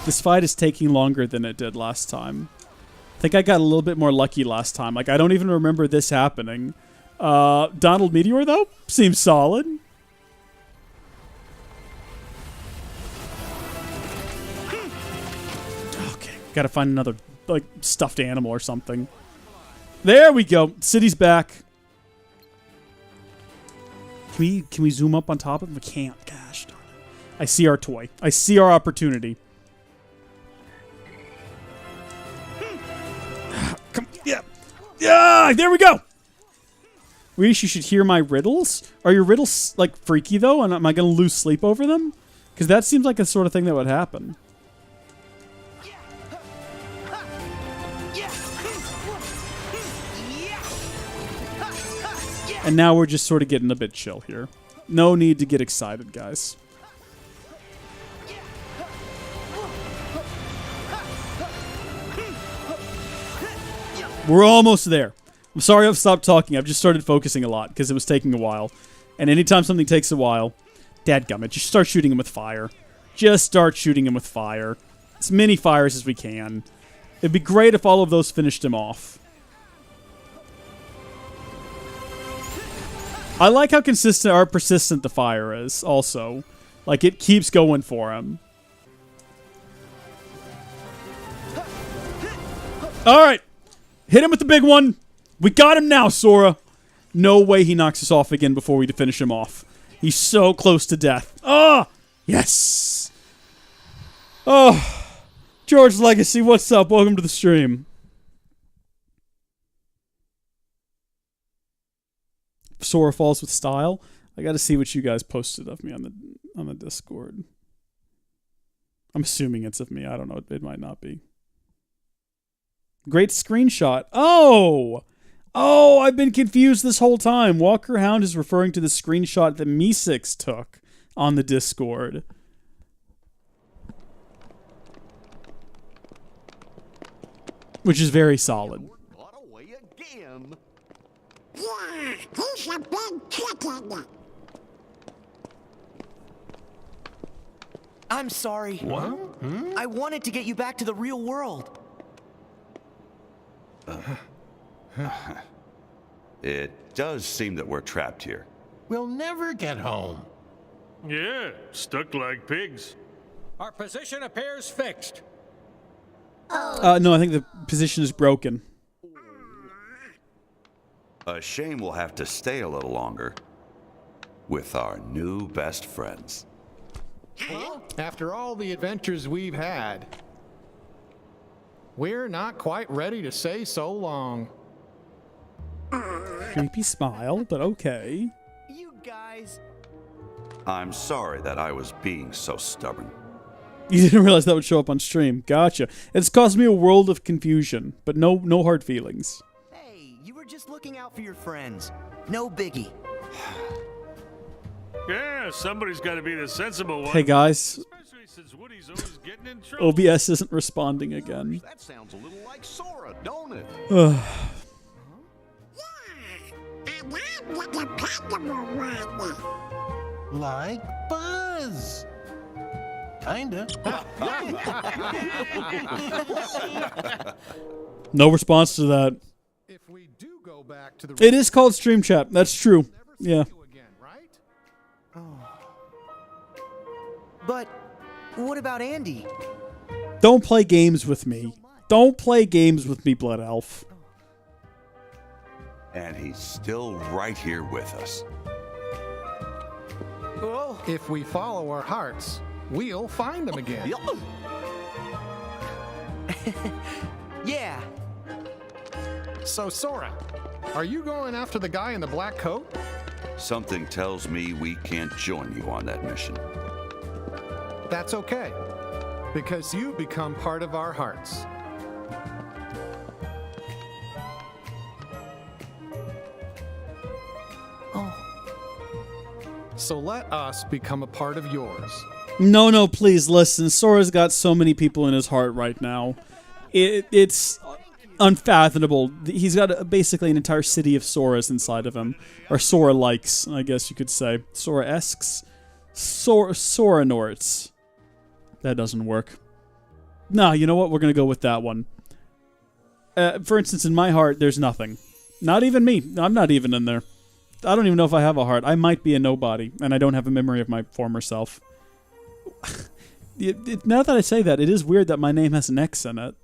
This fight is taking longer than it did last time. I think I got a little bit more lucky last time. Like, I don't even remember this happening. Donald Meteor, though, seems solid. Okay, gotta find another, like, stuffed animal or something. There we go. City's back. Can we zoom up on top of him? We can't. Gosh darn it. I see our toy. I see our opportunity. Come, yeah. Yeah, there we go. Reese, you should hear my riddles. Are your riddles, like, freaky, though? And am I going to lose sleep over them? Because that seems like the sort of thing that would happen. And now we're just sort of getting a bit chill here. No need to get excited, guys. We're almost there. I'm sorry I've stopped talking. I've just started focusing a lot because it was taking a while. And anytime something takes a while, dadgummit, just start shooting him with fire. Just start shooting him with fire. As many fires as we can. It'd be great if all of those finished him off. I like how consistent or persistent the fire is, also. Like, it keeps going for him. Alright. Hit him with the big one. We got him now, Sora. No way he knocks us off again before we finish him off. He's so close to death. Ah! Yes! Oh. George Legacy, what's up? Welcome to the stream. Sora falls with style. I got to see what you guys posted of me on the Discord. I'm assuming it's of me. I don't know. It might not be. Great screenshot. Oh, I've been confused this whole time. Walker Hound is referring to the screenshot that Meesix took on the Discord. Which is very solid. Yeah, he's a big chicken. I'm sorry. What? I wanted to get you back to the real world. It does seem that we're trapped here. We'll never get home. Yeah, stuck like pigs. Our position appears fixed. No, I think the position is broken. A shame we'll have to stay a little longer with our new best friends. Huh? After all the adventures we've had, we're not quite ready to say so long. Creepy smile, but okay. You guys. I'm sorry that I was being so stubborn. You didn't realize that would show up on stream. Gotcha. It's caused me a world of confusion, but no hard feelings. Hey, you were just looking out for your friends. No biggie. Yeah, somebody's got to be the sensible one. Hey guys, since Woody's always getting in trouble. OBS isn't responding again. That sounds a little like Sora, don't it? Like Buzz. Kinda. No response to that. If we do go back to the It is called Stream Chat. That's true. Yeah. But what about Andy? Don't play games with me. Don't play games with me, Blood Elf. And he's still right here with us. If we follow our hearts, we'll find them again. Yeah. So, Sora, are you going after the guy in the black coat? Something tells me we can't join you on that mission. That's okay, because you become part of our hearts. So let us become a part of yours. No, please listen. Sora's got so many people in his heart right now. It's unfathomable. He's got basically an entire city of Soras inside of him. Or Sora-likes, I guess you could say. Sora-esques? Sora-norts. That doesn't work. Nah, you know what? We're going to go with that one. For instance, in my heart, there's nothing. Not even me. I'm not even in there. I don't even know if I have a heart. I might be a nobody, and I don't have a memory of my former self. Now that I say that, it is weird that my name has an X in it.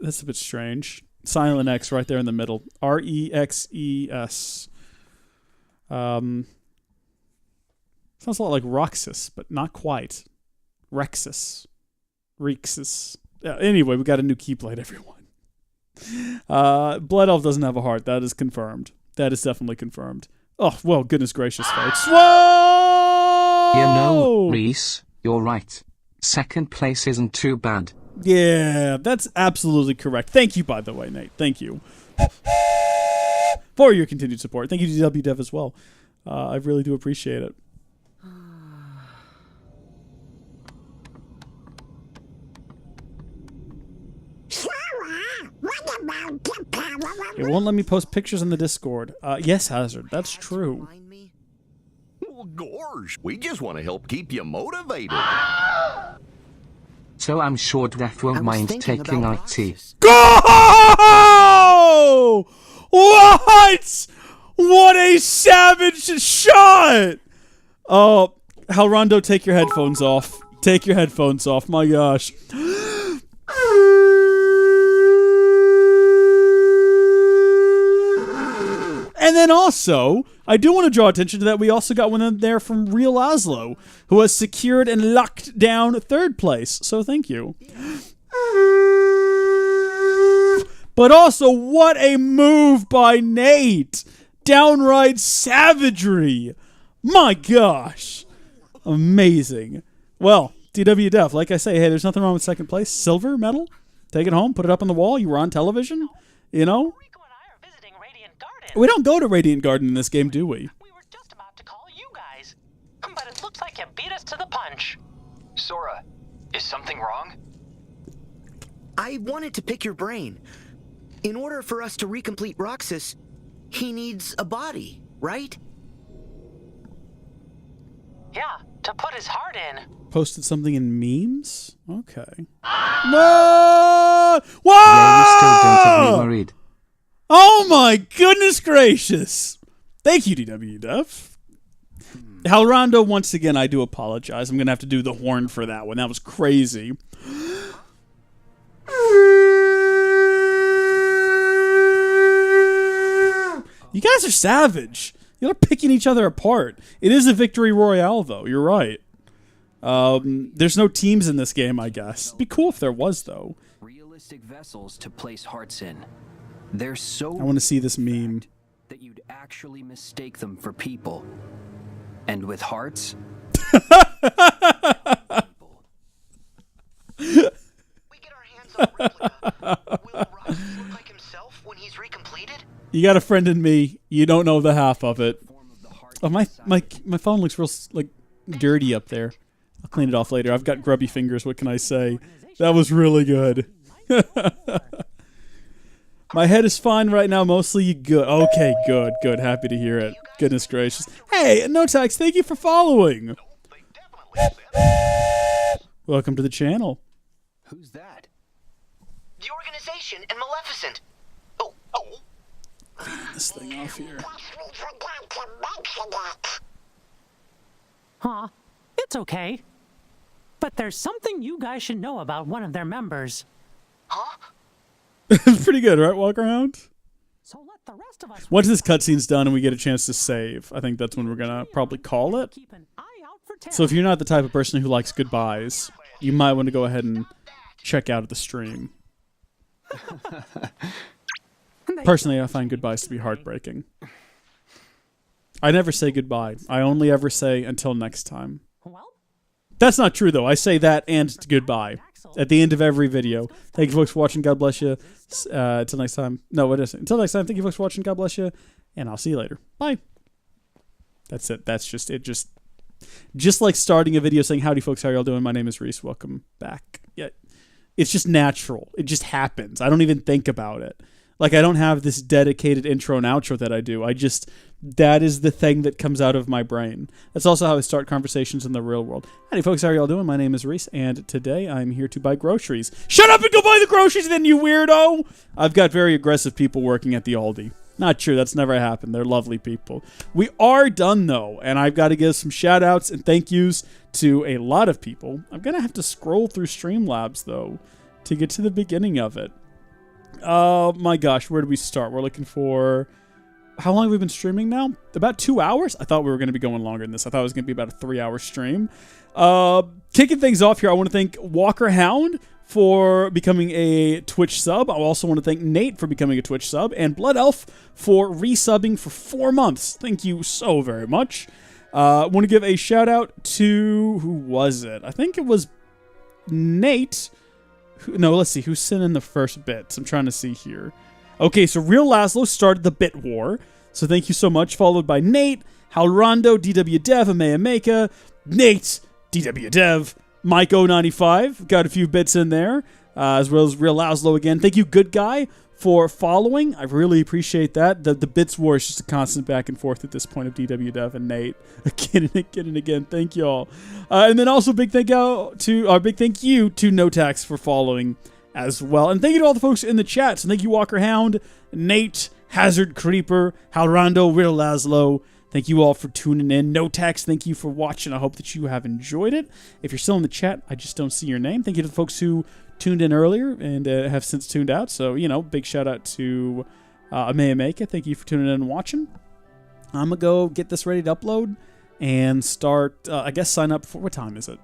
That's a bit strange. Silent X right there in the middle. R-E-X-E-S. Sounds a lot like Roxas, but not quite. Rexus. Rexus. Anyway, we got a new Keyblade, everyone. Blood Elf doesn't have a heart. That is confirmed. That is definitely confirmed. Oh, well, goodness gracious, folks. Whoa! You know, Reese, you're right. Second place isn't too bad. Yeah, that's absolutely correct. Thank you, by the way, Nate. Thank you for your continued support. Thank you to WDev as well. I really do appreciate it. It won't let me post pictures in the Discord. Yes, Hazard, that's true. Well, gorge, we just want to help keep you motivated. So I'm sure Def won't mind taking IT. Go! What? What a savage shot! Oh, Halrondo, take your headphones off. Take your headphones off, my gosh. And then also, I do want to draw attention to that we also got one in there from Real Oslo, who has secured and locked down third place. So thank you. But also, what a move by Nate. Downright savagery. My gosh. Amazing. Well, DWDef, like I say, hey, there's nothing wrong with second place. Silver medal? Take it home, put it up on the wall. You were on television, you know? We don't go to Radiant Garden in this game, do we? We were just about to call you guys, but it looks like you beat us to the punch. Sora, is something wrong? I wanted to pick your brain. In order for us to recomplete Roxas, he needs a body, right? Yeah, to put his heart in. Posted something in memes? Okay. No! Whoa! Yeah, you still don't be worried. Oh my goodness gracious! Thank you, DWDef. Halrondo, once again, I do apologize. I'm going to have to do the horn for that one. That was crazy. You guys are savage. You're picking each other apart. It is a victory royale, though. You're right. There's no teams in this game, I guess. It'd be cool if there was, though. Realistic vessels to place hearts in. They're so I want to see this meme. that you'd actually mistake them for people. And with hearts, You got a friend in me. You don't know the half of it. Oh, my phone looks real like dirty up there. I'll clean it off later. I've got grubby fingers. What can I say? That was really good. My head is fine right now. Mostly good. Okay, good, good. Happy to hear it. Goodness gracious. Hey, Notax, thank you for following. Welcome to the channel. Who's that? The organization and Maleficent. Clean this thing off here. Huh? It's okay. But there's something you guys should know about one of their members. Huh? It's pretty good, right, Walk Around? So let the rest of us Once this cutscene's done and we get a chance to save, I think that's when we're gonna probably call it. So if you're not the type of person who likes goodbyes, you might want to go ahead and check out the stream. Personally, I find goodbyes to be heartbreaking. I never say goodbye. I only ever say until next time. That's not true, though. I say that and goodbye at the end of every video. Thank you, folks, for watching. God bless you. Until next time. No, what is it? Until next time, thank you, folks, for watching. God bless you. And I'll see you later. Bye. That's it. That's just it. Just like starting a video saying, howdy, folks. How y'all doing? My name is Reese. Welcome back. Yeah, it's just natural. It just happens. I don't even think about it. Like, I don't have this dedicated intro and outro that I do. That is the thing that comes out of my brain. That's also how I start conversations in the real world. Howdy, folks. How are y'all doing? My name is Reese, and today I'm here to buy groceries. Shut up and go buy the groceries then, you weirdo! I've got very aggressive people working at the Aldi. Not true. That's never happened. They're lovely people. We are done, though, and I've got to give some shout-outs and thank yous to a lot of people. I'm going to have to scroll through Streamlabs, though, to get to the beginning of it. Oh my gosh, where do we start? We're looking for... How long have we been streaming now? About 2 hours? I thought we were going to be going longer than this. I thought it was going to be about a 3-hour stream. Kicking things off here, I want to thank Walker Hound for becoming a Twitch sub. I also want to thank Nate for becoming a Twitch sub, and Blood Elf for resubbing for 4 months. Thank you so very much. I want to give a shout out to... Who was it? I think it was Nate... No, let's see. Who sent in the first bits? I'm trying to see here. Okay, so Real Laszlo started the bit war. So thank you so much. Followed by Nate, Halrondo, DW Dev, Amaya Maka, Nate, DW Dev, Mike095. Got a few bits in there. As well as Real Laszlo again. Thank you, Good Guy, for following. I really appreciate that. The bits war is just a constant back and forth at this point of DW Dev and Nate. Again and again and again. Thank you all. And then also big thank you to Notax for following as well. And thank you to all the folks in the chat. So thank you, Walker Hound, Nate, Hazard Creeper, Halrondo, Real Laszlo. Thank you all for tuning in. Notax, thank you for watching. I hope that you have enjoyed it. If you're still in the chat, I just don't see your name. Thank you to the folks who tuned in earlier and have since tuned out. So, big shout out to Amaya Maka. Thank you for tuning in and watching. I'm going to go get this ready to upload and start, I guess, sign up for... What time is it?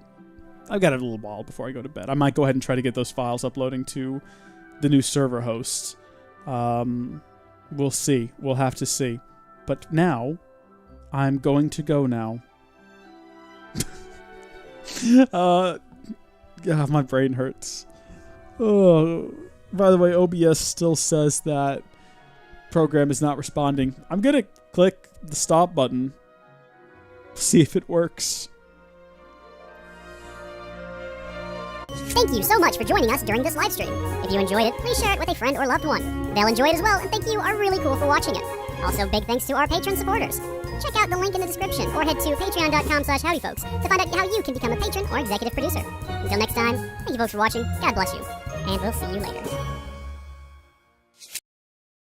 I've got a little while before I go to bed. I might go ahead and try to get those files uploading to the new server hosts. We'll see. We'll have to see. But now, I'm going to go now. My brain hurts. Oh, by the way, OBS still says that program is not responding. I'm going to click the stop button. See if it works. Thank you so much for joining us during this live stream. If you enjoyed it, please share it with a friend or loved one. They'll enjoy it as well, and thank you are really cool for watching it. Also, big thanks to our patron supporters. Check out the link in the description or head to patreon.com/howdyfolks to find out how you can become a patron or executive producer. Until next time, thank you folks for watching, God bless you, and we'll see you later.